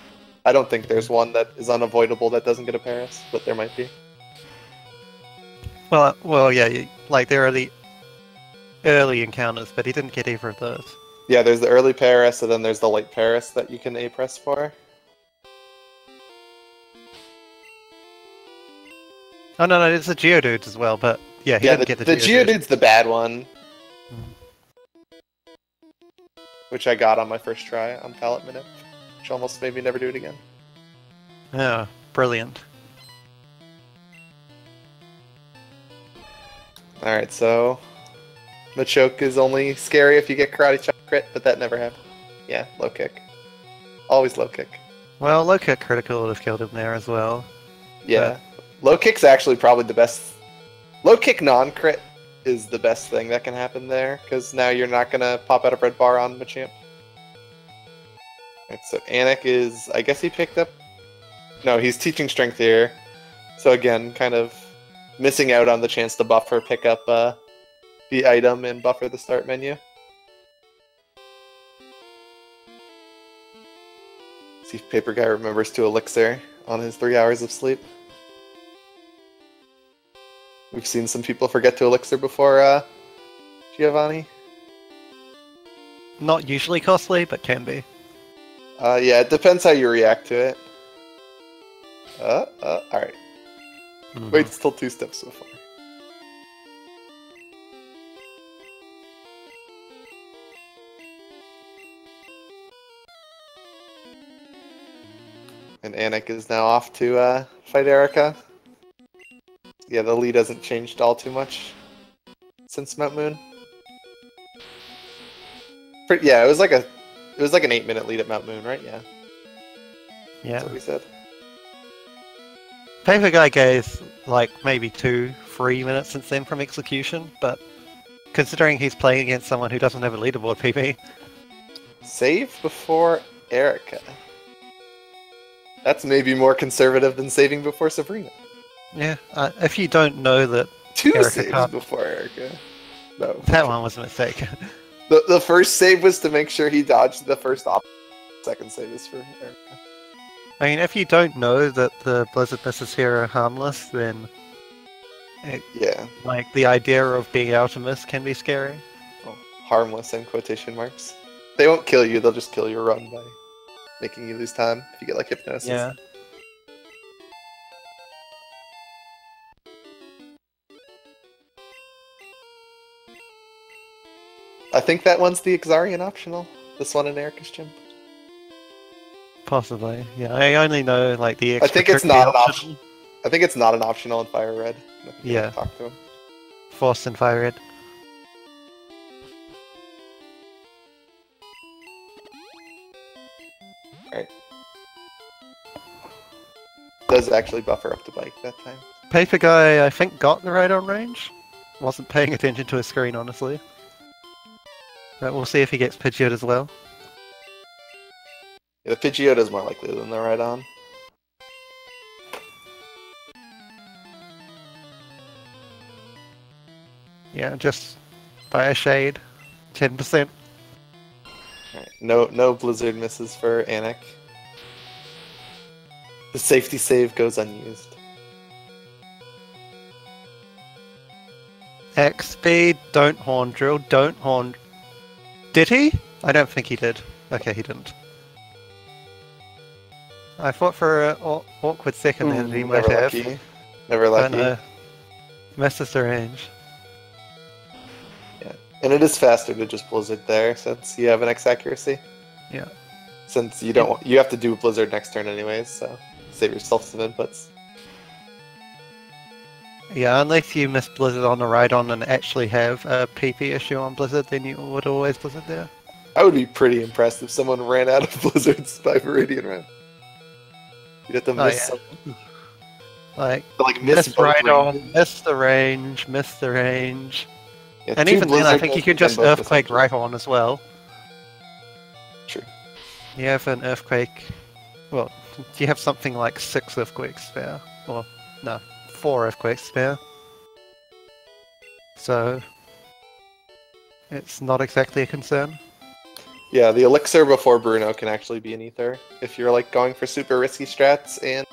I don't think there's one that is unavoidable that doesn't get a Paris, but there might be. Well, yeah, like there are the early encounters, but he didn't get either of those. Yeah, there's the early Paris, and then there's the late Paris that you can A-press for. Oh no, it's the Geodudes as well, but yeah, he didn't get the Geodude. The Geodude's the bad one. Which I got on my first try on Palette Minute, which almost made me never do it again. Yeah, brilliant. Alright, so Machoke is only scary if you get Karate Chop crit, but that never happened. Yeah, low kick. Always low kick. Well, low kick critical would have killed him there as well. Yeah. Low kick's actually probably the best. Low kick non-crit is the best thing that can happen there, because now you're not going to pop out a red bar on Machamp. Right, so Anik is, I guess he picked up... No, he's teaching strength here. So again, kind of missing out on the chance to buffer, pick up the item and buffer the start menu. See if Paper Guy remembers to Elixir on his 3 hours of sleep. We've seen some people forget to Elixir before Giovanni. Not usually costly, but can be. Yeah, it depends how you react to it. Alright. Wait, still 2 steps so far. And Anik is now off to fight Erica. Yeah, the lead hasn't changed all too much since Mount Moon. Yeah, it was like an 8-minute lead at Mount Moon, right? Yeah. Yeah. That's what we said. Paperguy gave like maybe 2-3 minutes since then from execution, but considering he's playing against someone who doesn't have a leaderboard PB. Save before Erica. That's maybe more conservative than saving before Sabrina. Yeah, if you don't know that 2 Erica saves can't... before Erica. No. That one was a mistake. The first save was to make sure he dodged the first second save is for Erica. I mean, if you don't know that the Blizzard misses here are harmless, then... yeah. Like, the idea of being able to miss can be scary. Well, harmless in quotation marks. They won't kill you, they'll just kill your run by making you lose time if you get like hypnosis. Yeah. I think that one's the Exarian optional. This one in Erica's gym. Possibly. Yeah, I only know like the I think it's extra not an option. option. I think it's not an optional in Fire Red. Yeah. Talk to him. Forced and Fire Red. Right. Does actually buffer up to bike that time. Paperguy, I think, got the right on range. Wasn't paying attention to his screen, honestly. But we'll see if he gets Pidgeot as well. Yeah, the Pidgeot is more likely than the right on. Yeah, just by a shade. 10%. Alright, no Blizzard misses for Anik. The safety save goes unused. X speed, don't horn drill, don't horn... Did he? I don't think he did. Okay, he didn't. I thought for an awkward second there that he might have. Lucky. Never lucky. But no. Misses the range. Yeah, and it is faster to just Blizzard there since you have an X accuracy. Yeah. Since you don't, you have to do Blizzard next turn anyways, so save yourself some inputs. Yeah, unless you miss Blizzard on the ride-on and actually have a PP issue on Blizzard, then you would always Blizzard there. I would be pretty impressed if someone ran out of Blizzards by Viridian round. You'd have to miss some. Like miss ride-on, miss the range, Yeah, and even then, I think you can just Earthquake right on as well. True. You have an Earthquake... Well, you have something like 6 Earthquakes spare. Or, no, 4 Earthquakes spare. So... it's not exactly a concern. Yeah, the Elixir before Bruno can actually be an Ether. If you're like going for super risky strats and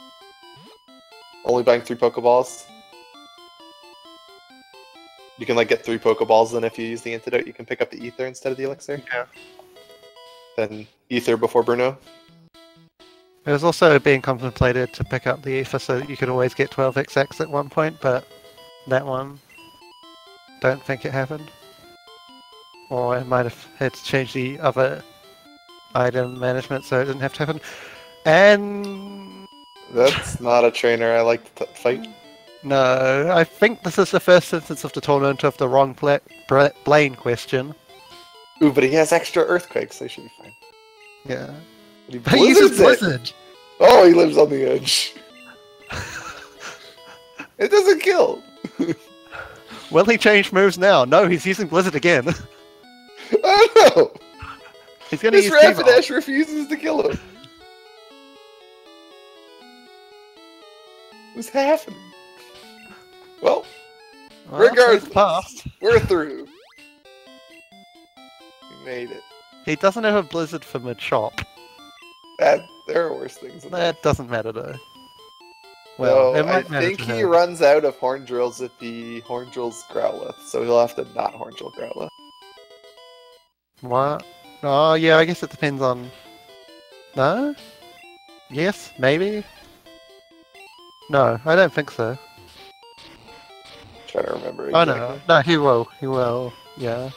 only buying 3 Pokeballs. You can like get 3 Pokeballs, then if you use the antidote, you can pick up the Ether instead of the Elixir. Yeah. Then Ether before Bruno. It was also being contemplated to pick up the Ether so that you could always get 12XX at one point, but that one, don't think it happened. Or I might have had to change the other item management so it didn't have to happen. And... That's not a trainer I like to fight. No, I think this is the first instance of the tournament of the wrong Blaine question. Ooh, but he has extra Earthquakes, so he should be fine. Yeah. He But he uses Blizzard! Oh, he lives on the edge. It doesn't kill! Will he change moves now? No, he's using Blizzard again. Oh no! He's gonna use Rapidash refuses to kill him. What's happening? Well, regardless, we're through. We made it. He doesn't have a Blizzard for Machop. There are worse things than That doesn't matter though. Well, no, it might I matter think to he him. runs out of Horn Drills if he Horn Drills Growlithe, so he'll have to not Horn Drill Growlithe. What? Oh, yeah, I guess it depends on... No? Yes? Maybe? No, I don't think so. Trying to remember Oh, exactly. no. No, he will. He will. Yeah.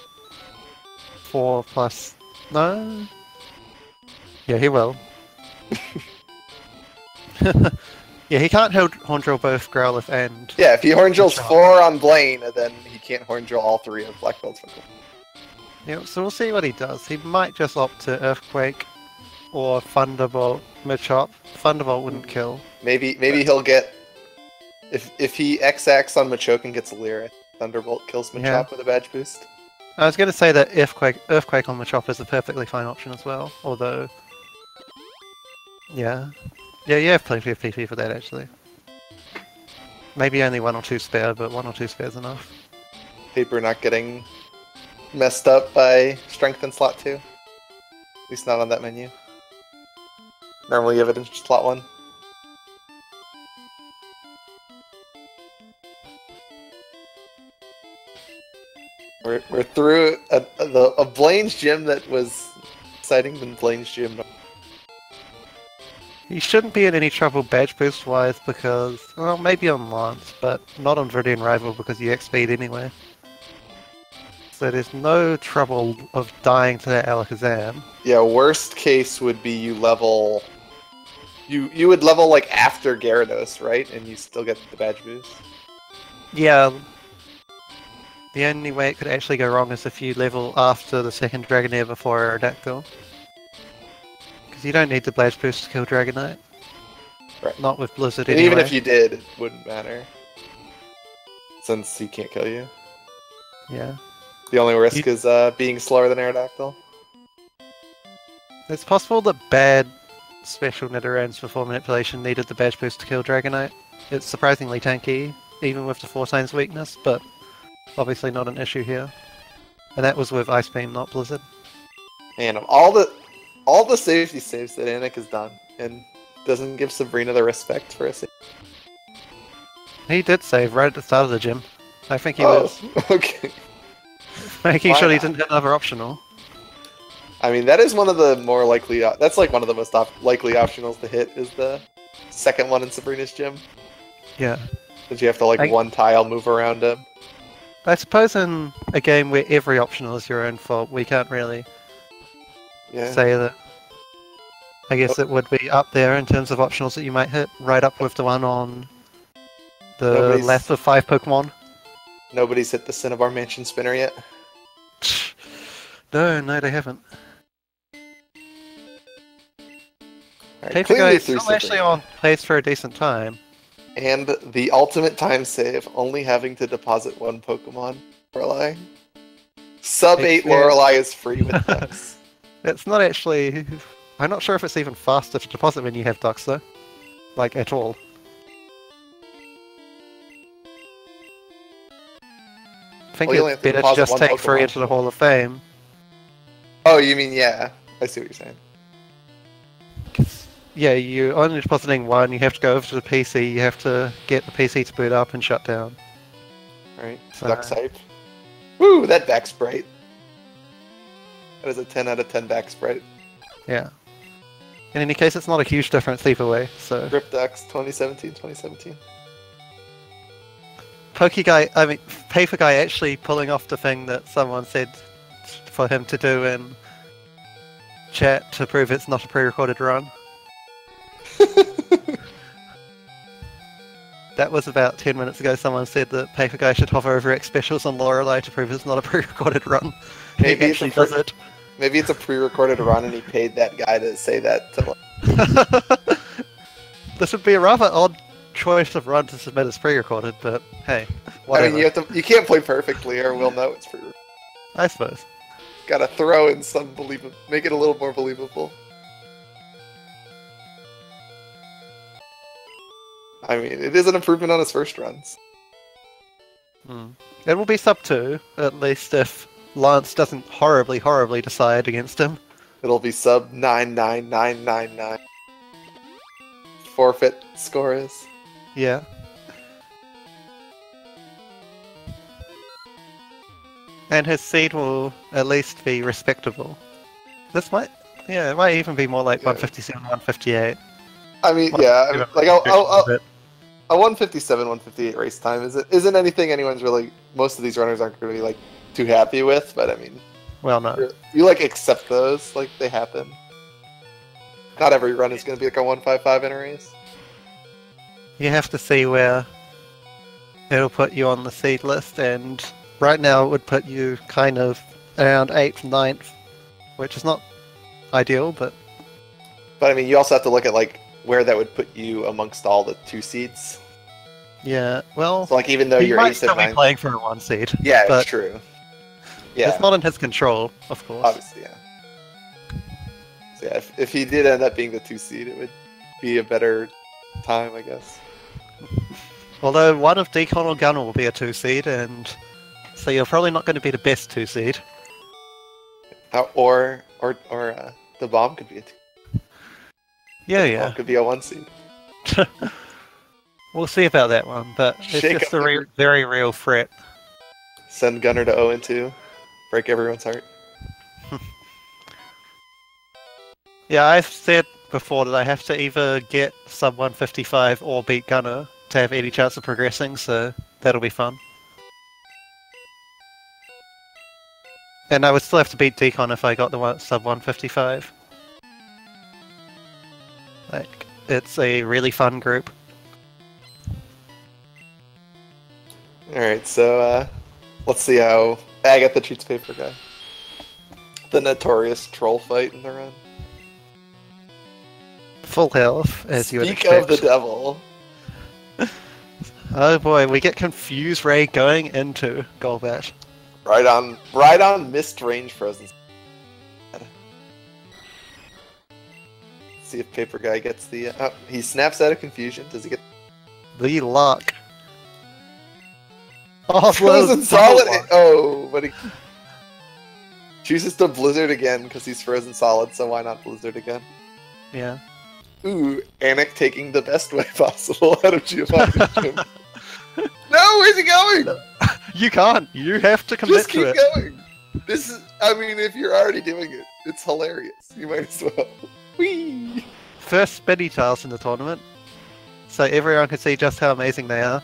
4 plus... No? Yeah, he will. Yeah, he can't horn drill both Growlithe and... Yeah, if he horn drills Machop. 4 on Blaine, then he can't horn drill all 3 of Black Belt's Pokemon. Yeah, so we'll see what he does. He might just opt to Earthquake or Thunderbolt Machop. Thunderbolt wouldn't kill. Maybe he'll get... If he X-Acts on Machoke and gets Lyra, Thunderbolt kills Machop with a badge boost. I was going to say that Earthquake on Machop is a perfectly fine option as well, although... Yeah. Yeah, you have plenty of PP for that, actually. Maybe only 1 or 2 spare, but 1 or 2 spare is enough. Paper not getting messed up by Strength in slot 2. At least not on that menu. Normally you have it in slot 1. We're through a Blaine's gym that was exciting than Blaine's gym. He shouldn't be in any trouble badge boost wise because, well, maybe on Lance, but not on Viridian Rival because you X-speed anyway. So there's no trouble of dying to that Alakazam. Yeah, worst case would be you level... You would level like after Gyarados, right? And you still get the badge boost? Yeah. The only way it could actually go wrong is if you level after the second Dragonair before Aerodactyl. Because you don't need the badge boost to kill Dragonite. Right. Not with Blizzard and anyway. even if you did, it wouldn't matter. Since he can't kill you. Yeah. The only risk is being slower than Aerodactyl. It's possible that bad special Nidorans for 4 manipulation needed the badge boost to kill Dragonite. It's surprisingly tanky, even with the 4 times weakness, but obviously not an issue here. And that was with Ice Beam, not Blizzard. Man, of all the safety saves that Anik has done, and doesn't give Sabrina the respect for a save. He did save right at the start of the gym. I think he was okay. making sure he didn't hit another optional. I mean, that is one of the more likely... that's like one of the most likely optionals to hit, is the second one in Sabrina's gym. Yeah. That you have to like one tile move around him. I suppose in a game where every optional is your own fault, we can't really say that. I guess it would be up there in terms of optionals that you might hit, right up with the one on the last of 5 Pokemon. Nobody's hit the Cinnabar Mansion Spinner yet? No, they haven't. Paperguy is still actually on pace for a decent time. And the ultimate time save, only having to deposit 1 Pokemon. Lorelei. Sub 8 Lorelei is free with Ducks. It's not actually... I'm not sure if it's even faster to deposit when you have Ducks though. Like, at all. I think it's better to just take 3 into the Hall of Fame. Oh, you mean, yeah. I see what you're saying. Yeah, you're only depositing 1, you have to go over to the PC, you have to get the PC to boot up and shut down. Right, Duck type. Woo, that back sprite. That is a 10 out of 10 back sprite. Yeah. In any case, it's not a huge difference either way, so... Rip Ducks 2017. Paperguy actually pulling off the thing that someone said for him to do in chat to prove it's not a pre-recorded run. That was about 10 minutes ago. Someone said that Paperguy should hover over X specials on Lorelei to prove it's not a pre-recorded run. Maybe he actually does it. Maybe it's a pre-recorded run and he paid that guy to say that to him. This would be a rather odd choice of run to submit as pre-recorded, but hey, whatever. I mean, you can't play perfectly or we'll know it's pre-recorded. I suppose. Gotta throw in some make it a little more believable. I mean, it is an improvement on his first runs. It will be sub 2, at least if Lance doesn't horribly decide against him. It'll be sub 99999. Forfeit score is. Yeah. And his seed will at least be respectable. This might, yeah, it might even be more like 157, 158. I mean, yeah, I mean, like a 157, 158 race time isn't anything anyone's really. Most of these runners aren't going to be like too happy with, but I mean, well, no, you like accept those, like they happen. Not every run is going to be like a 155 in a race. you have to see where it'll put you on the seed list, and right now it would put you kind of around 8th, 9th, which is not ideal, but I mean, you also have to look at like where that would put you amongst all the 2 seeds. yeah, well, So like even though you're 8th and 9th, playing for a 1 seed. yeah, but it's true. Yeah, it's not in his control, of course. Obviously, yeah. So yeah, if he did end up being the 2 seed, it would be a better time, I guess. Although one of Decon or Gunner will be a 2 seed, and so you're probably not going to be the best 2 seed. Or the bomb could be a 2. Yeah. Bomb could be a 1 seed. We'll see about that one, but it's just a very real threat. Send Gunner to 0-2. Break everyone's heart. Yeah, I've said before that I have to either get sub 155 or beat Gunner to have any chance of progressing, so that'll be fun. And I would still have to beat Decon if I got the sub 155. Like, it's a really fun group. Alright, so let's see how Agatha treats Paperguy. The notorious troll fight in the run. Full health, as you would expect. Speak of the devil. Oh boy, we get Confuse Ray going into Golbat. Right on missed range frozen. See if Paperguy gets the. Oh, he snaps out of confusion. Does he get the luck? Oh, frozen solid. Oh, but he chooses to Blizzard again because he's frozen solid. So why not Blizzard again? Yeah. Ooh, Anik taking the best way possible out of Giovanni's gym. No, where's he going? You can't. You have to commit Just keep to it. going. This is. I mean, if you're already doing it, it's hilarious. You might as well. Whee! First spinny tails in the tournament, so everyone can see just how amazing they are.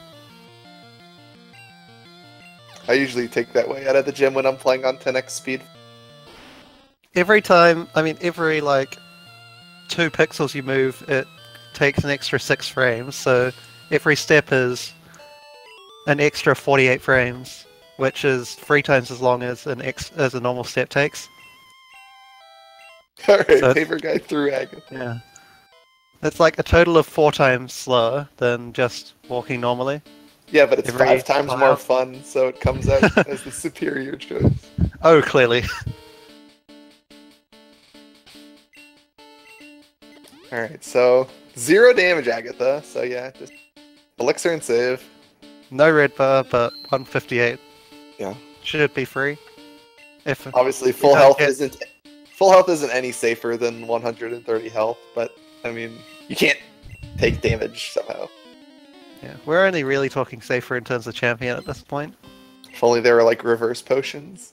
I usually take that way out of the gym when I'm playing on 10x speed. Every time, I mean, every like 2 pixels you move, it takes an extra 6 frames. So every step is an extra 48 frames, which is 3 times as long as as a normal step takes. Alright, so Paperguy through Agatha. Yeah. It's like a total of 4 times slower than just walking normally. Yeah, but it's 5 times more fun, so it comes out as the superior choice. Oh, clearly. Alright, so 0 damage, Agatha. So yeah, just elixir and save. No red bar, but 158. Yeah. Should be free. If obviously full health isn't any safer than 130 health, but I mean you can't take damage somehow. Yeah, we're only really talking safer in terms of champion at this point. If only there were like reverse potions.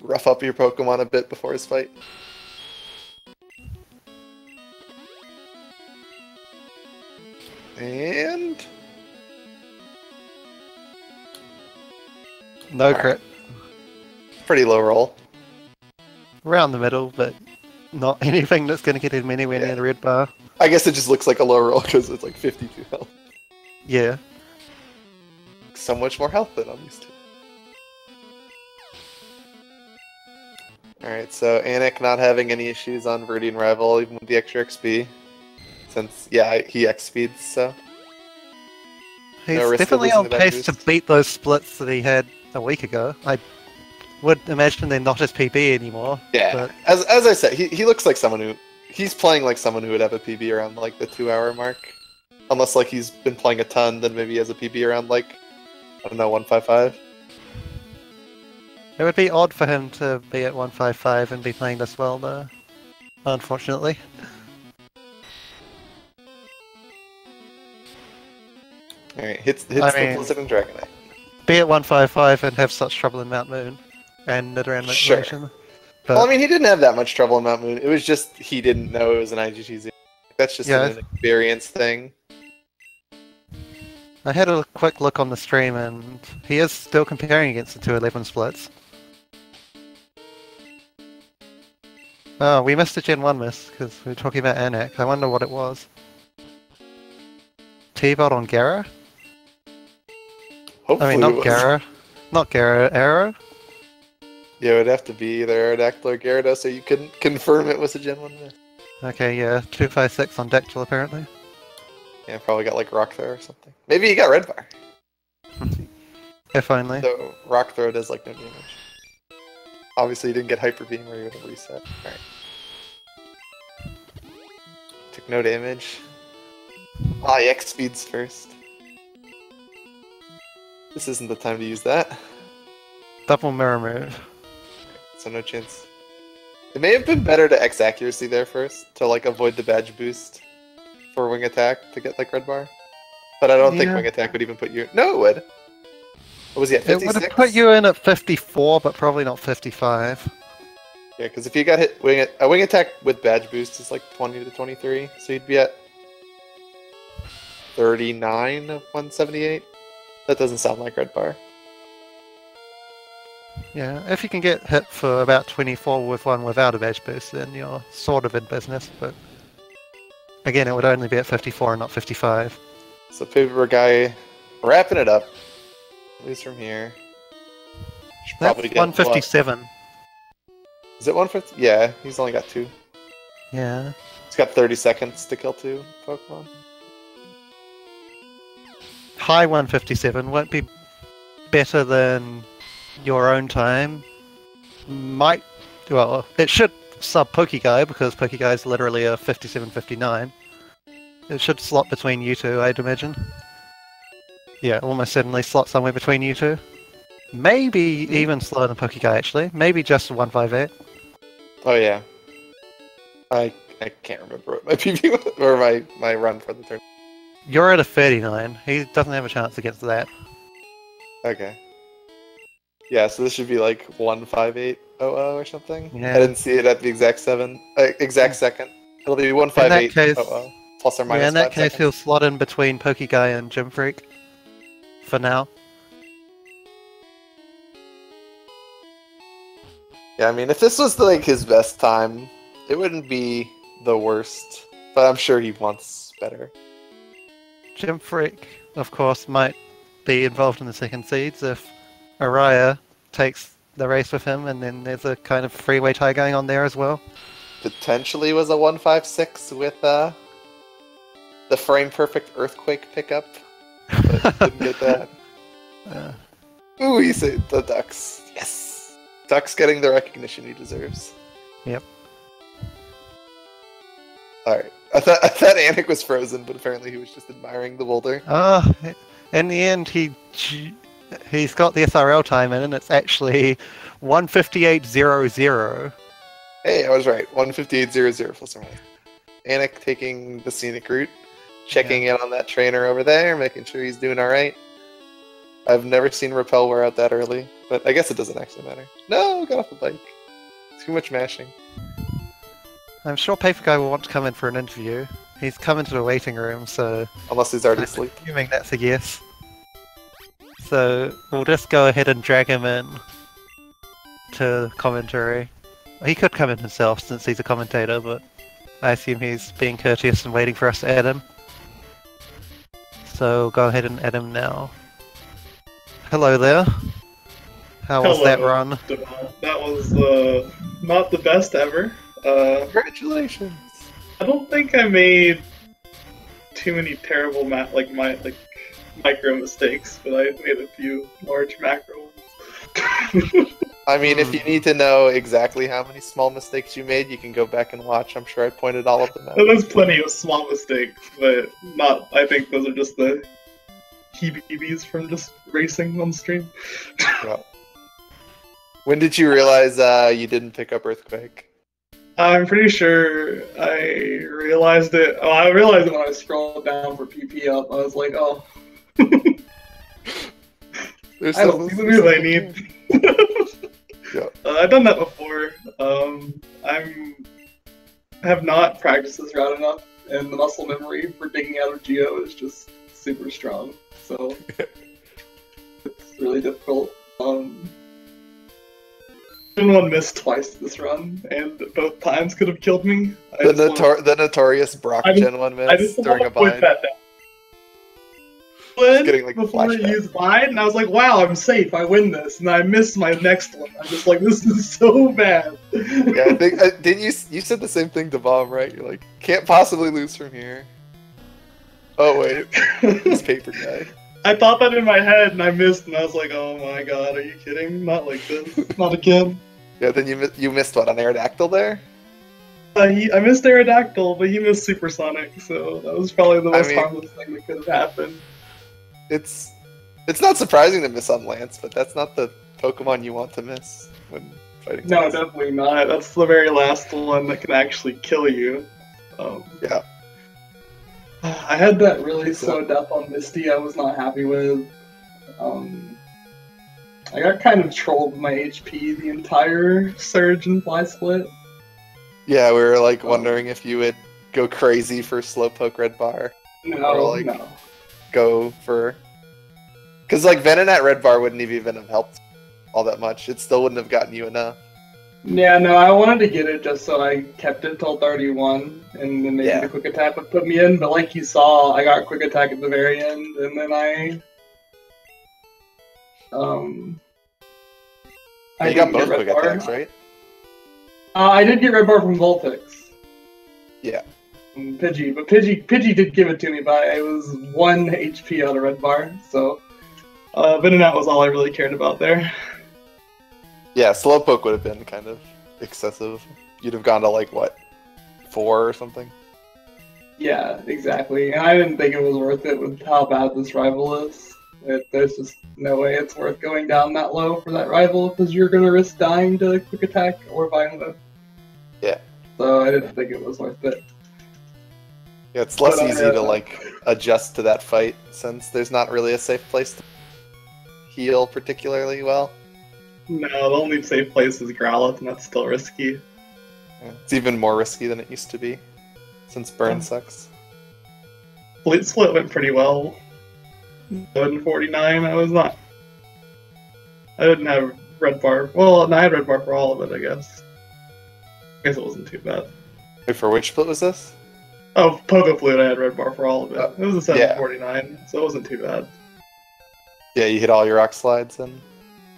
Rough up your Pokemon a bit before his fight. And no crit. Pretty low roll. Around the middle, but not anything that's going to get him anywhere near the red bar. I guess it just looks like a low roll because it's like 52 health. Yeah. So much more health than I'm used to. Alright, so Anik not having any issues on Viridian Rival, even with the extra XP. Since, yeah, he X-speeds, so... He's definitely on pace to beat those splits that he had a week ago. I would imagine they're not his PB anymore. Yeah, but... as I said, he looks like someone who... He's playing like someone who would have a PB around like the 2-hour mark. Unless like he's been playing a ton, then maybe he has a PB around like, I don't know, 155. It would be odd for him to be at 155 and be playing this well though. Unfortunately. Alright, hits the Blizzard and Dragonite. Be at 155 and have such trouble in Mount Moon and Nidoran Motivation. Sure. But, well, I mean, he didn't have that much trouble in Mount Moon. It was just he didn't know it was an IGTZ. That's just an experience thing. I had a quick look on the stream, and he is still comparing against the 211 splits. Oh, we missed a Gen 1 miss, because we were talking about Anak. I wonder what it was. T-Bot on Gara? Hopefully I mean, not Gara. Not Gara, Arrow? Yeah, it would have to be either Aerodactyl or Gyarados, so you couldn't confirm it was a Gen 1 miss. Okay, yeah, 256 on Dactyl apparently. Yeah, probably got like Rock Throw or something. Maybe he got Red Bar. If only. So Rock Throw does like no damage. Obviously, you didn't get Hyper Beam or you would have reset. Alright. Took no damage. Ah, EX speeds first. This isn't the time to use that. Double mirror move. So no chance. It may have been better to X accuracy there first, to like avoid the badge boost for Wing Attack to get like Red Bar. But I don't think Wing Attack would even put you... No, it would! What was he at, 56? It would have put you in at 54, but probably not 55. Yeah, because if you got hit... A Wing Attack with badge boost is like 20 to 23, so you'd be at 39 of 178. That doesn't sound like Red Bar. Yeah, if you can get hit for about 24 with one without a badge boost, then you're sort of in business, but again, it would only be at 54 and not 55. So Paperguy wrapping it up, at least from here. Should probably get 157. Is it 150? Yeah, he's only got 2. Yeah. He's got 30 seconds to kill 2 Pokemon. High 157 won't be better than your own time. Might, well, it should sub Paperguy because Paperguy is literally a 57-59. It should slot between you two, I'd imagine. Yeah, almost certainly slot somewhere between you two. Maybe even slower than Paperguy actually. Maybe just 158. Oh yeah. I can't remember what my PB was, or my run for the turn. You're at a 39. He doesn't have a chance against that. Okay. Yeah, so this should be like 15800 or something. Yeah. I didn't see it at the exact second. It'll be 15800 plus or minus. Yeah, in that 5 case, seconds. he'll slot in between Paperguy and Gym Freak. For now. Yeah, I mean, if this was like his best time, it wouldn't be the worst. But I'm sure he wants better. Gym Freak, of course, might be involved in the second seeds if Araya takes the race with him, and then there's a kind of freeway tie going on there as well. Potentially was a 156 with the frame perfect earthquake pickup, but didn't get that. Ooh, he saved the Ducks. Yes, Ducks getting the recognition he deserves. Yep. All right. I thought Anik was frozen, but apparently he was just admiring the boulder. In the end, he's got the SRL time in, and it's actually 158.00. Hey, I was right. 158.00 plus or minus. Anik taking the scenic route, checking in on that trainer over there, making sure he's doing all right. I've never seen Repel wear out that early, but I guess it doesn't actually matter. No, got off the bike. Too much mashing. I'm sure Paperguy will want to come in for an interview. He's come into the waiting room, so... Unless he's already asleep. Assuming that's a yes. So, we'll just go ahead and drag him in to commentary. He could come in himself since he's a commentator, but I assume he's being courteous and waiting for us to add him. So, go ahead and add him now. Hello there. How was that run? That was not the best ever. Congratulations! I don't think I made too many terrible micro mistakes, but I made a few large macro ones. I mean, if you need to know exactly how many small mistakes you made, you can go back and watch. I'm sure I pointed all of them out. There's plenty of small mistakes, but not. I think those are just the heebie-jeebies from just racing on stream. Yeah. When did you realize you didn't pick up Earthquake? I'm pretty sure I realized it. Oh, I realized it when I scrolled down for PP up. I was like, oh. There's I don't see the move I need. Yeah. I've done that before. I have not practiced this route enough, and the muscle memory for digging out of Geo is just super strong. So it's really difficult. Gen 1 missed twice this run, and both times could have killed me. The notorious Brock Gen 1 miss during a bind. That down. Like, before I used bind, and I was like, wow, I'm safe, I win this, and I missed my next one. I'm just like, this is so bad. Yeah, I think, didn't you said the same thing to Bomb, right? You're like, can't possibly lose from here. Oh wait, it's Paper Guy. I thought that in my head, and I missed, and I was like, oh my god, are you kidding? Not like this. Not again. Yeah, then you missed what, on Aerodactyl there? I missed Aerodactyl, but he missed Supersonic, so that was probably the most harmless thing that could have happened. It's not surprising to miss on Lance, but that's not the Pokemon you want to miss when fighting. No, definitely not. That's the very last one that can actually kill you. Yeah. I had that really slow death on Misty I was not happy with. I got kind of trolled with my HP the entire Surge and Fly Split. Yeah, we were like wondering if you would go crazy for Slowpoke Red Bar. No. Go for... Because like Venonat Red Bar wouldn't even have helped all that much. It still wouldn't have gotten you enough. Yeah, no, I wanted to get it just so I kept it till 31, and then maybe the Quick Attack would put me in, but like you saw, I got Quick Attack at the very end, and then you got both Quick Attacks, right? I did get Red Bar from Vulpix. Yeah. Pidgey, but Pidgey did give it to me, but it was 1 HP out of Red Bar, so Venonat was all I really cared about there. Yeah, Slowpoke would have been kind of excessive. You'd have gone to like, what, 4 or something? Yeah, exactly, and I didn't think it was worth it with how bad this rival is. There's just no way it's worth going down that low for that rival, because you're going to risk dying to Quick Attack or Violent. Yeah. So I didn't think it was worth it. Yeah, it's less easy to like adjust to that fight since there's not really a safe place to heal particularly well. No, the only safe place is Growlithe, and that's still risky. Yeah, it's even more risky than it used to be, since Burn sucks. Fleet Split went pretty well. 749, I didn't have Red Bar. Well, no, I had Red Bar for all of it, I guess. I guess it wasn't too bad. Wait, for which split was this? Oh, Pogo Flute, I had Red Bar for all of it. It was a 749, so it wasn't too bad. Yeah, you hit all your rock slides and...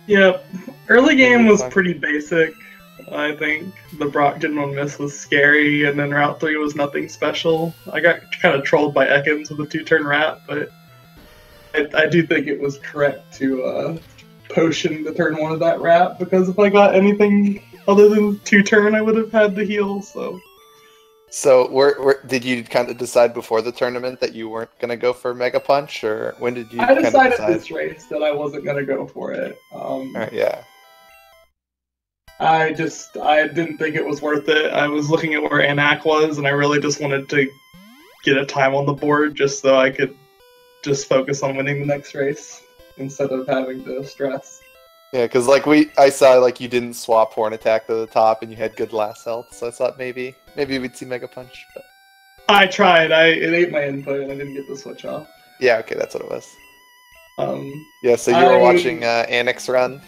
Yep. Early game was pretty basic, I think. The Brock Gen 1 miss was scary, and then Route 3 was nothing special. I got kind of trolled by Ekans with a 2-turn wrap, but I do think it was correct to potion the turn 1 of that wrap, because if I got anything other than 2-turn, I would have had to heal, so... So, did you kind of decide before the tournament that you weren't going to go for Mega Punch, or when did you I decided this race that I wasn't going to go for it. Yeah. I didn't think it was worth it. I was looking at where Anak was, and I really just wanted to get a time on the board just so I could just focus on winning the next race instead of having to stress. Yeah, because like I saw like you didn't swap Horn Attack to the top, and you had good last health, so I thought maybe we'd see Mega Punch. But I tried. It ate my input, and I didn't get the switch off. Yeah, okay, that's what it was. Yeah, so you were watching Anix run.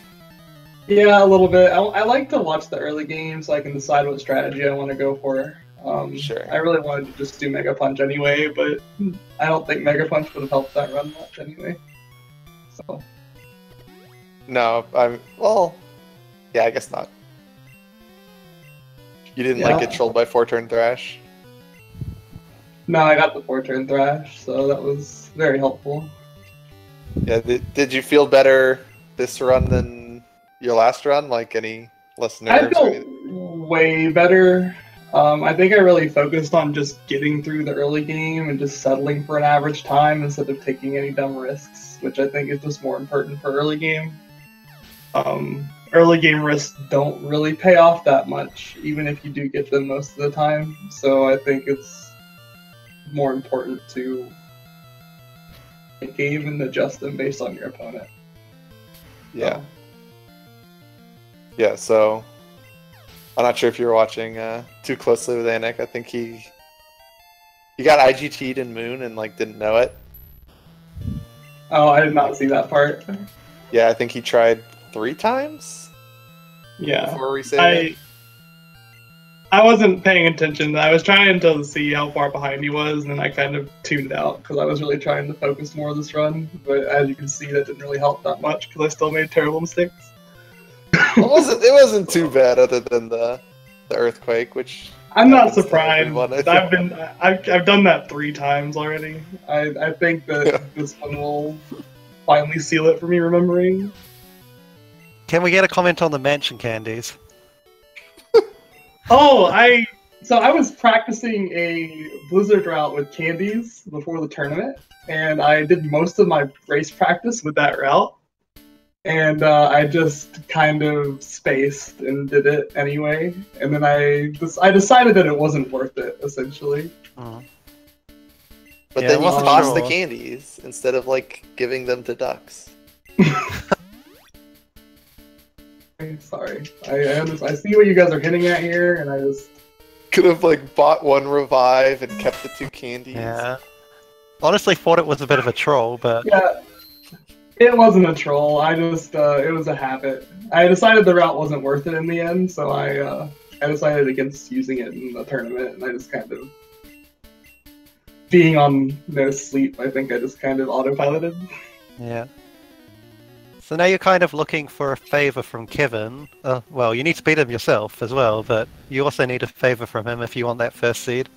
Yeah, a little bit. I like to watch the early game so I can decide what strategy I want to go for. Sure. I really wanted to just do Mega Punch anyway, but I don't think Mega Punch would have helped that run much anyway. So. No, yeah, I guess not. You didn't like get trolled by 4-turn Thrash? No, I got the 4-turn Thrash, so that was very helpful. Yeah, did you feel better this run than your last run? Like any less nerves? I felt way better. I think I really focused on just getting through the early game and just settling for an average time instead of taking any dumb risks, which I think is just more important for early game. Early game risks don't really pay off that much, even if you do get them most of the time. So I think it's more important to game and adjust them based on your opponent. Yeah. Yeah, so I'm not sure if you were watching too closely with Anik. I think he got IGT'd in Moon and like didn't know it. Oh, I did not see that part. Yeah, I think he tried 3 times. Yeah. Before resaving. I wasn't paying attention. I was trying to see how far behind he was, and then I kind of tuned out because I was really trying to focus more on this run. But as you can see, that didn't really help that much because I still made terrible mistakes. It wasn't too bad, other than the earthquake, which I'm not surprised. everyone, I've done that 3 times already. I think that this one will finally seal it for me remembering. Can we get a comment on the mansion candies? Oh, I was practicing a blizzard route with candies before the tournament, and I did most of my race practice with that route. And I just kind of spaced and did it anyway. And then I decided that it wasn't worth it, essentially. Oh. But Yeah, then you tossed the sure. candies instead of like giving them to ducks. Sorry. I see what you guys are hitting at here, and I just... Could have like bought 1 revive and kept the 2 candies. Yeah. Honestly thought it was a bit of a troll, but... Yeah. It wasn't a troll. I just, it was a habit. I decided the route wasn't worth it in the end, so I decided against using it in the tournament, and I just kind of... Being on no sleep, I think I just kind of autopiloted. Yeah. So now you're kind of looking for a favor from Kevin. Well, you need to beat him yourself as well, but you also need a favor from him if you want that first seed.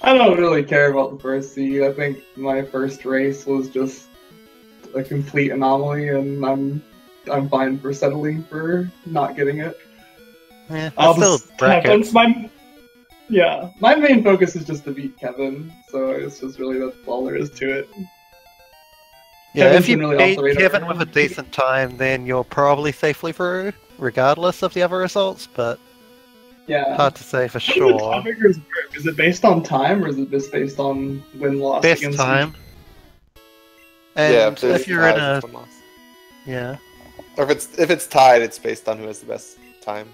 I don't really care about the first seed. I think my first race was just a complete anomaly, and I'm fine for settling for not getting it. Yeah, I'll still just brackets. my main focus is just to beat Kevin, so it's just really that's all there is to it. Yeah, Kevin's if you been really off beat the radar. Kevin with a decent time, then you're probably safely through, regardless of the other results, but Yeah. hard to say for How do the sure. tiebreakers work? Is it based on time, or is it just based on win-loss? Best against time. And Yeah, if you're in ties, a... it's 1 loss. Yeah. Or if it's tied, it's based on who has the best time.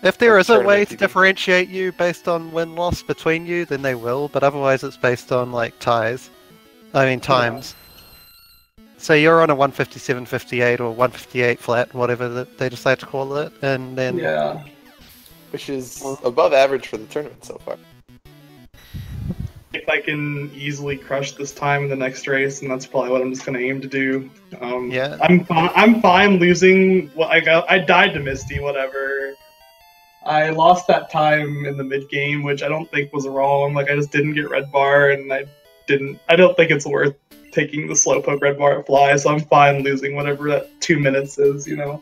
If there is a Tournament way to PB. differentiate you based on win-loss between you, then they will, but otherwise it's based on, like, ties. I mean, times. So you're on a 157.58 or 158 flat, whatever they decide to call it, and then... Yeah. Which is above average for the tournament so far. If I can easily crush this time in the next race, and that's probably what I'm just going to aim to do. Yeah. I'm fine losing. What I died to Misty, whatever. I lost that time in the mid game, which I don't think was wrong. Like I just didn't get red bar, and I don't think it's worth taking the slowpoke red bar at fly. So I'm fine losing whatever that 2 minutes is. You know.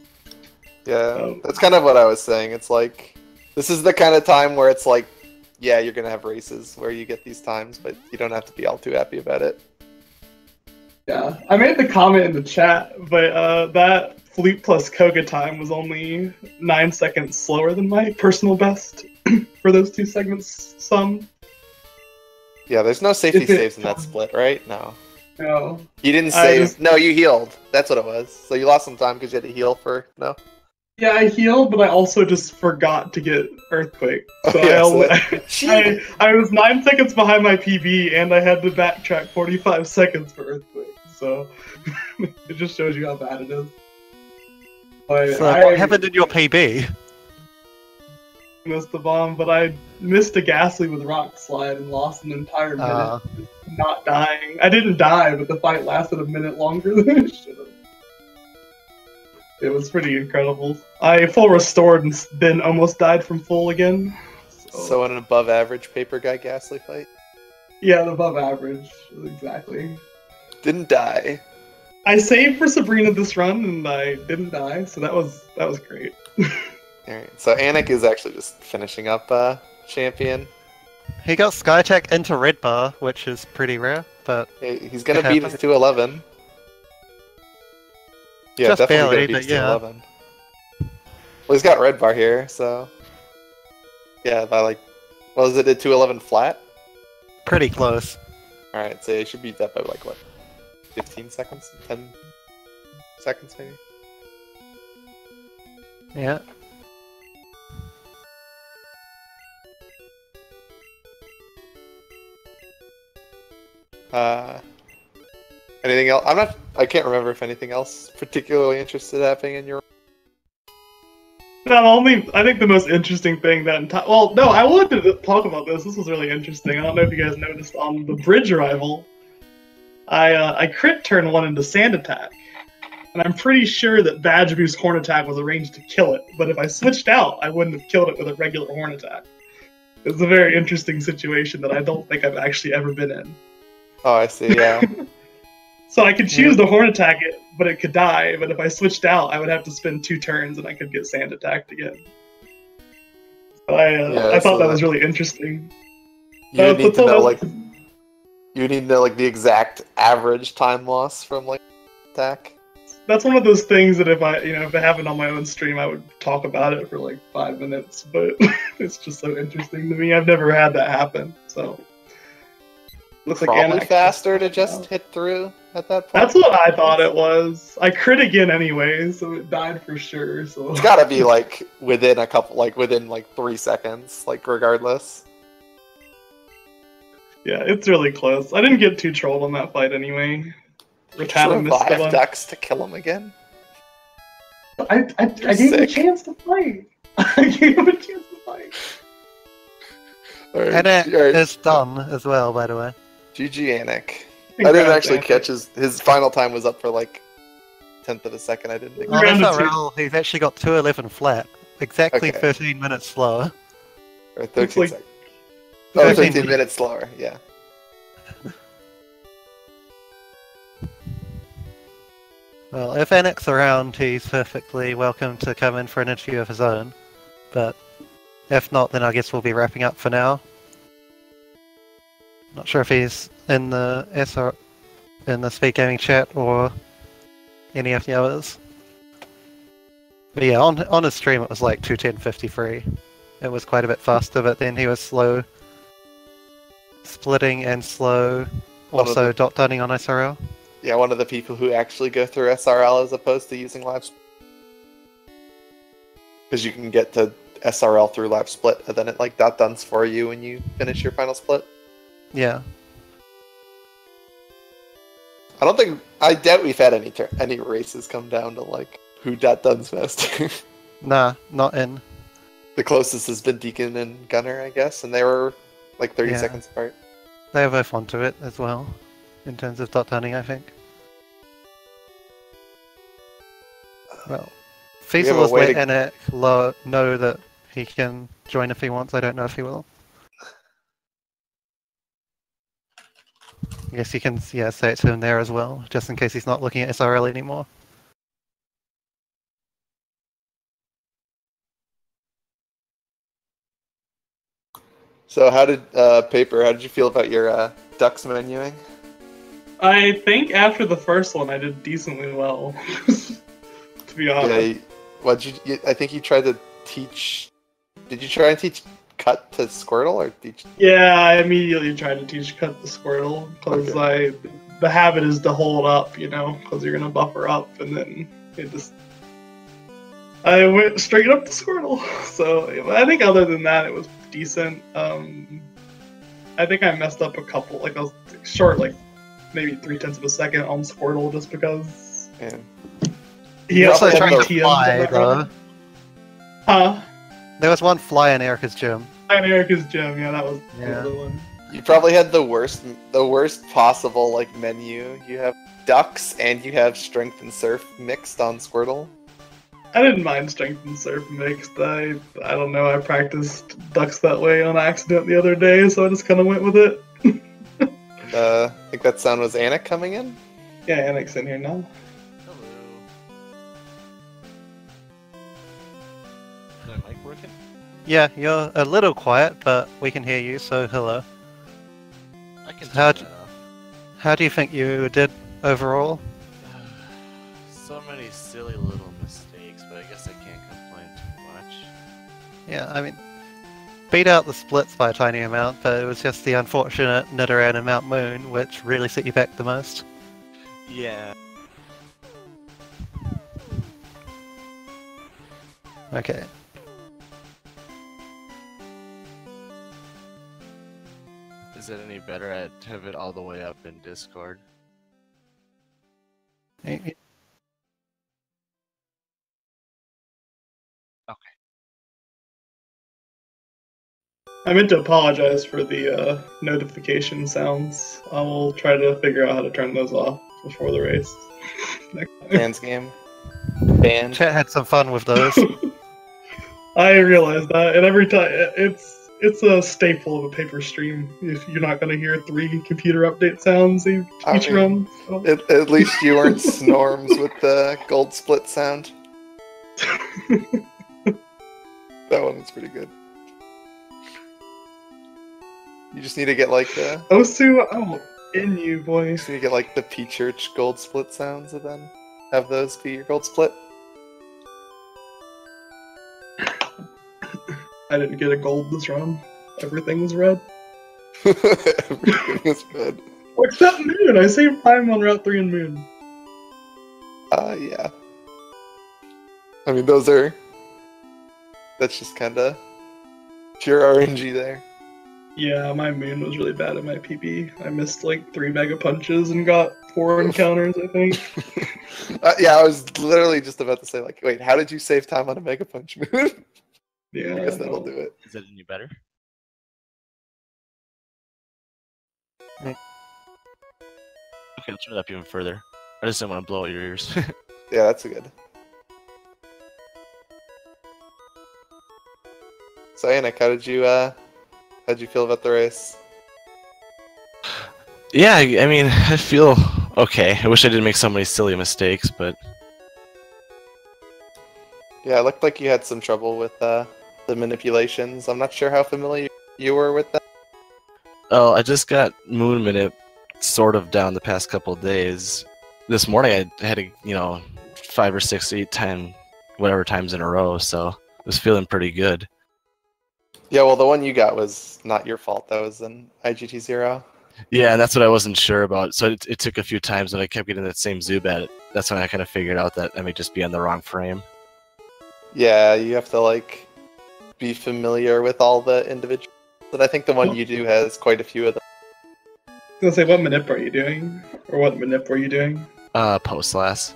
Yeah, that's kind of what I was saying. It's like this is the kind of time where it's like, yeah, you're gonna have races where you get these times, but you don't have to be all too happy about it. Yeah, I made the comment in the chat, but that Flute plus Koga time was only 9 seconds slower than my personal best for those 2 segments sum. Yeah, there's no safety saves in that split, right? No. No. You didn't save. No, you healed. That's what it was. So you lost some time because you had to heal for no. Yeah, I healed, but I also just forgot to get Earthquake. So I was 9 seconds behind my PB, and I had to backtrack 45 seconds for Earthquake. So it just shows you how bad it is. But So what happened in your PB? Missed the bomb, but I missed a Ghastly with Rock Slide and lost an entire minute not dying. I didn't die, but the fight lasted a minute longer than it should have. It was pretty incredible. I full restored and then almost died from full again. So an above average Paperguy Ghastly fight? Yeah, above average, exactly. Didn't die. I saved for Sabrina this run and I didn't die, so that was great. Alright, so Anik is actually just finishing up champion. He got Skytech into red bar, which is pretty rare, but... He's gonna beat his 211. Yeah, Just definitely barely, gonna beat but yeah. 211. Well, he's got red bar here, so... Yeah, by like... What was it, a 211 flat? Pretty close. Alright, so he should beat that by like, what? 15 seconds? 10 seconds, maybe? Yeah. Anything else? I can't remember if anything else particularly interested happening in your. No, I think the most interesting thing well, no, I wanted to talk about this. This was really interesting. I don't know if you guys noticed on the bridge arrival, I crit turn 1 into Sand Attack. And I'm pretty sure that Badge Boost Horn Attack was arranged to kill it, but if I switched out, I wouldn't have killed it with a regular Horn Attack. It's a very interesting situation that I don't think I've actually ever been in. Oh, I see, yeah. So I could choose to Horn Attack it, but it could die, but if I switched out, I would have to spend 2 turns and I could get Sand Attacked again. But I thought that was really interesting. You need to know, like, the exact average time loss from, like, attack. That's one of those things that if it happened on my own stream, I would talk about it for like 5 minutes, but it's just so interesting to me. I've never had that happen, so. Looks probably like faster to just hit through at that point. That's what I thought it was. I crit again anyway, so it died for sure. So it's gotta be like within 3 seconds, like regardless. Yeah, it's really close. I didn't get too trolled on that fight anyway. Revive ducks to kill him again? I gave him a chance to fight. I gave him a chance to fight. Anak is done as well, by the way. GG Anak. I didn't actually catch his final time was up for like 1/10 of a second. I didn't think. Oh, that's not real. He's actually got 2:11 flat. Exactly 13 minutes slower. Or 13 seconds. Oh, 13 minutes slower, yeah. Well, if Anak's around, he's perfectly welcome to come in for an interview of his own. But if not, then I guess we'll be wrapping up for now. Not sure if he's in the Speed Gaming chat or any of the others. But yeah, on his stream it was like 2:10:53. It was quite a bit faster, but then he was slow splitting and slow also dot dunning on SRL. Yeah, one of the people who actually go through SRL as opposed to using live split. Because you can get to SRL through live split, and then it like dot duns for you when you finish your final split. Yeah. I doubt we've had any races come down to like who dot duns faster. Nah, not in. The closest has been Deacon and Gunner, I guess, and they were like 30 seconds apart. They were both onto it as well, in terms of dot dunning, I think. Well, Feasible will let Anak know that he can join if he wants. I don't know if he will. I guess you can say it to him there as well, just in case he's not looking at SRL anymore. So how did Paper? How did you feel about your ducks menuing? I think after the first one, I did decently well. To be honest. Yeah, I think you tried to teach. Did you try and teach cut to Squirtle or teach? Yeah, I immediately tried to teach cut to Squirtle because the habit is to hold up, because you're gonna buffer up, and then I went straight up to Squirtle. So I think other than that, it was decent. I think I messed up a couple, I was short maybe 0.3 of a second on Squirtle just because. Yeah. He also tried to fly, though. Huh? There was one fly in Erica's gym. In Erica's gym, yeah, that was the other one. You probably had the worst possible menu. You have ducks and you have strength and surf mixed on Squirtle. I didn't mind strength and surf mixed. I don't know. I practiced ducks that way on accident the other day, so I just kind of went with it. I think that sound was Anak coming in. Yeah, Anak's in here now. Yeah, you're a little quiet, but we can hear you, so hello. I can how do you think you did overall? So many silly little mistakes, but I guess I can't complain too much. Yeah, I mean, beat out the splits by a tiny amount, but it was just the unfortunate Nidoran and Mount Moon which really set you back the most. Yeah. Okay. Is it any better? I have it all the way up in Discord. Okay. I meant to apologize for the notification sounds. I will try to figure out how to turn those off before the race. Fans game. Band. Chat had some fun with those. I realize that, and every time it's a staple of a paper stream. If you're not going to hear 3 computer update sounds each run. So. At least you weren't Snorms with the gold split sound. That one was pretty good. You just need to get like the Osu, oh, in you, boy. you just need to get like the P Church gold split sounds and then have those be your gold split. I didn't get a gold this run. Everything was red. Everything is red. Except Moon. I saved time on Route 3 and Moon. Yeah. I mean, that's just kind of pure RNG there. Yeah, my Moon was really bad at my PB. I missed like 3 mega punches and got 4 encounters, I think. Yeah, I was literally just about to say, like, wait, how did you save time on a Mega Punch move? Yeah, I guess that'll do it. Is it any better? Mm. Okay, let's turn it up even further. I just didn't want to blow out your ears. Yeah, that's good. So, Anik, how'd you feel about the race? Yeah, I mean, I feel okay. I wish I didn't make so many silly mistakes, but Yeah, it looked like you had some trouble with the manipulations. I'm not sure how familiar you were with that. oh, I just got Moon Minute sort of down the past couple of days. This morning I had 5 or 6, 8 times in a row, so I was feeling pretty good. Yeah, well, the one you got was not your fault. That was an IGT0. Yeah, and that's what I wasn't sure about. So it took a few times when I kept getting that same Zubat. That's when I kind of figured out that I may just be on the wrong frame. Yeah, you have to, like, be familiar with all the individuals. But I think the one you do has quite a few of them. I was gonna say, what manip are you doing? Or what manip were you doing? Post last.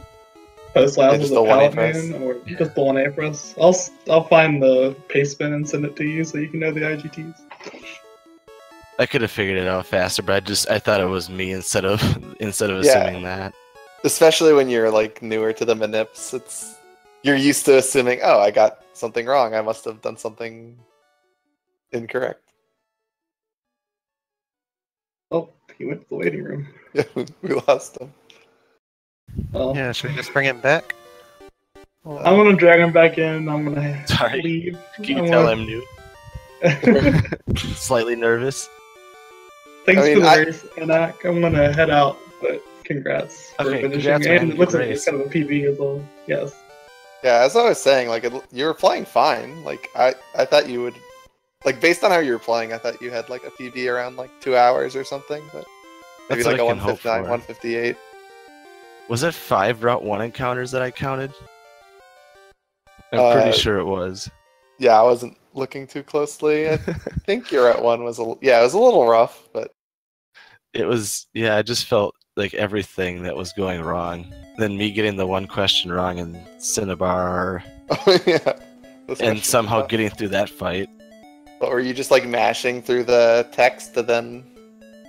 Post last just was the a one pallet Aprus. man, or just the one Aprus? I'll find the paste spin and send it to you so you can know the IGTs. I could have figured it out faster, but I thought it was me instead of Yeah. assuming that. Especially when you're, like, newer to the manips, you're used to assuming, oh, I got something wrong. I must have done something incorrect. Oh, he went to the waiting room. Yeah, we lost him. Well, Yeah, should we just bring him back? I'm gonna drag him back in. I'm gonna Sorry. leave. Can you tell I'm new? Slightly nervous. Thanks I mean, for the race, Anak. I'm gonna head out, but congrats for Okay, finishing. congrats, man. And it looks Good like race. it's kind of a PB as well. Yes. Yeah, as I was saying, like, you were playing fine. Like, I thought you would, like, based on how you were playing, I thought you had, like, a PB around, like, 2 hours or something, but maybe, That's like, what a I can hope 159, for. 158. Was it 5 Route 1 encounters that I counted? I'm pretty sure it was. Yeah, I wasn't looking too closely. I think you're at one was, it was a little rough, but It was, yeah, I just felt like everything that was going wrong. Then me getting the one question wrong in Cinnabar, yeah. and somehow getting through that fight. But were you just, like, mashing through the text and then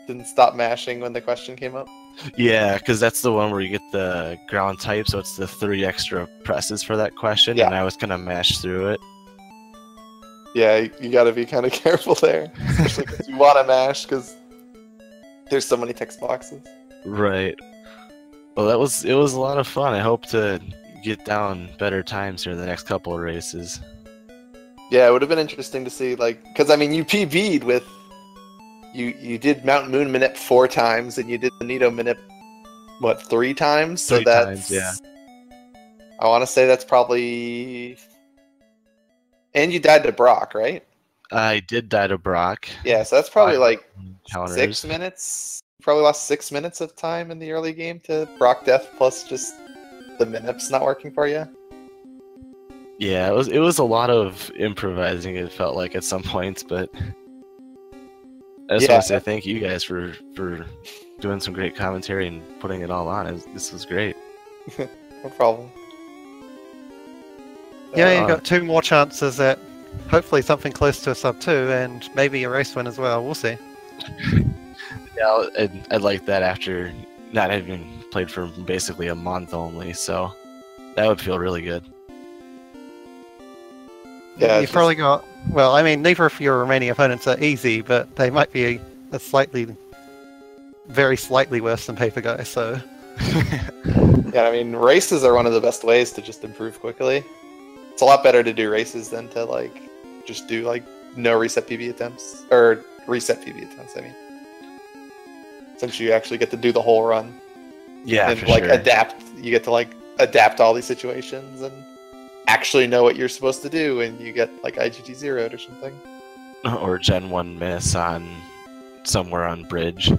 didn't stop mashing when the question came up? Yeah, because that's the one where you get the ground type, so it's the 3 extra presses for that question, Yeah. and I was kind of mashed through it. Yeah, you gotta be kind of careful there, especially because you want to mash because there's so many text boxes. Right. Well, it was a lot of fun. I hope to get down better times here in the next couple of races. Yeah, it would have been interesting to see, like, because I mean, you PB'd with you did Mountain Moon Minip 4 times, and you did the Nito Minip, what, 3 times? So 3 that's, times, yeah. I want to say that's probably, and you died to Brock, right? I did die to Brock. Yeah, so that's probably 5 like encounters. 6 minutes. Probably lost 6 minutes of time in the early game to Brock Death plus just the Minips not working for you. Yeah, it was a lot of improvising. It felt like at some points, but I just want to say thank you guys for doing some great commentary and putting it all on. This was great. No problem. Yeah, you got 2 more chances at hopefully something close to a sub 2 and maybe a race win as well. We'll see. Yeah, I'd like that after not having played for basically a month only, so that would feel really good. Yeah, you've probably got... Well, I mean, neither of your remaining opponents are easy, but they might be very slightly worse than Paperguy, so... Yeah, I mean, races are one of the best ways to just improve quickly. It's a lot better to do races than to, like, just do, like, no reset PB attempts. Or reset PB attempts, I mean. Since you actually get to do the whole run. Yeah, and, for like, sure. adapt. You get to, like, adapt to all these situations and actually know what you're supposed to do, and you get, like, IGT 0'd or something. Or Gen 1 miss on somewhere on bridge.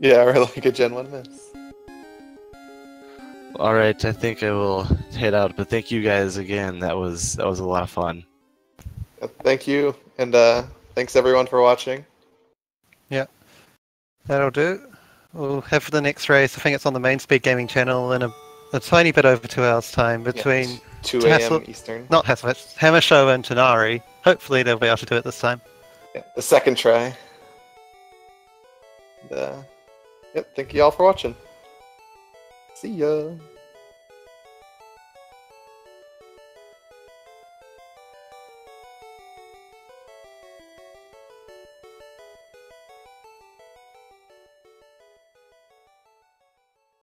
Yeah, or, like, a Gen 1 miss. Alright, I think I will head out, but thank you guys again. That was a lot of fun. Thank you, and thanks everyone for watching. Yeah, that'll do. We'll have for the next race, I think it's on the Main Speed Gaming channel in a tiny bit over 2 hours time between 2 a.m. Eastern. Not Hasselhoff, Hammer Show and Tanari. Hopefully they'll be able to do it this time. Yeah, the second try. And, yep, thank you all for watching. See ya.